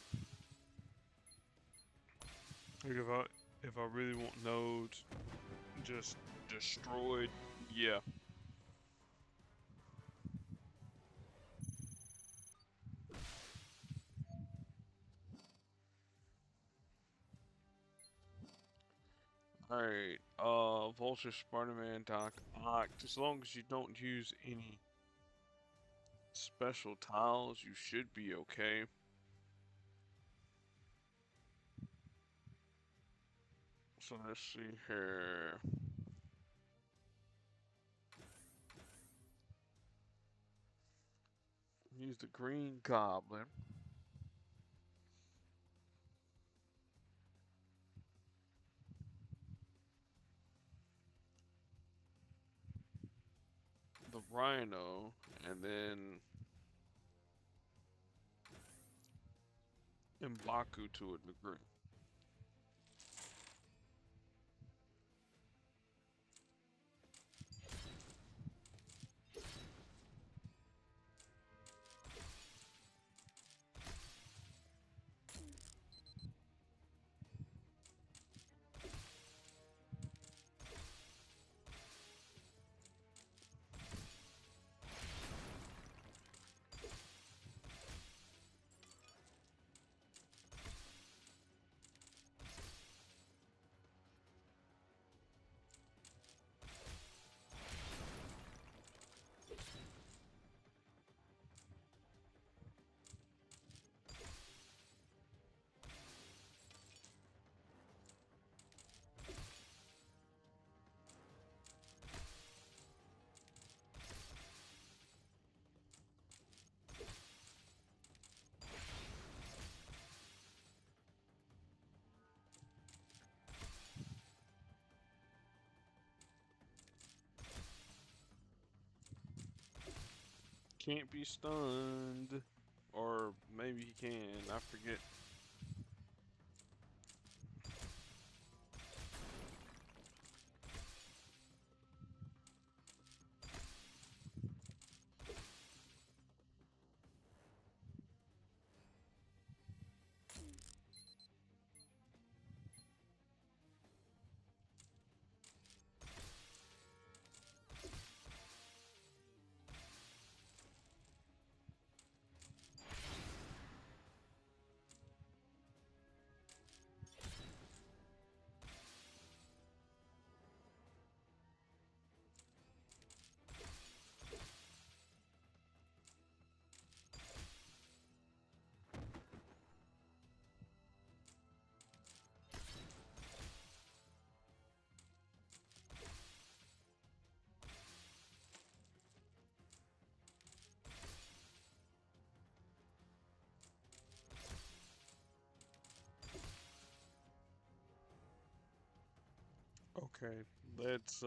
Like if I really want nodes just destroyed, yeah. Alright, Vulture, Spider-Man, Doc Ock. As long as you don't use any special tiles, you should be okay. So let's see here. Use the Green Goblin. The Rhino, and then M'Baku to a degree. can't be stunned. Or maybe he can, I forget. Okay, let's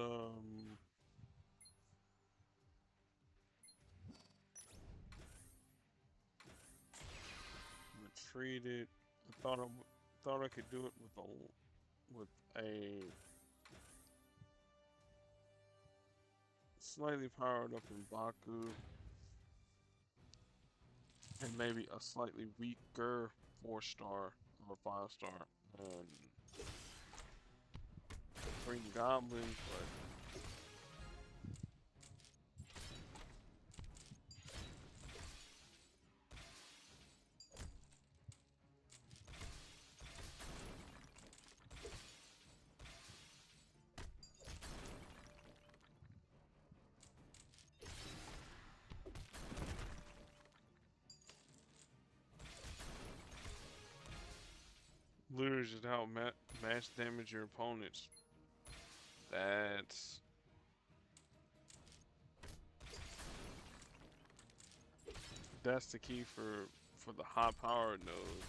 retreat it. Thought I could do it with a slightly powered up in Baku and maybe a slightly weaker 4-star or 5-star and Green Goblin, but lures just how mass damage your opponents. That's that's the key for the high powered nodes.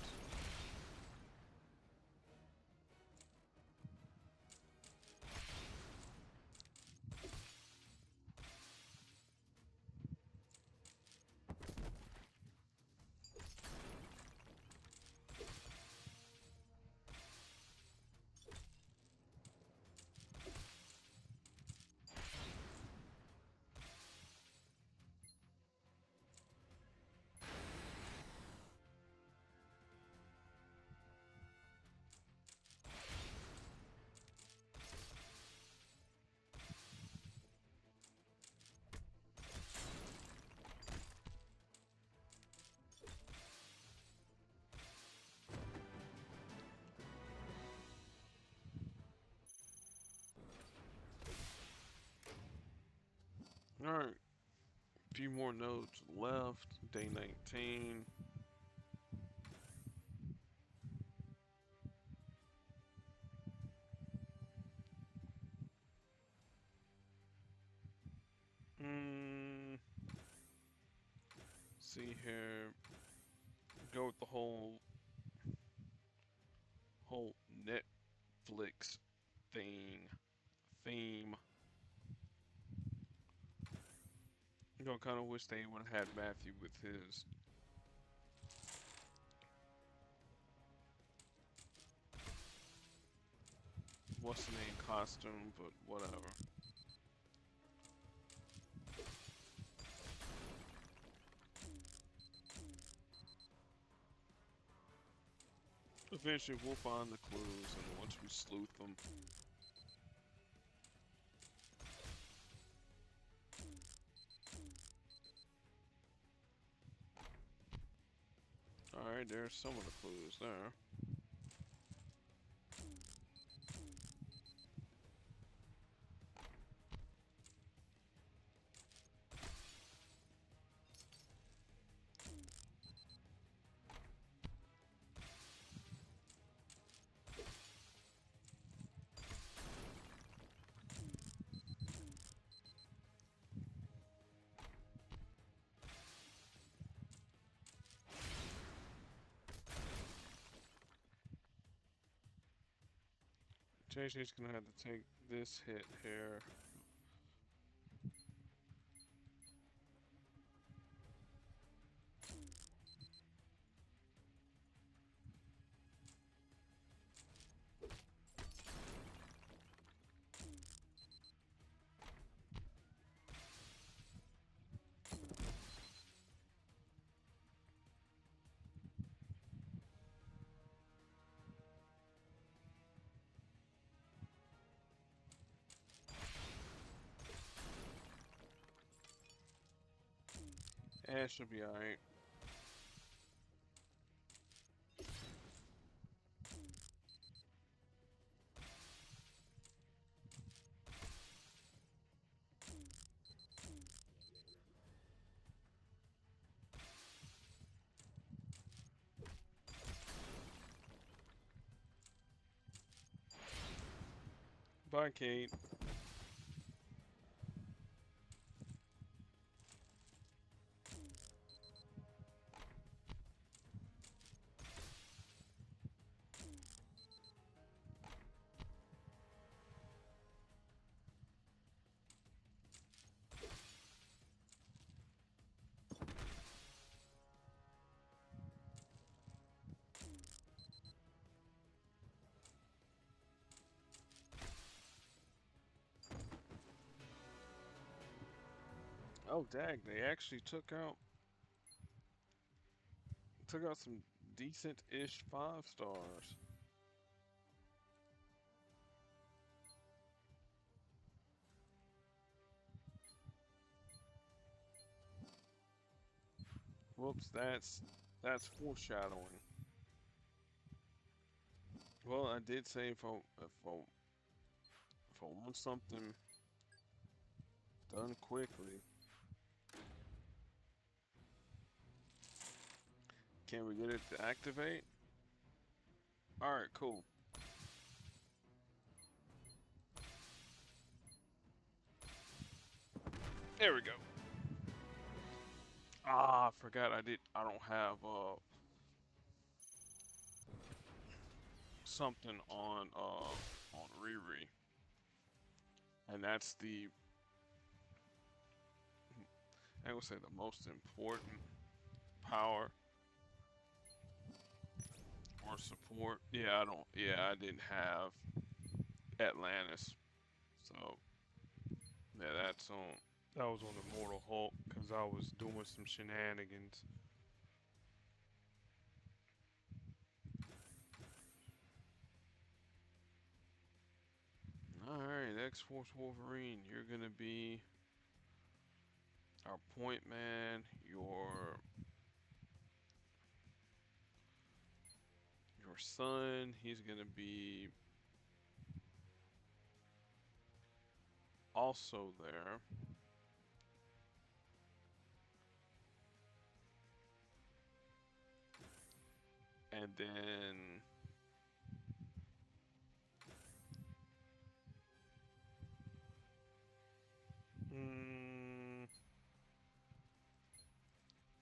Alright, a few more nodes left. Day 19. See here. Go with the whole Netflix theme. You know, kind of wish they would have had Matthew with his what's the name costume, but whatever. Eventually, we'll find the clues, and once we sleuth them. Alright, there's some of the clues there. JJ's gonna have to take this hit here. She'll be alright. Bye, Kate. Oh, dag, they actually took out some decent-ish 5 stars. Whoops, that's foreshadowing. Well, I did say if I want something done quickly, can we get it to activate? Alright, cool. There we go. Ah, I forgot I don't have something on Riri. And that's I would say the most important power or support. I didn't have Atlantis. So yeah, that's on. That was on Immortal Hulk because I was doing some shenanigans. Alright, X-Force Wolverine, you're gonna be our point man, your son, he's gonna be also there. And then Mm,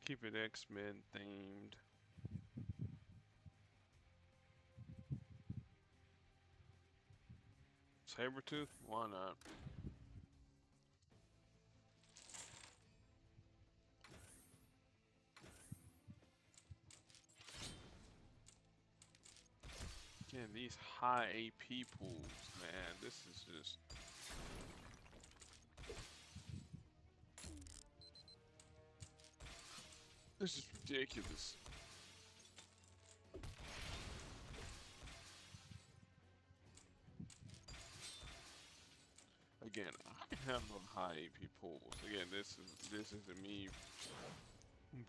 keep it X-Men themed. Sabretooth? Why not? Again, these high AP pools, man, this is just... This is ridiculous. Again, I have no high AP pools. Again, this isn't me.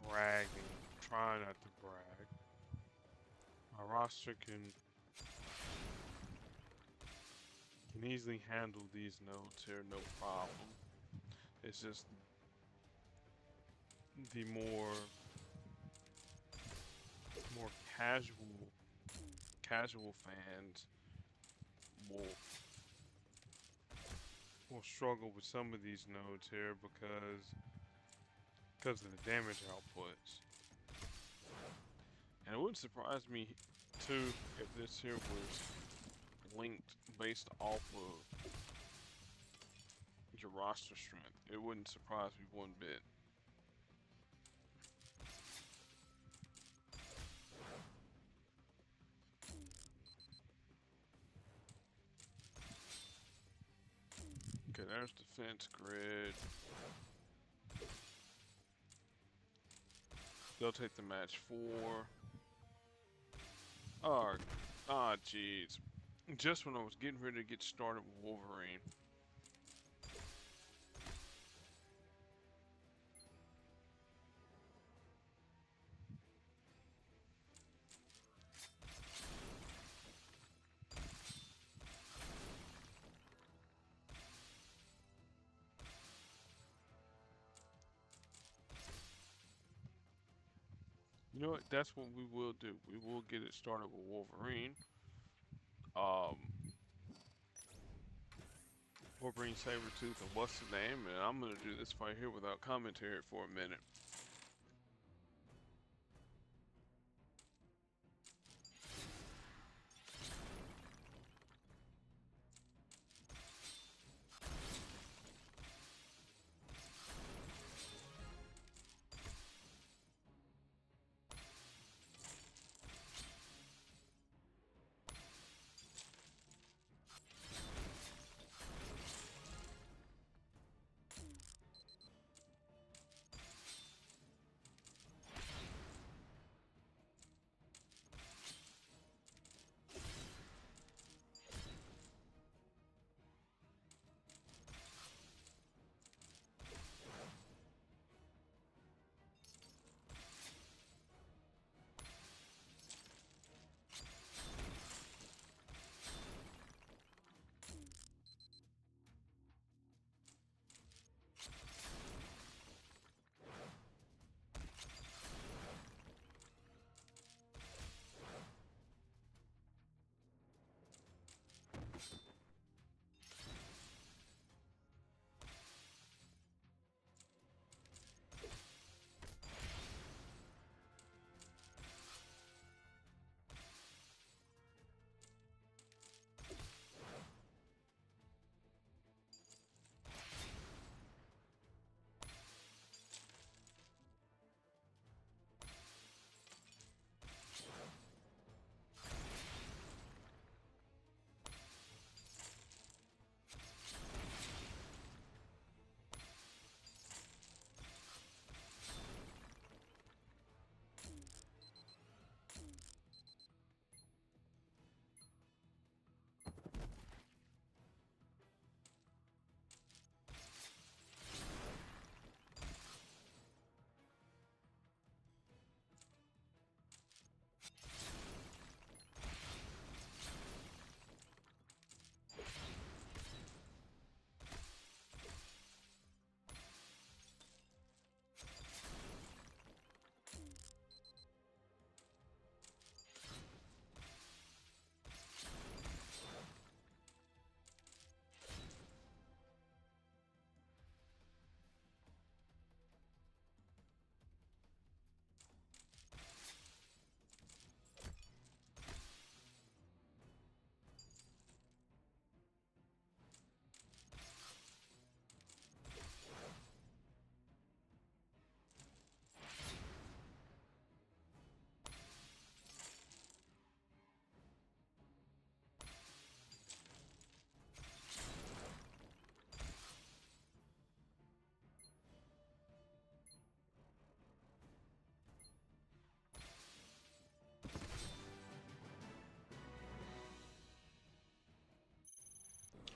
bragging. Try not to brag. My roster can easily handle these nodes here, no problem. It's just the more casual fans will struggle with some of these nodes here because of the damage outputs. And it wouldn't surprise me too if this here was linked based off of your roster strength. It wouldn't surprise me one bit. Okay, there's defense grid. They'll take the match 4. Oh, jeez. Just when I was getting ready to get started with Wolverine. You know what? That's what we will do. We will get it started with Wolverine. Um, Wolverine, Sabretooth, and what's the name? And I'm gonna do this right here without commentary for a minute.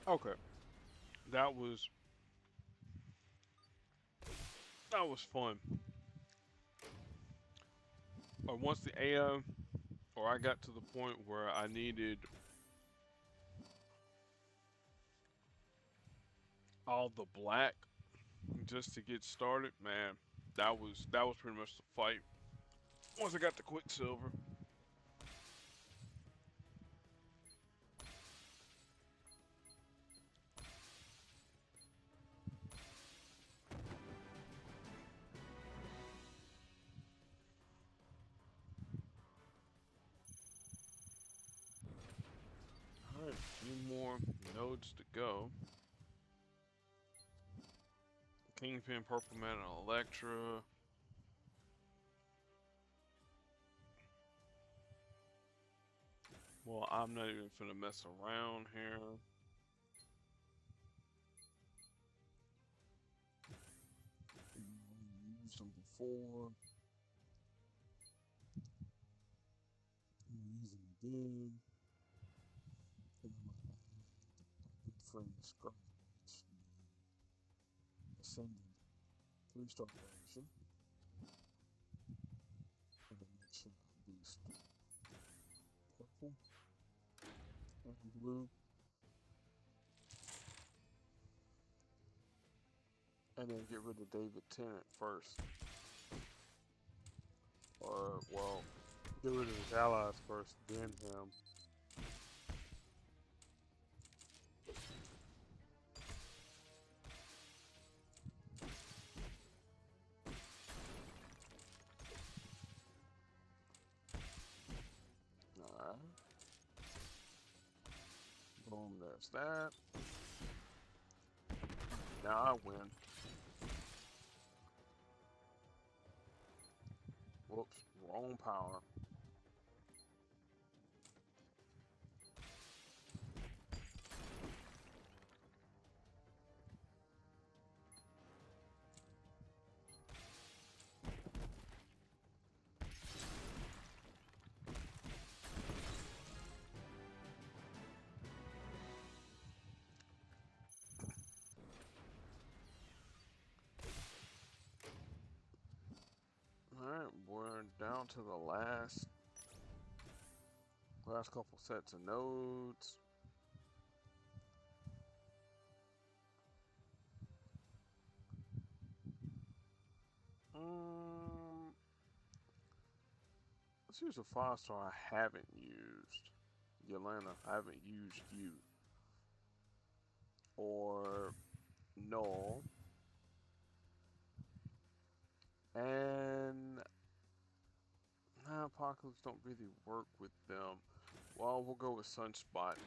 Okay, that was that was fun. Once the AO, or I got to the point where I needed all the black just to get started, man, that was pretty much the fight. Once I got the Quicksilver. Alright, a few more nodes to go. Kingpin, Purple Man, and Elektra. Well, I'm not even finna mess around here. Used them before. I'm using them again. And my good friend Scarlet Ascended 3-star version. And then make sure I boost purple and blue. And then get rid of David Tennant first. Or, well, get rid of his allies first, then him. Alright. Boom, there's that. Now I win. Whoops, wrong power. Alright, we're down to the last couple sets of nodes. Let's use a 5-star I haven't used. Yelena, I haven't used you. Or Null. And Apocalypse don't really work with them. Well, we'll go with Sunspot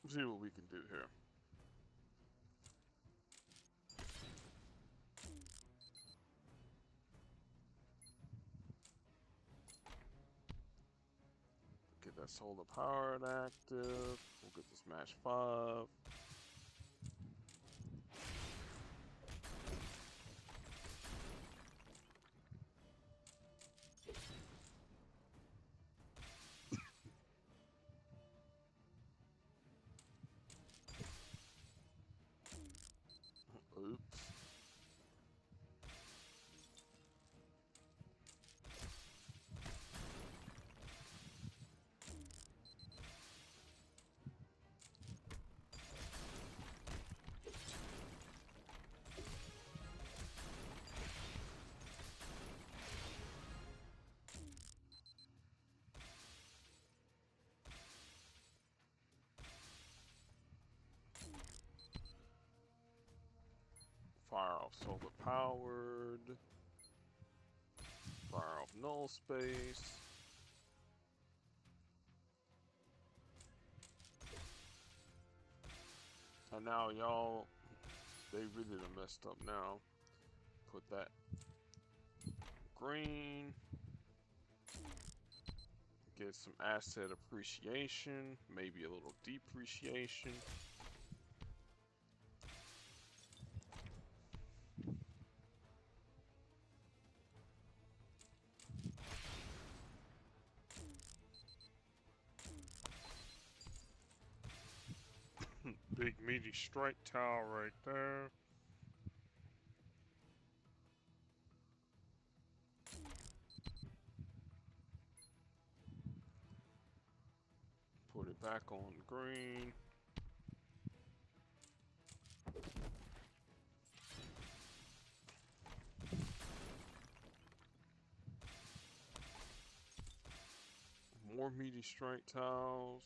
and see what we can do here. Get that solar power active. We'll get this match 5. Oops. Fire off solar powered. Fire off null space. And now y'all, they really done messed up now. Put that green. Get some asset appreciation, maybe a little depreciation. Big meaty strike towel right there. Put it back on green. More meaty strike tiles.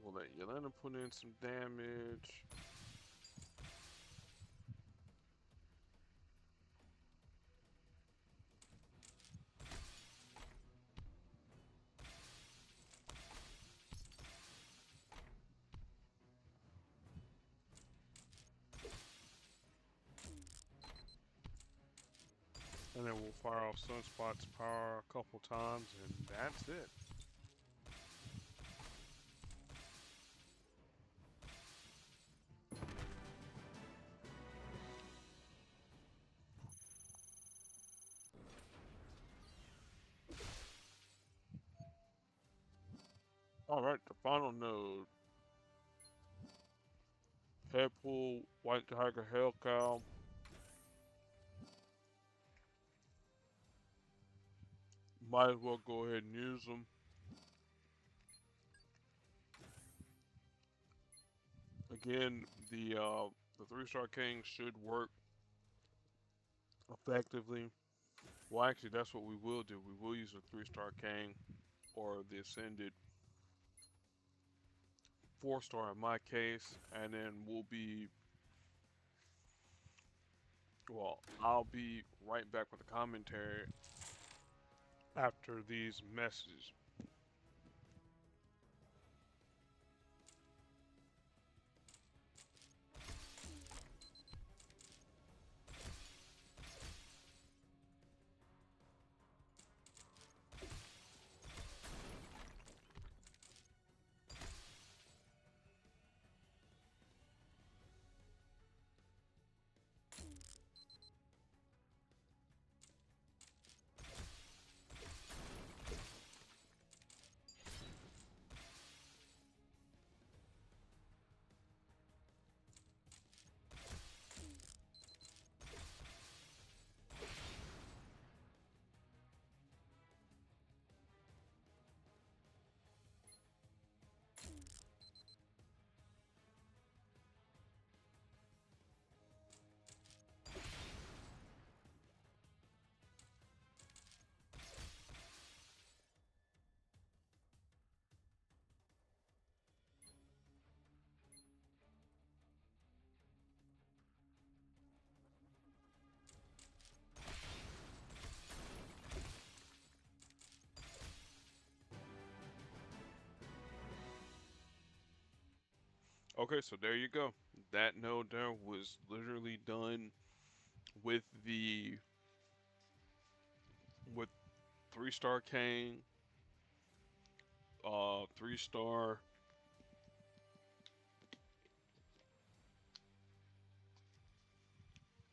We'll let Yelena put in some damage. And then we'll fire off Sunspot's power a couple times, and that's it. Alright, the final node. Headpool, White Tiger, Hellcow. Might as well go ahead and use them. Again, the 3-star king should work effectively. Well, actually, that's what we will do. We will use a 3-star king or the ascended 4-star in my case, and then I'll be right back with a commentary after these messages. Okay, so there you go. That node there was literally done with with 3-star king, 3-star,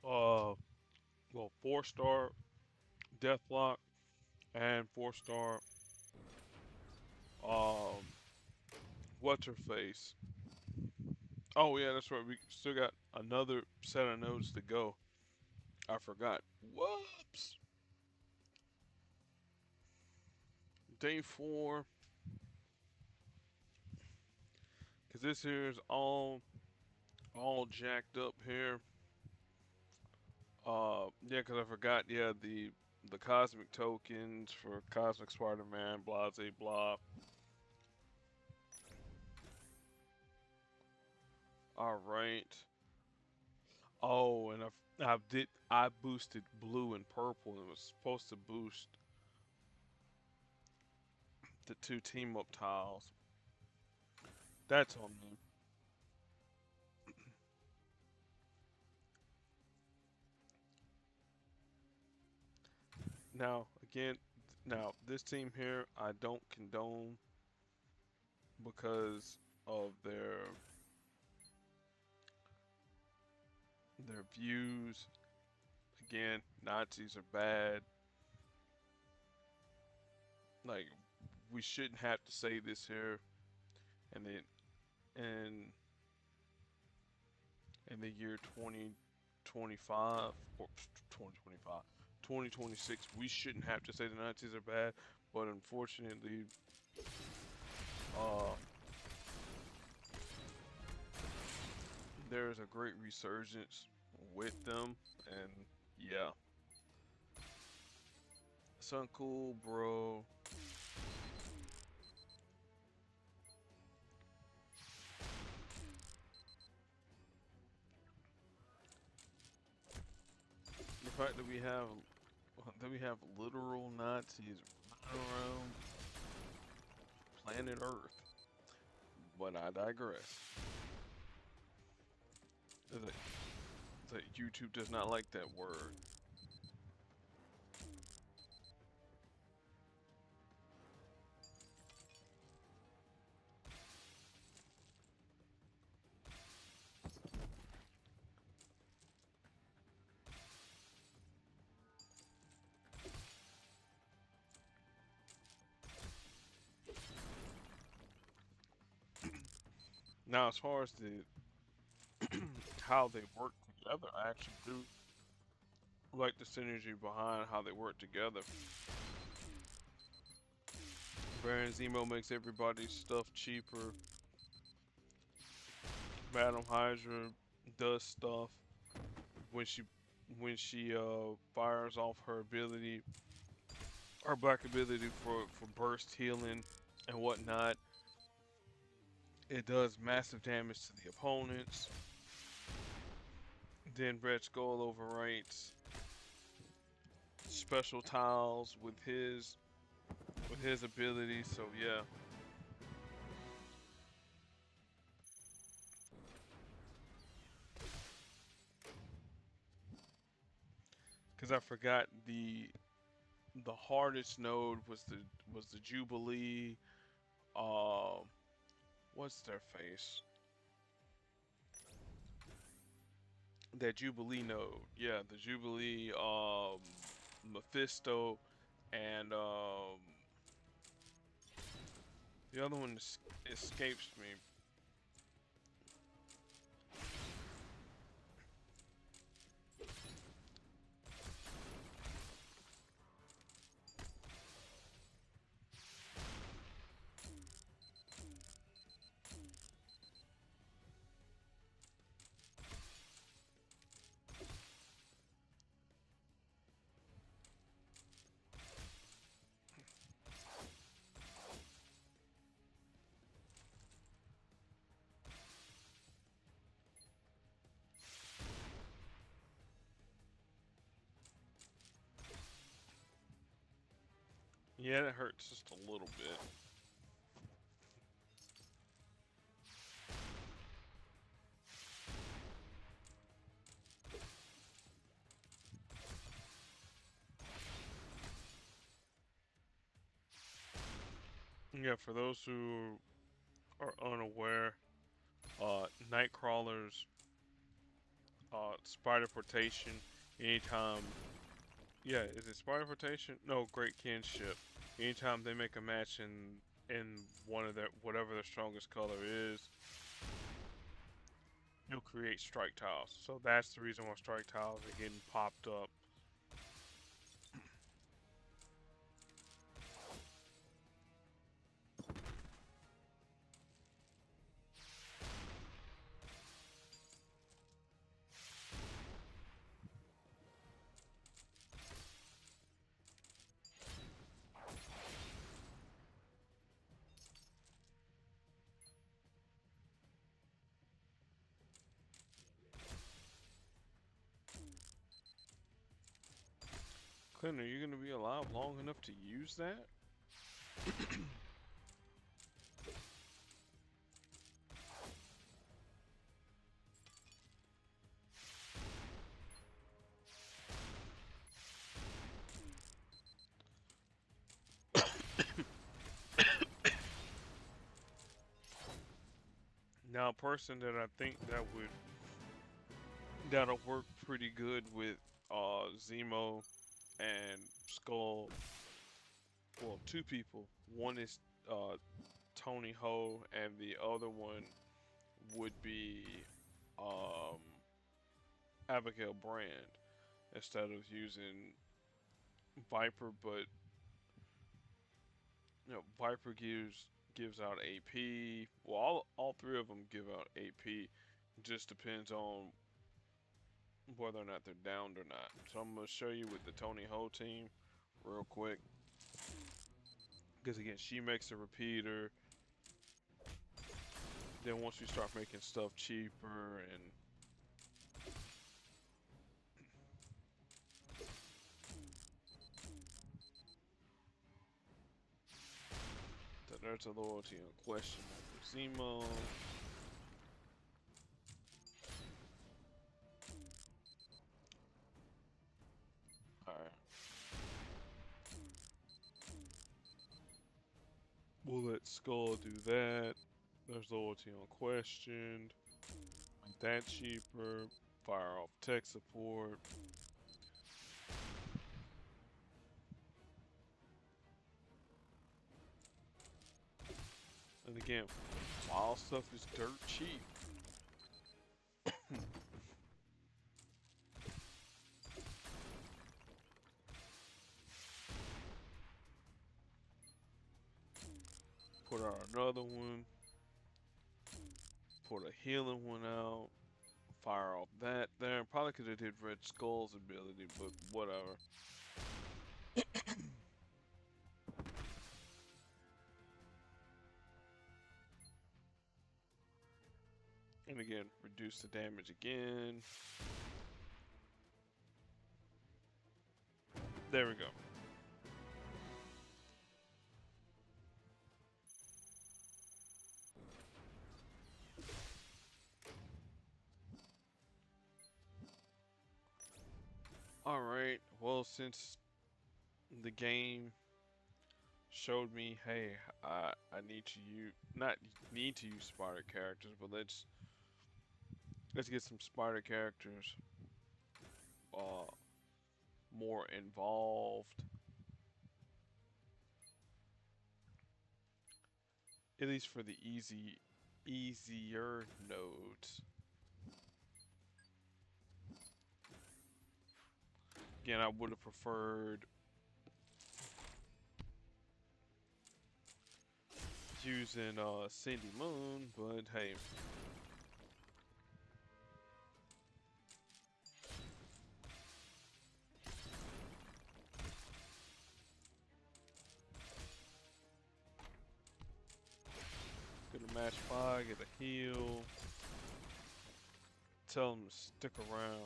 well, 4-star deathlock and 4-star, um, what's her face? Oh yeah, that's right. We still got another set of nodes to go. I forgot. Whoops. Day 4, cause this here is all jacked up here. Yeah, cause I forgot. Yeah, the cosmic tokens for Cosmic Spider-Man, blah, blah, blah. All right. Oh, and I boosted blue and purple, and it was supposed to boost the 2 team up tiles. That's on me. Now, again, now this team here, I don't condone because of their views. Again, Nazis are bad. Like, we shouldn't have to say this here. And then, and in the year 2025 or 2025, 2026, we shouldn't have to say the Nazis are bad. But unfortunately, uh, there's a great resurgence with them, and yeah, it's uncool, bro. The fact that we have literal Nazis running around planet Earth, but I digress. That, that YouTube does not like that word. Now, as far as the how they work together, I actually do like the synergy behind how they work together. Baron Zemo makes everybody's stuff cheaper. Madam Hydra does stuff when she fires off her ability, her black ability for burst healing and whatnot. It does massive damage to the opponents. Then Red Skull overwrites special tiles with his ability. So yeah. Because I forgot the hardest node was the Jubilee. Uh, what's their face? That Jubilee node. Yeah, the Jubilee. Mephisto, and the other one escapes me. Yeah, that hurts just a little bit. Yeah, for those who are unaware, Nightcrawler's spider portation, anytime, yeah, is it spider portation? No, great kinship. Anytime they make a match in one of their whatever their strongest color is, you'll create strike tiles. So that's the reason why strike tiles are getting popped up. Clint, are you going to be alive long enough to use that? Now, a person that I think that'll work pretty good with Zemo and Skull. Well, two people. One is Tony Ho, and the other one would be um, Abigail Brand instead of using Viper. But Viper gives out AP. Well, all three of them give out AP. Just depends on whether or not they're downed or not. So I'm gonna show you with the Tony Ho team real quick. Because again, she makes a repeater. Then once we start making stuff cheaper and there's a loyalty in question for Zemo. Alright. We'll let Skull do that. There's loyalty unquestioned. Make that cheaper. Fire off tech support. And again, wild stuff is dirt cheap. Put out another one. Put a healing one out. Fire off that there. Probably could have did Red Skull's ability, but whatever. And again, reduce the damage again. There we go. Alright, well, since the game showed me, hey, I need to use, not need to use spider characters, but let's get some spider characters more involved. At least for the easier nodes. Again, I would have preferred using Cindy Moon, but hey. Get a match 5, get a heal. Tell them to stick around.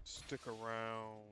Stick around.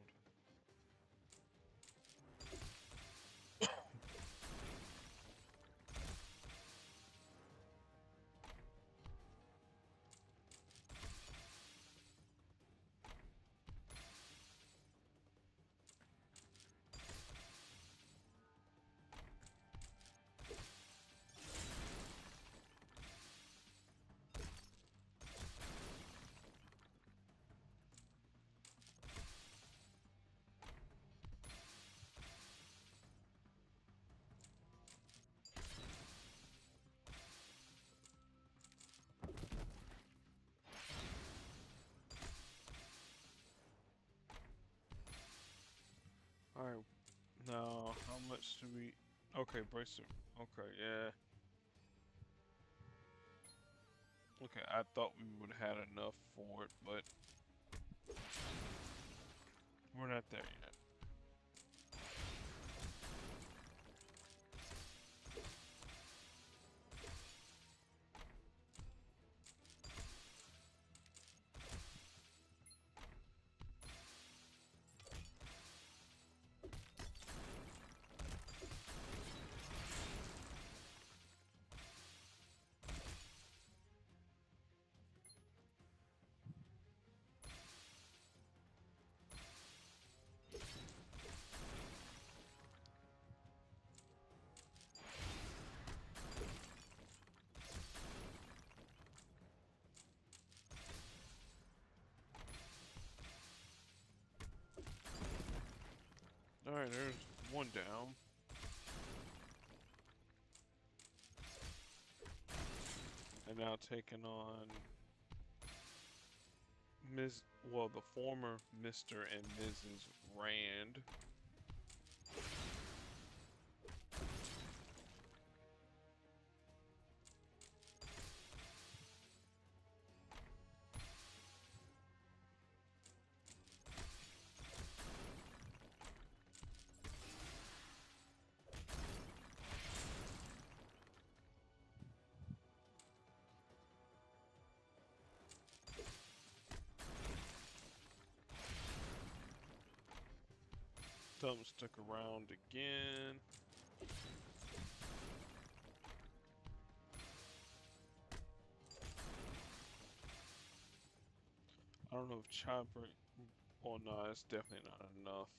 Alright, now how much do we... Okay, bracer. Okay, yeah. Okay, I thought we would have had enough for it, but we're not there yet. Alright, there's one down. And now taking on the former Mr. and Mrs. Rand. Tell them to stick around again. I don't know if chopper... Oh no, it's definitely not enough.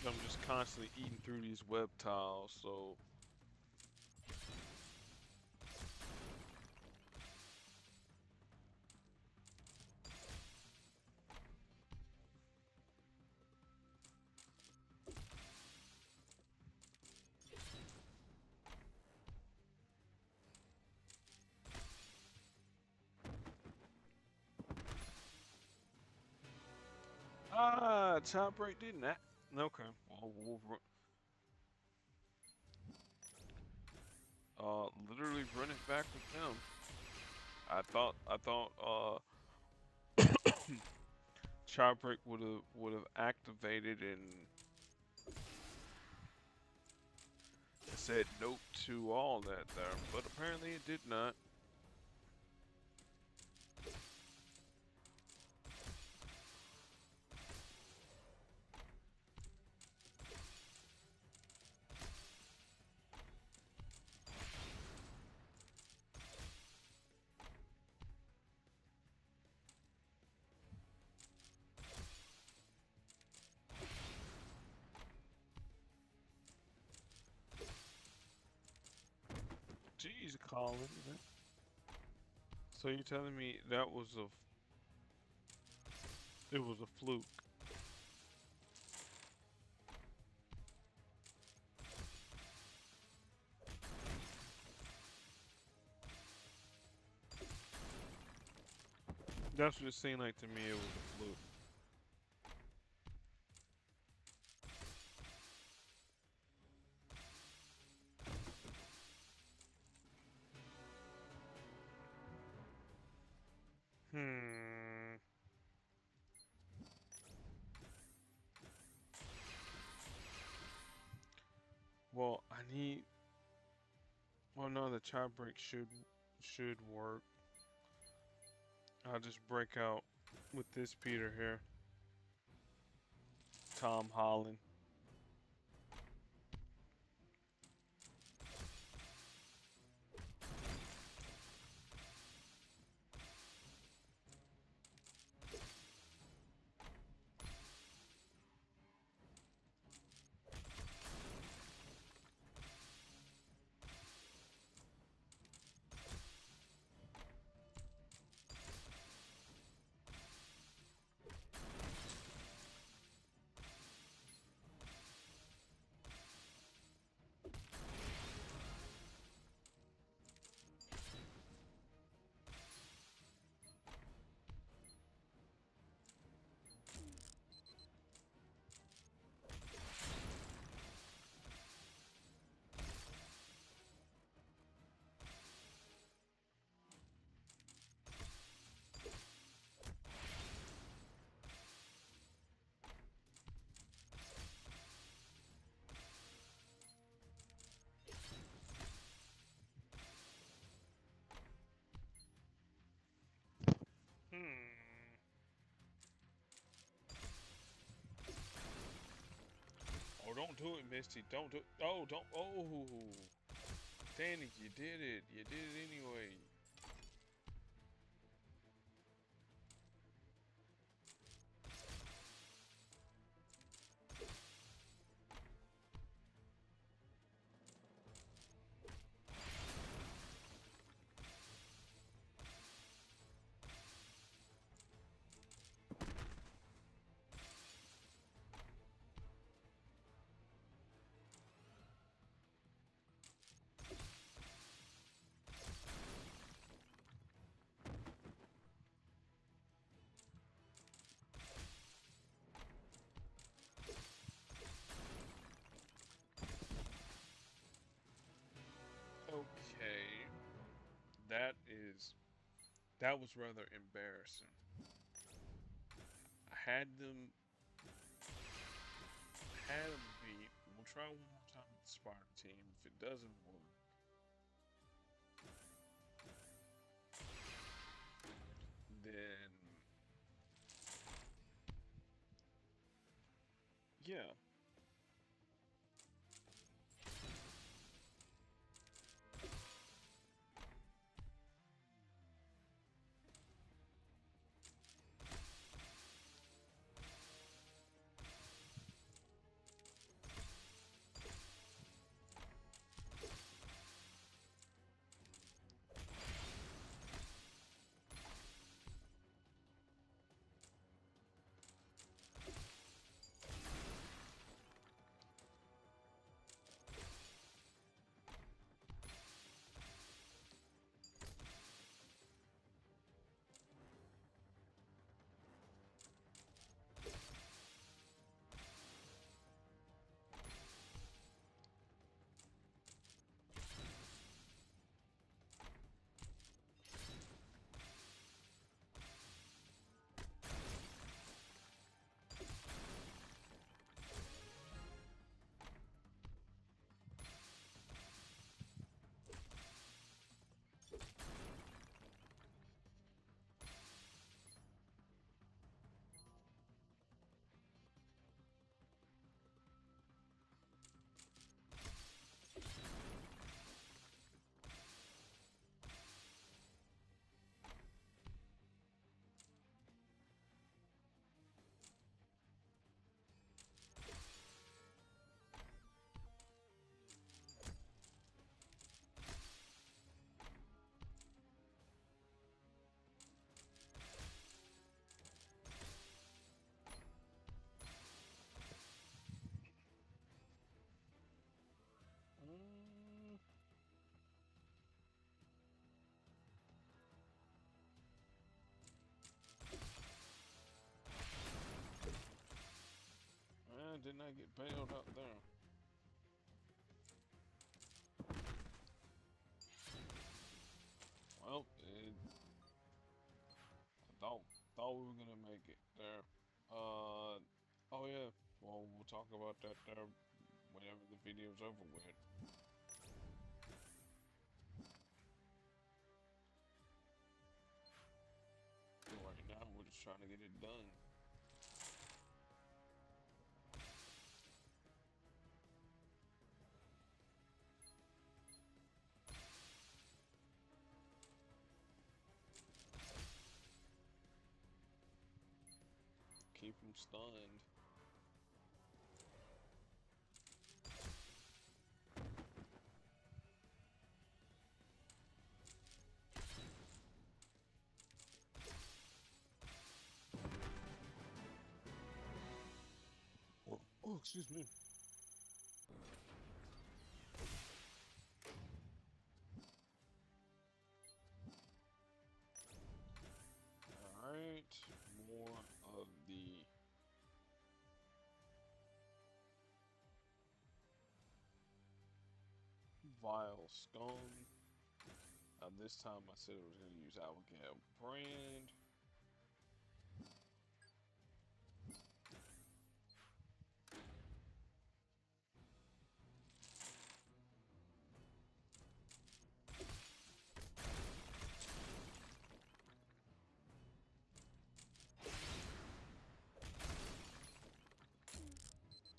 I'm just constantly eating through these web tiles, so... tiebreak didn't that? Okay. Well, literally run it back with them. I thought tiebreak would have activated and said nope to all that there, but apparently it did not. Jeez, Colin. So you're telling me that was it was a fluke? That's what it seemed like to me. It was a fluke. Hmm. Well, I need. Well, no, the tie break should work. I'll just break out with this Peter here. Tom Holland. Hmm. Oh, don't do it, Misty. Don't do. Oh, don't. Oh, Danny, you did it. You did it anyway. Okay, that is that was rather embarrassing. I had them beat. We'll try one more time with the Spartan team. If it doesn't work, then yeah. didn't I get bailed out there? Well, I thought we were gonna make it there. Oh yeah. Well, we'll talk about that there whenever the video's over with. Right now, we're just trying to get it done. Keep him stunned. Oh, excuse me. Alright, more of the vile scum. This time I said I was going to use Abigail Brand.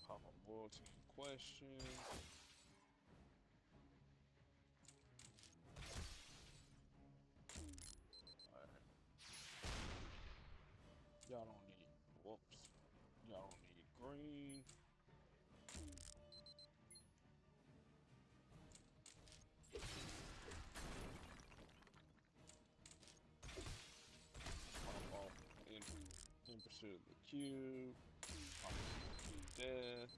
Papa Loyalty in question. Alright. Y'all don't need, whoops. Y'all don't need green. Pop off in pursuit of the cube. Pop off death.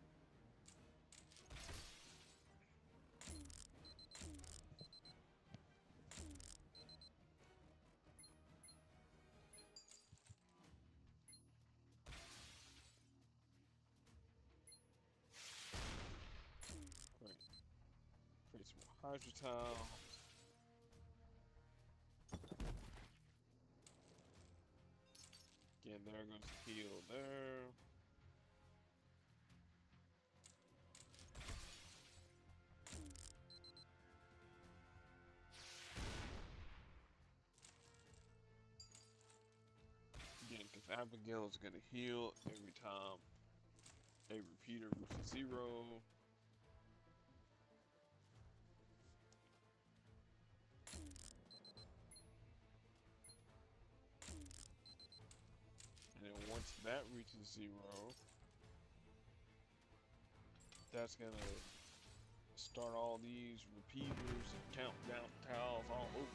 Great. Create some more hydrotile. Again, there goes the heal there. Again, because Abigail is going to heal every time a repeater reaches 0. And then once that reaches 0, that's going to start all these repeaters and countdown tiles all over again.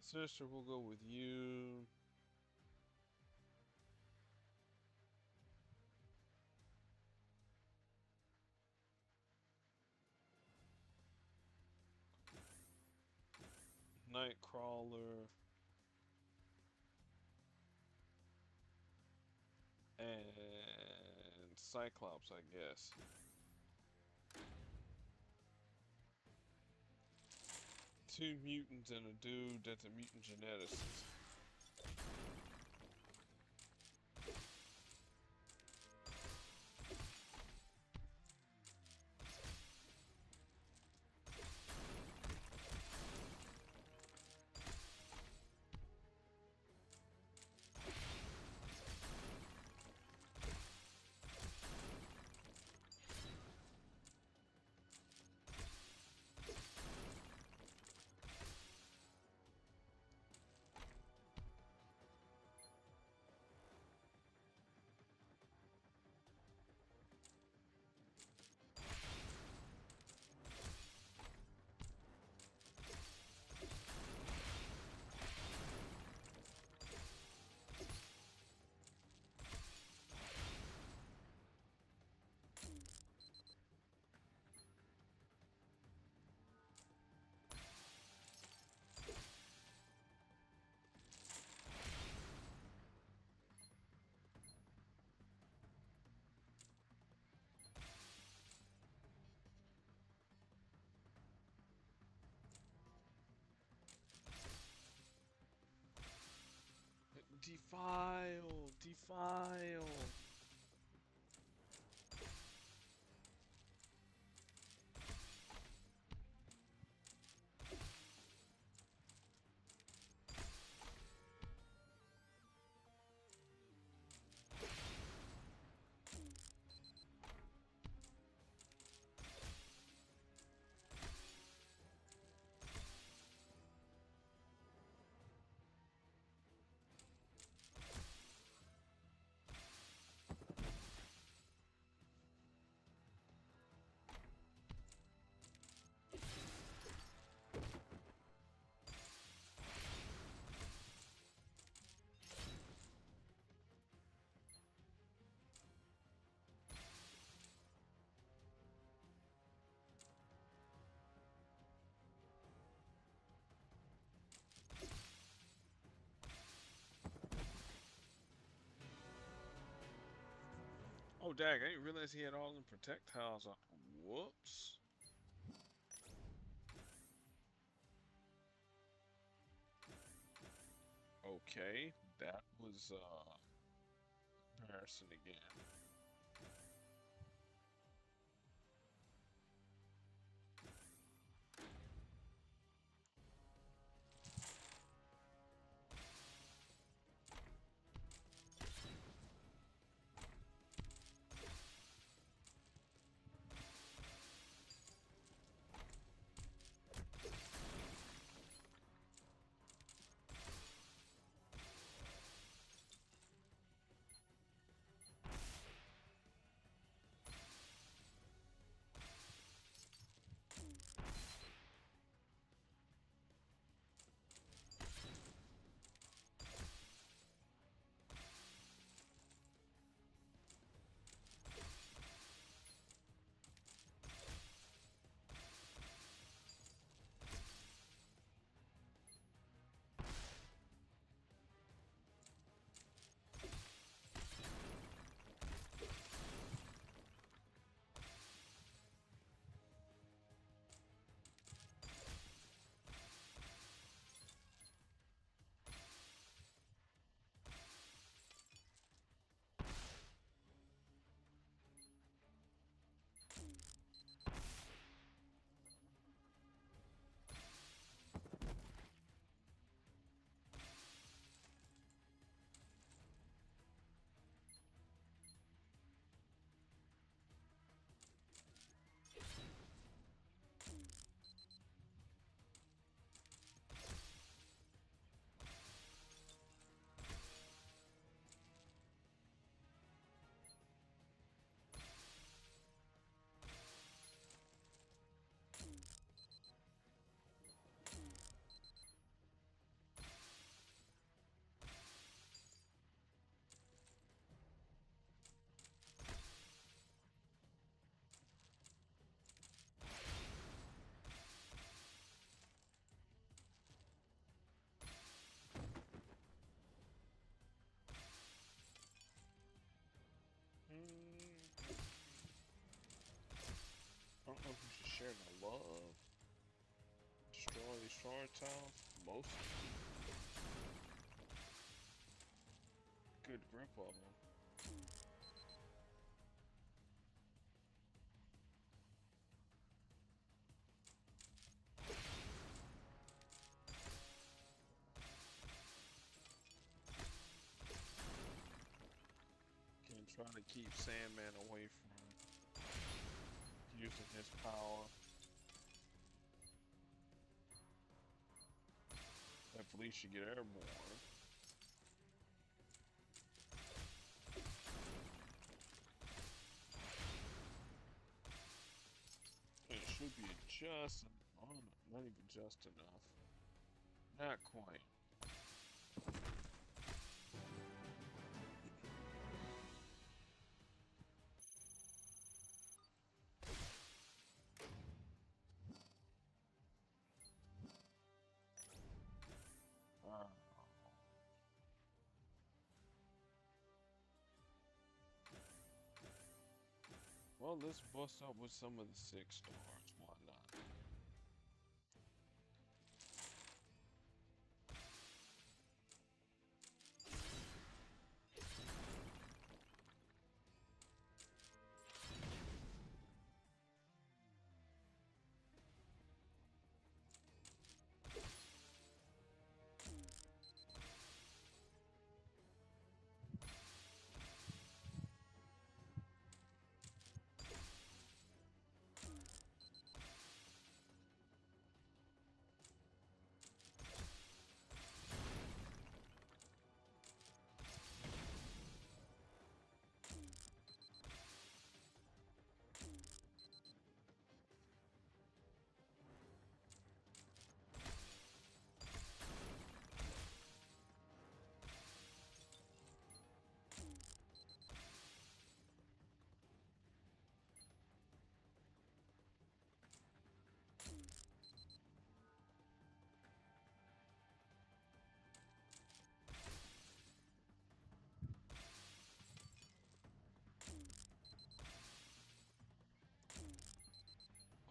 Sister, we'll go with you. Nightcrawler. And Cyclops, I guess. Two mutants and a dude that's a mutant geneticist. Defile! Defile! Oh, dag, I didn't realize he had all them projectiles on. Whoops. Okay, that was, embarrassing again. I don't know if we should share the love. Destroy these shard tiles. Most good grip of them. Again, trying to keep Sandman away from using his power. That Felicia get airborne. It should be just, oh, not even just enough. Not quite. Uh, well, let's bust up with some of the 6 stars. Why not?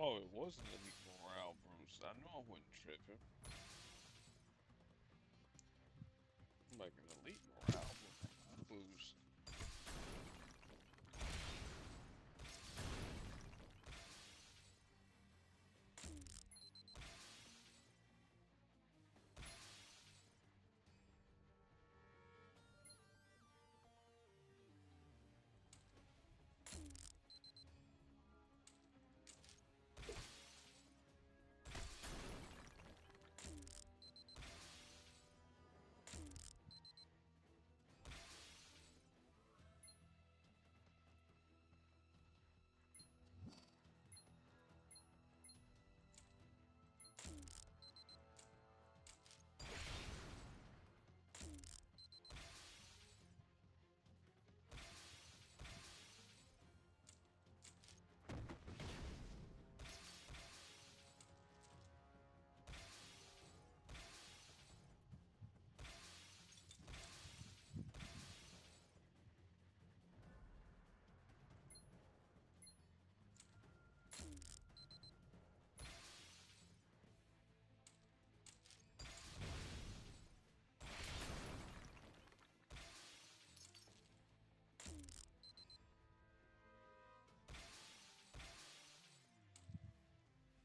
Oh, it was an elite morale boost. I knew I wasn't tripping. Like an elite morale boost.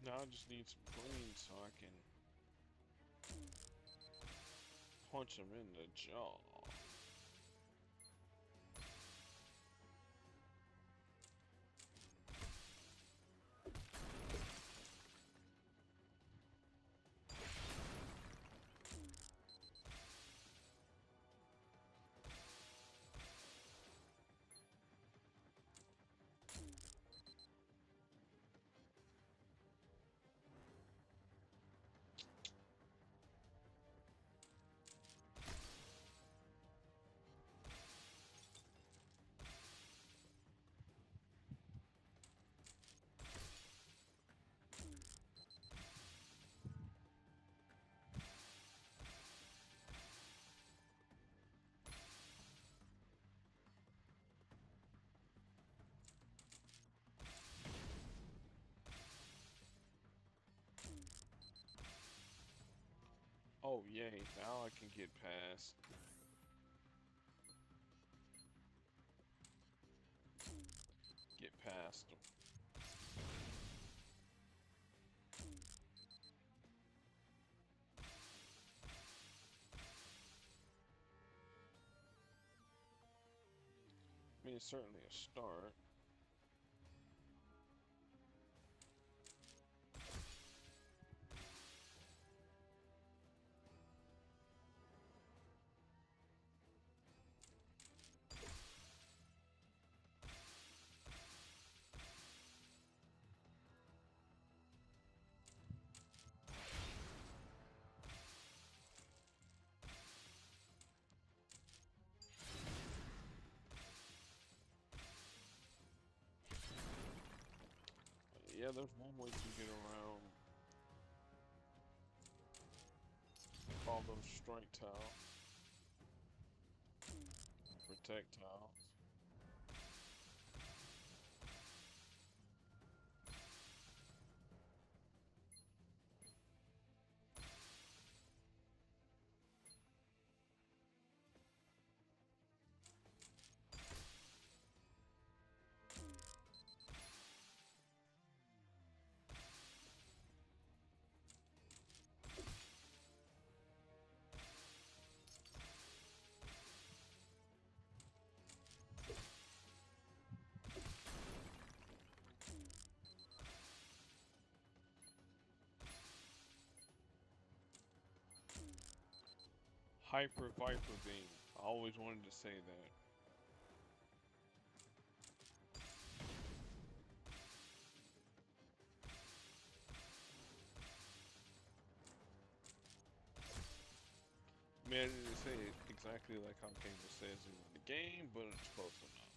Now I just need some green so I can punch him in the jaw. Oh yay, now I can get past. Get past him. I mean, it's certainly a start. Yeah, there's one way to get around all those strike tiles. Protect tiles. Hyper Viper Beam. I always wanted to say that. I mean, I didn't say it exactly like how Gamer says it in the game, but it's close enough.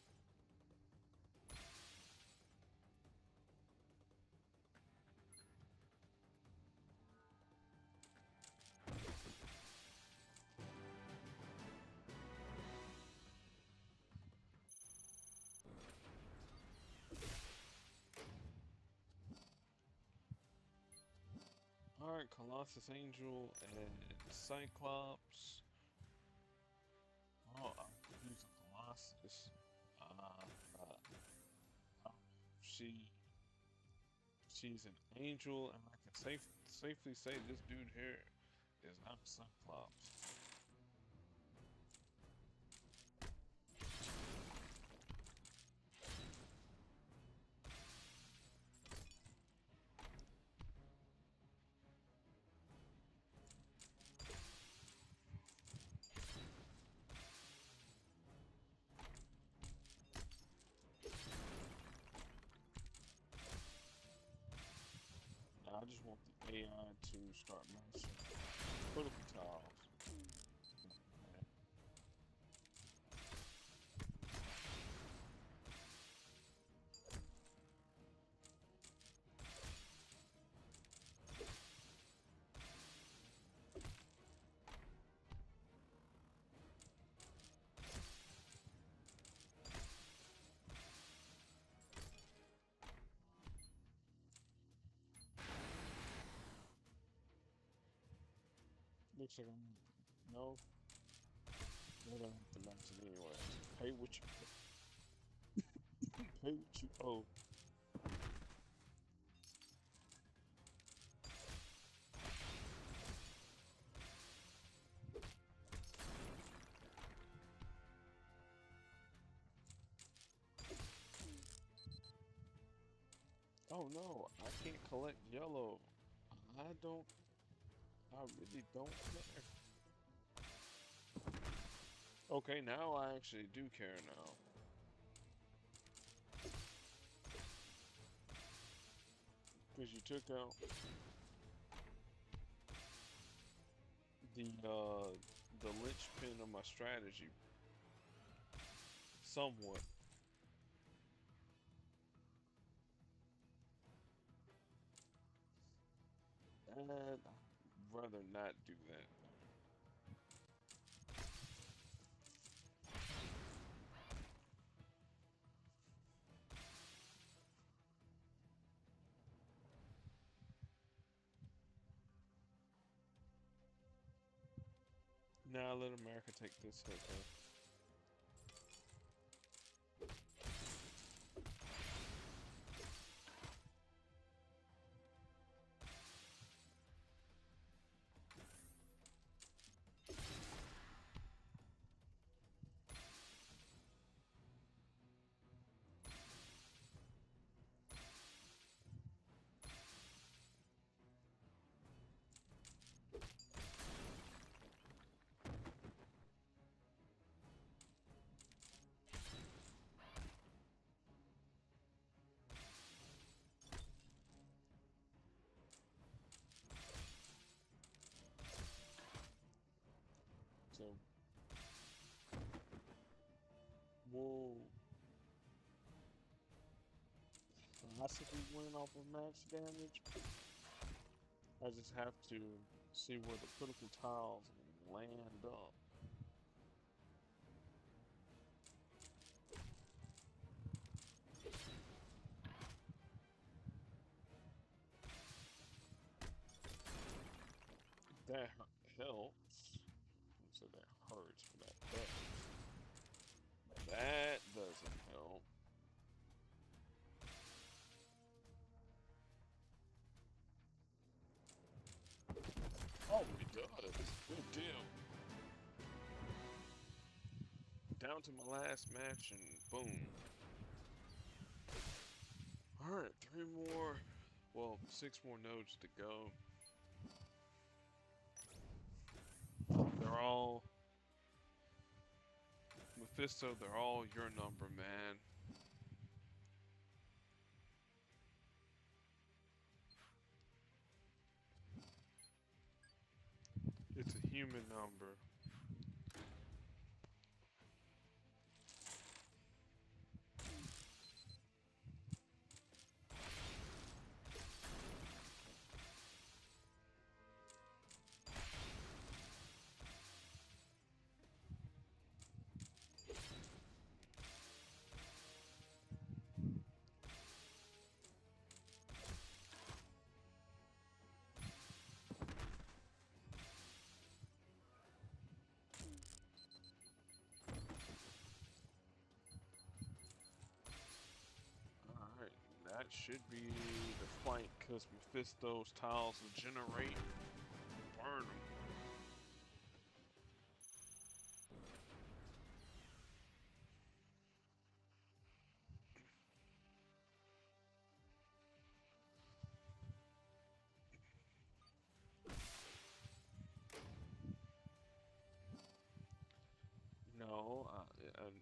Alright, Colossus Angel and Cyclops. Oh, I'm confused with Colossus. She she's an angel, and I can safely say this dude here is not Cyclops. I just want the AI to start matching critical tiles. Looks like I'm no. I don't have to match it anyway. Pay what you pay what you owe. Oh no, I can't collect yellow. I don't. I really don't care. Okay, now I actually do care now. Because you took out the linchpin of my strategy somewhat. And I'd rather not do that. Now let America take this hit, man. So we'll possibly win off of max damage. I just have to see where the critical tiles land up. That helps. So that hurts, but that helps. That doesn't help. Oh, it does. Good deal. Down to my last match and boom. Alright, 3 more. Well, 6 more nodes to go. They're all Mephisto, they're all your number, man. It's a human number. should be the flank, because Mephisto's tiles will generate and burn them. No, alright,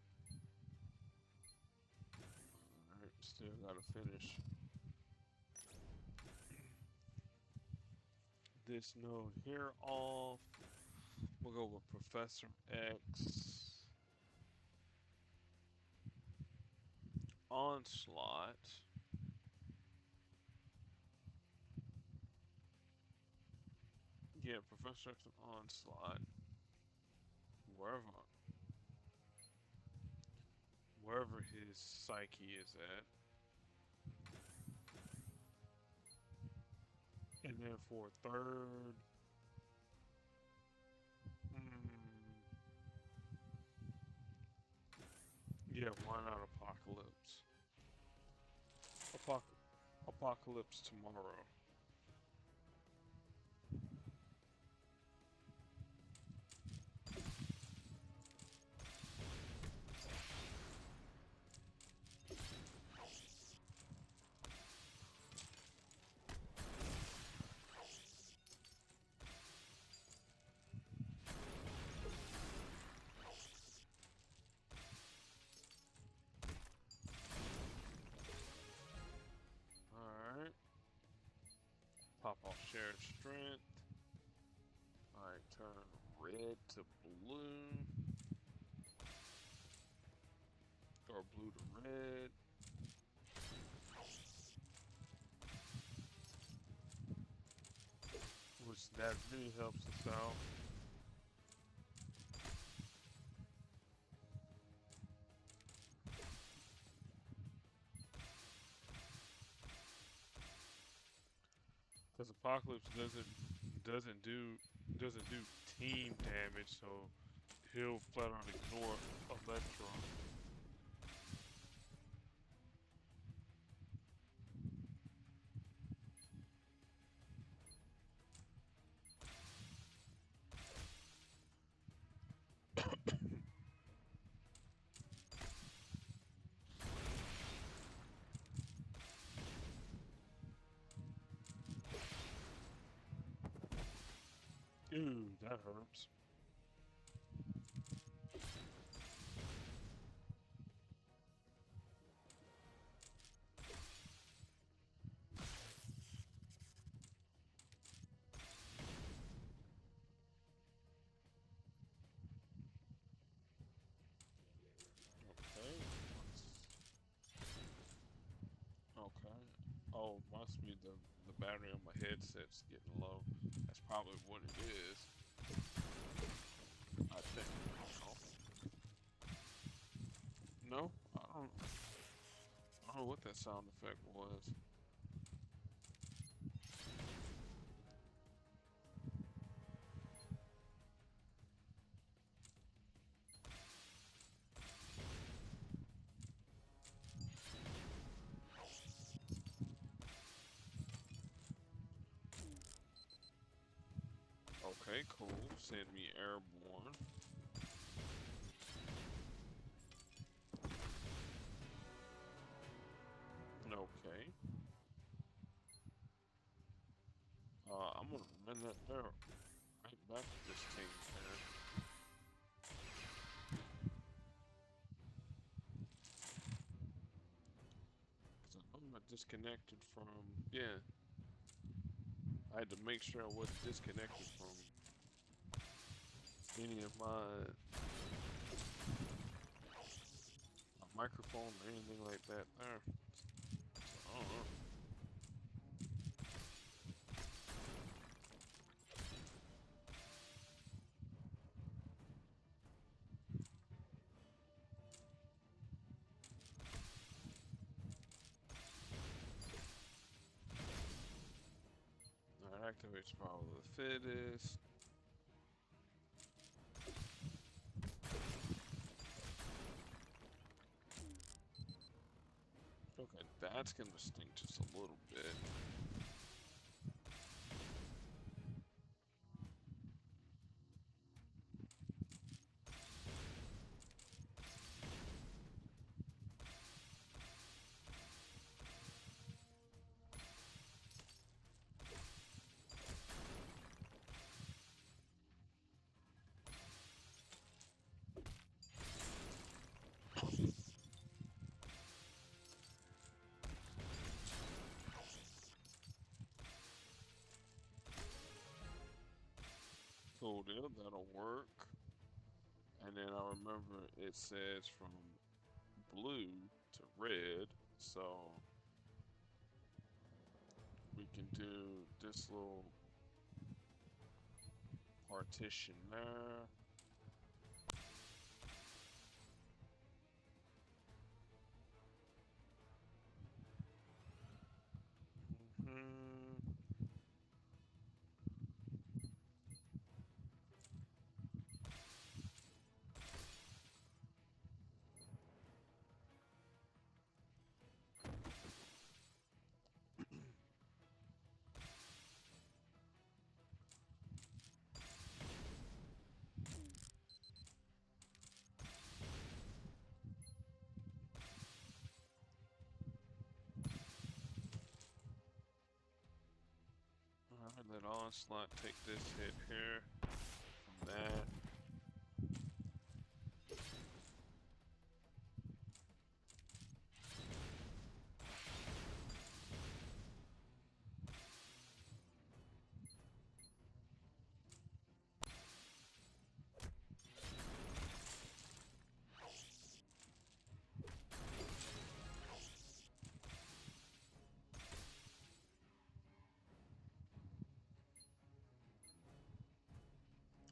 still gotta finish this node here off. We'll go with Professor X. Onslaught. Yeah, Professor X and Onslaught. Wherever his psyche is at. And then for third, yeah, why not Apocalypse? Apocalypse tomorrow. Alright. Pop off shared strength. Alright, turn red to blue. Or blue to red. Which that really helps us out. Because Apocalypse doesn't do team damage, so he'll flat out ignore Electron. Ooh, that hurts. Okay. Okay. Oh, must be the battery on my headset's getting low. That's probably what it is. I think. No, I don't know what that sound effect was. Okay, cool. Send me airborne. Okay. I'm gonna run that there right back to this team here. Cause I'm not disconnected from, yeah. I had to make sure I wasn't disconnected from any of my microphone or anything like that there. So, I don't know. That activates Survival of the Fittest. Okay, That's gonna stink just a little bit. Cool deal, that'll work. And then I remember it says from blue to red, so we can do this little partition there. Mhm. Alright, let Onslaught take this hit here from that.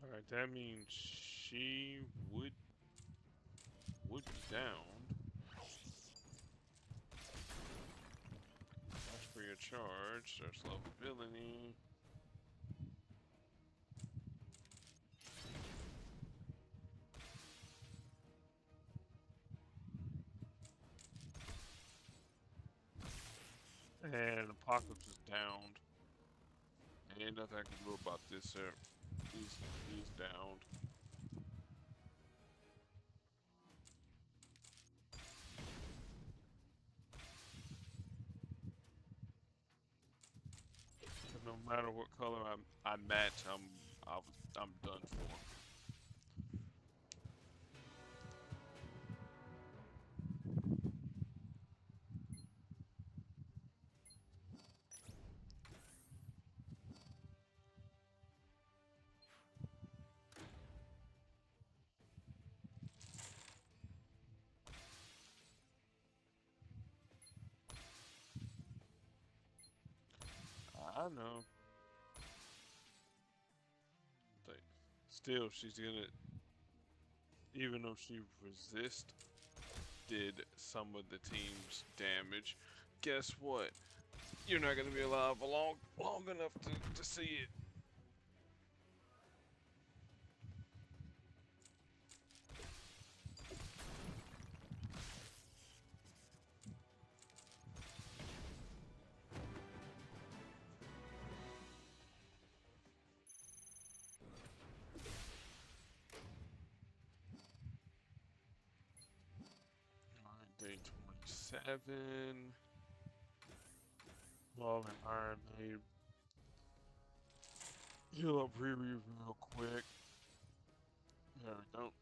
Alright, that means she would be downed. That's for your charge. There's lovability. And Apocalypse is downed. Ain't nothing I can do about this, sir. He's downed. So no matter what color I match, I'm done for. I know. But still, she's gonna, even though she did some of the team's damage, guess what? You're not gonna be alive long enough to see it. Alright, day 27. Love and Iron Maid. Heal up Riri real quick. There we go.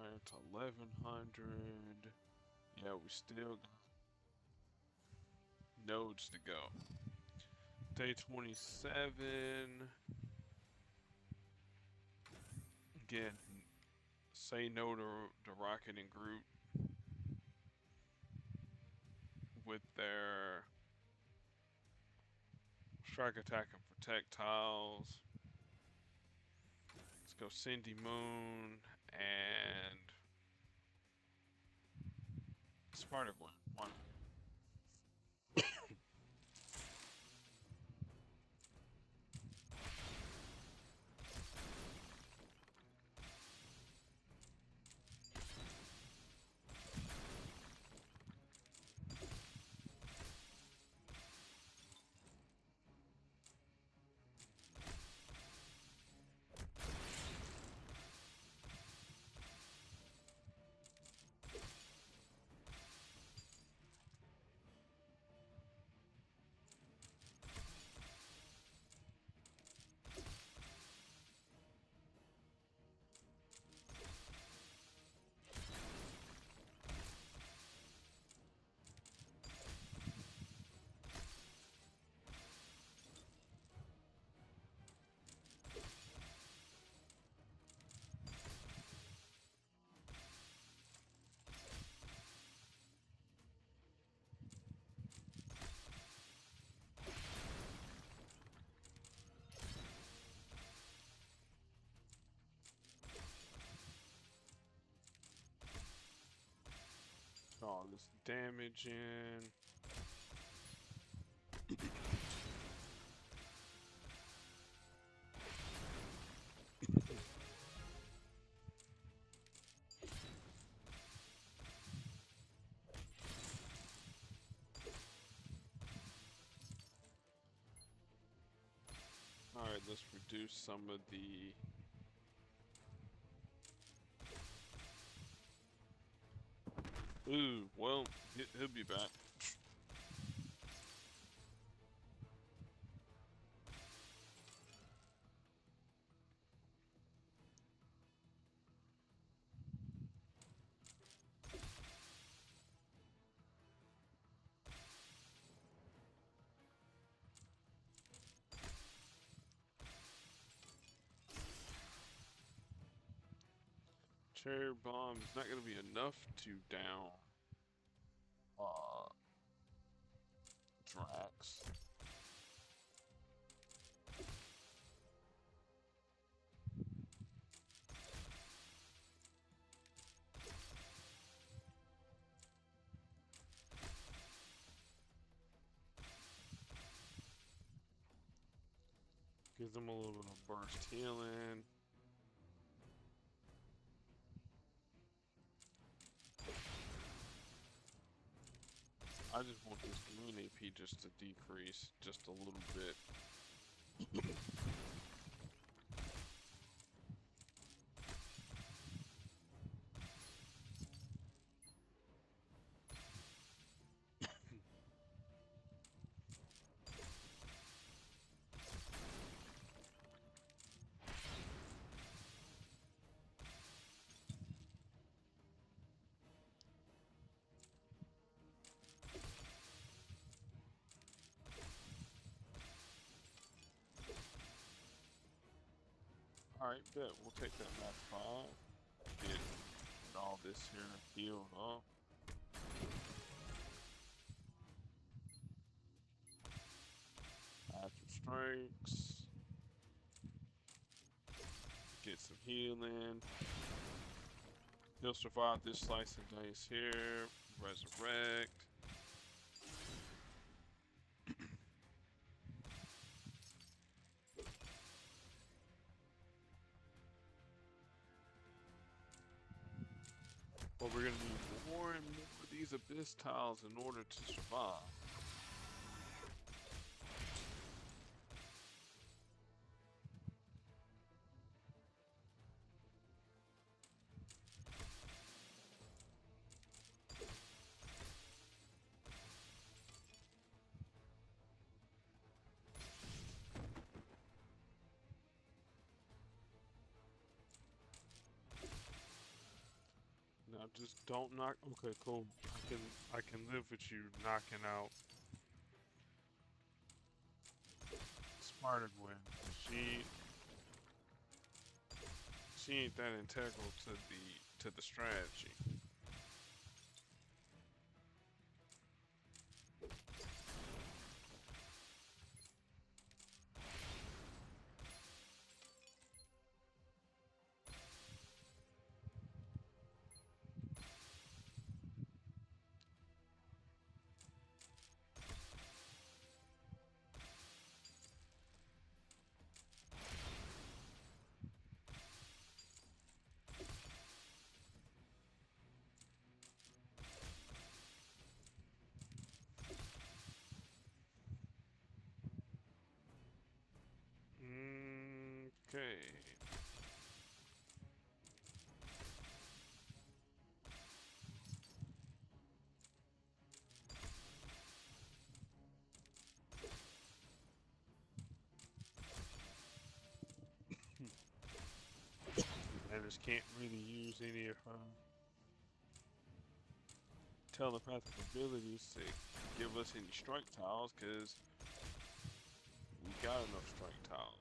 Alright, it's 1100. Yeah, we still got nodes to go. Day 27. Again, say no to Rocket and Groot with their strike attack and protect tiles. It's go Cindy Moon and Spider Gwen. One. all this damage in. Alright, let's reduce some of the... Ooh, well, he'll be back. Cherry bomb is not going to be enough to down Drax. Gives them a little bit of burst healing. I just want this green AP just to decrease just a little bit. Alright, bet. We'll take that map 5. Get all this here healed up. Add some strengths. Get some healing. He'll survive this slice and dice here. Resurrect. But we're gonna need more and more of these abyss tiles in order to survive. Now just don't knock. Okay, cool. I can live with you knocking out Spider Gwen. She ain't that integral to the strategy. Okay. I just can't really use any of her Telepathic abilities to give us any strike tiles, because we got enough strike tiles.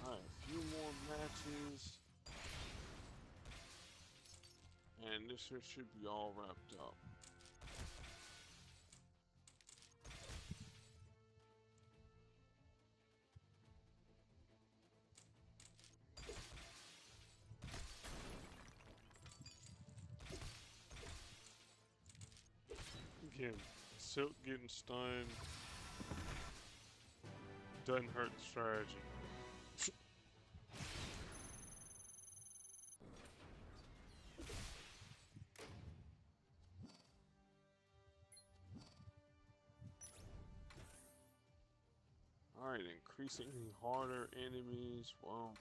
Alright, a few more matches. And this here should be all wrapped up. again. Silk getting stunned doesn't hurt the strategy. Alright, increasingly harder enemies. Well,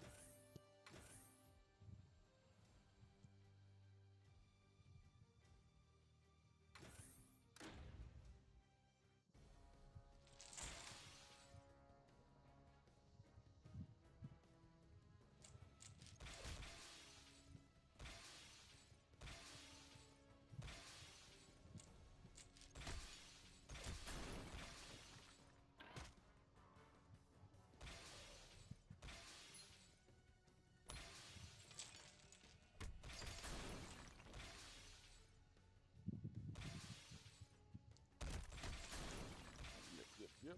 yep.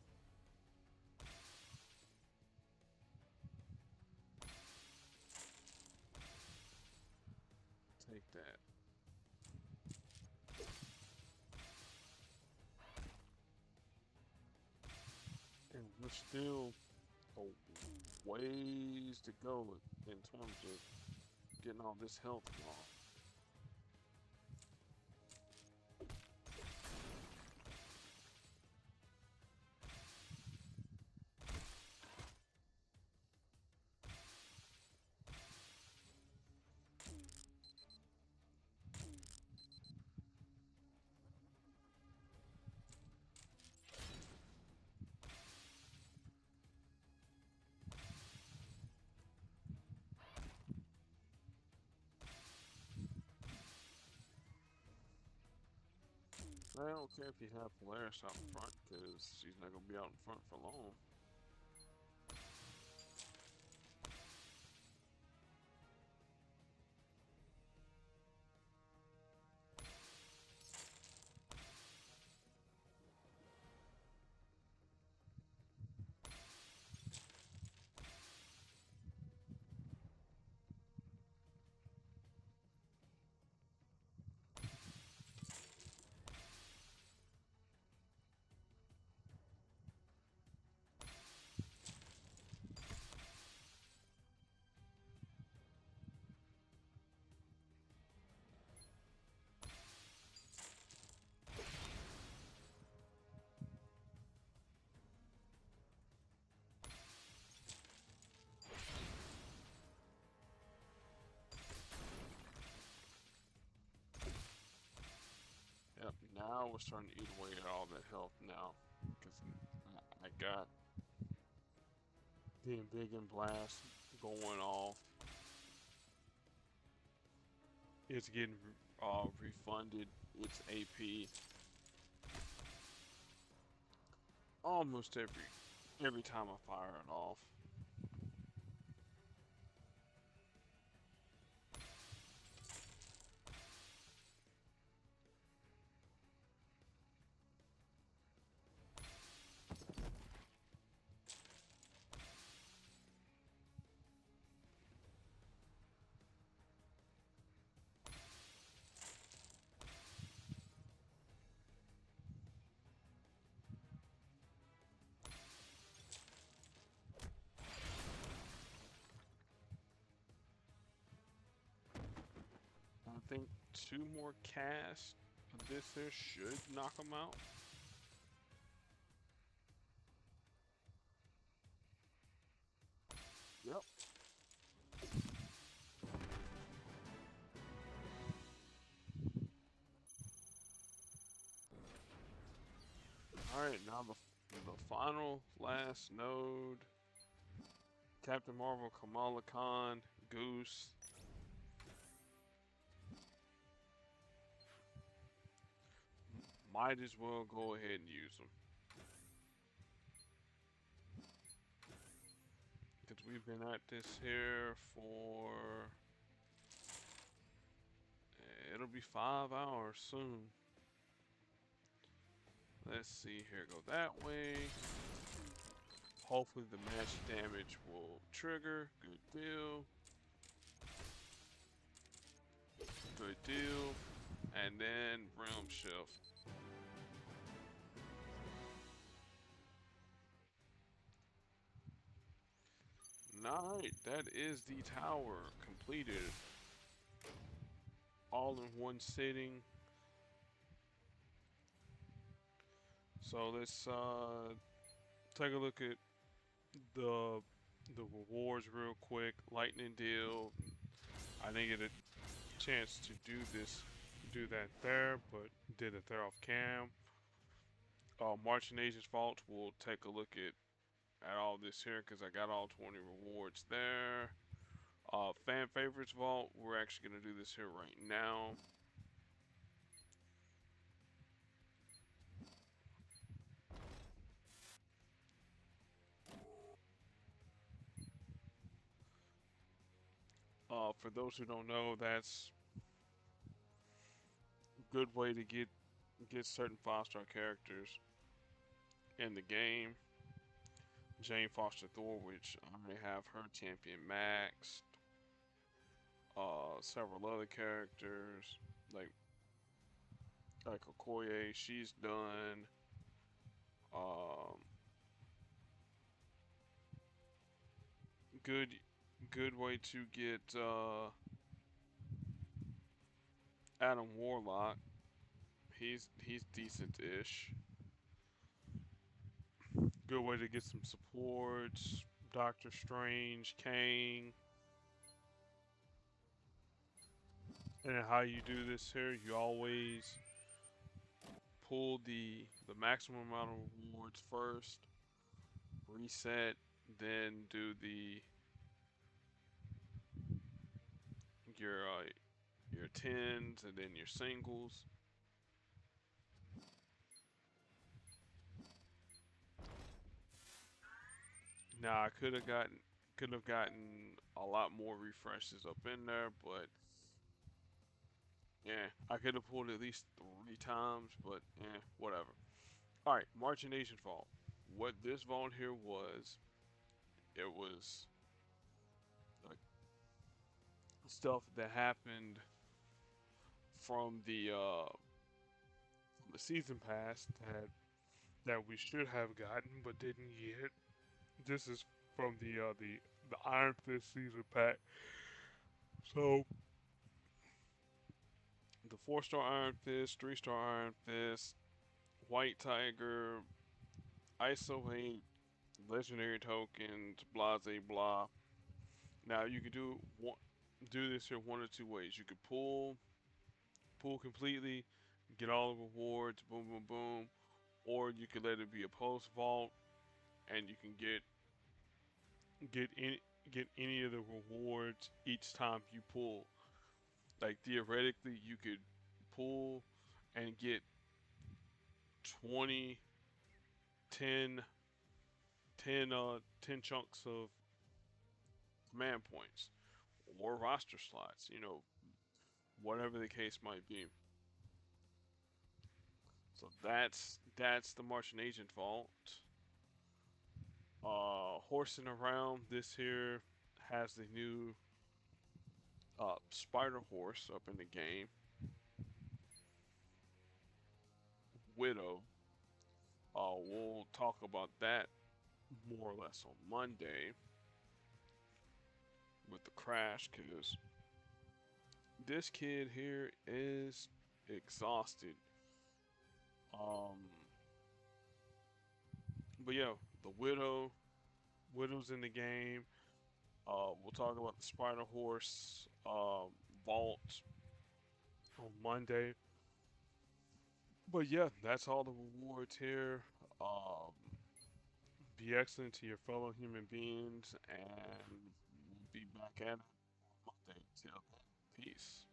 Take that. And we're still A ways to go in terms of getting all this health off. I don't care if you have Polaris out in front, because she's not going to be out in front for long. Yep, now we're starting to eat away at all that health now, because I got the Embiggen Blast going off. It's getting refunded its AP almost every time I fire it off. 2 more casts of this here should knock him out. Yep. Alright, now the final last node. Captain Marvel, Kamala Khan, Goose. Might as well go ahead and use them. Because we've been at this here for... it'll be 5 hours soon. Let's see here, go that way. Hopefully the magic damage will trigger. Good deal. Good deal. And then realm shift. Alright, that is the tower completed. All in one sitting. So let's take a look at the rewards real quick. Lightning deal. I didn't get a chance to do that there, but did it there off cam. Marching Agent's Vault, we'll take a look at all this here because I got all 20 rewards there. Fan Favorites Vault, we're actually going to do this here right now. For those who don't know, that's a good way to get certain 5-star characters in the game. Jane Foster Thor, which I already have her champion maxed. Several other characters like Okoye, she's done. Good way to get Adam Warlock. He's decent-ish. Good way to get some supports. Doctor Strange, Kang. And how you do this here, you always pull the maximum amount of rewards first, reset, then do your tens and then your singles. Now I could have gotten a lot more refreshes up in there, but yeah, I could have pulled at least 3 times, but whatever. Alright, Marching Agent Vault. What this vault here was, it was like stuff that happened from the season pass that we should have gotten but didn't get. This is from the Iron Fist season pack. So the 4-star Iron Fist, 3-star Iron Fist, White Tiger, ISO 8, legendary tokens, blah blah. Now you can do this here one of 2 ways. You could pull completely, get all the rewards, boom boom boom, or you could let it be a post vault, and you can get any of the rewards each time you pull. Like theoretically, you could pull and get 20, 10 chunks of command points or roster slots, whatever the case might be. So that's the Martian Agent Vault. Horsing around, this here has the new Spider Horse up in the game. Widow. We'll talk about that more or less on Monday with the crash, because this kid here is exhausted. Um, but yeah, the widow's in the game. We'll talk about the Spider Horse vault on Monday. But yeah, that's all the rewards here. Um, be excellent to your fellow human beings, and we'll be back at it on Monday. Till then, peace.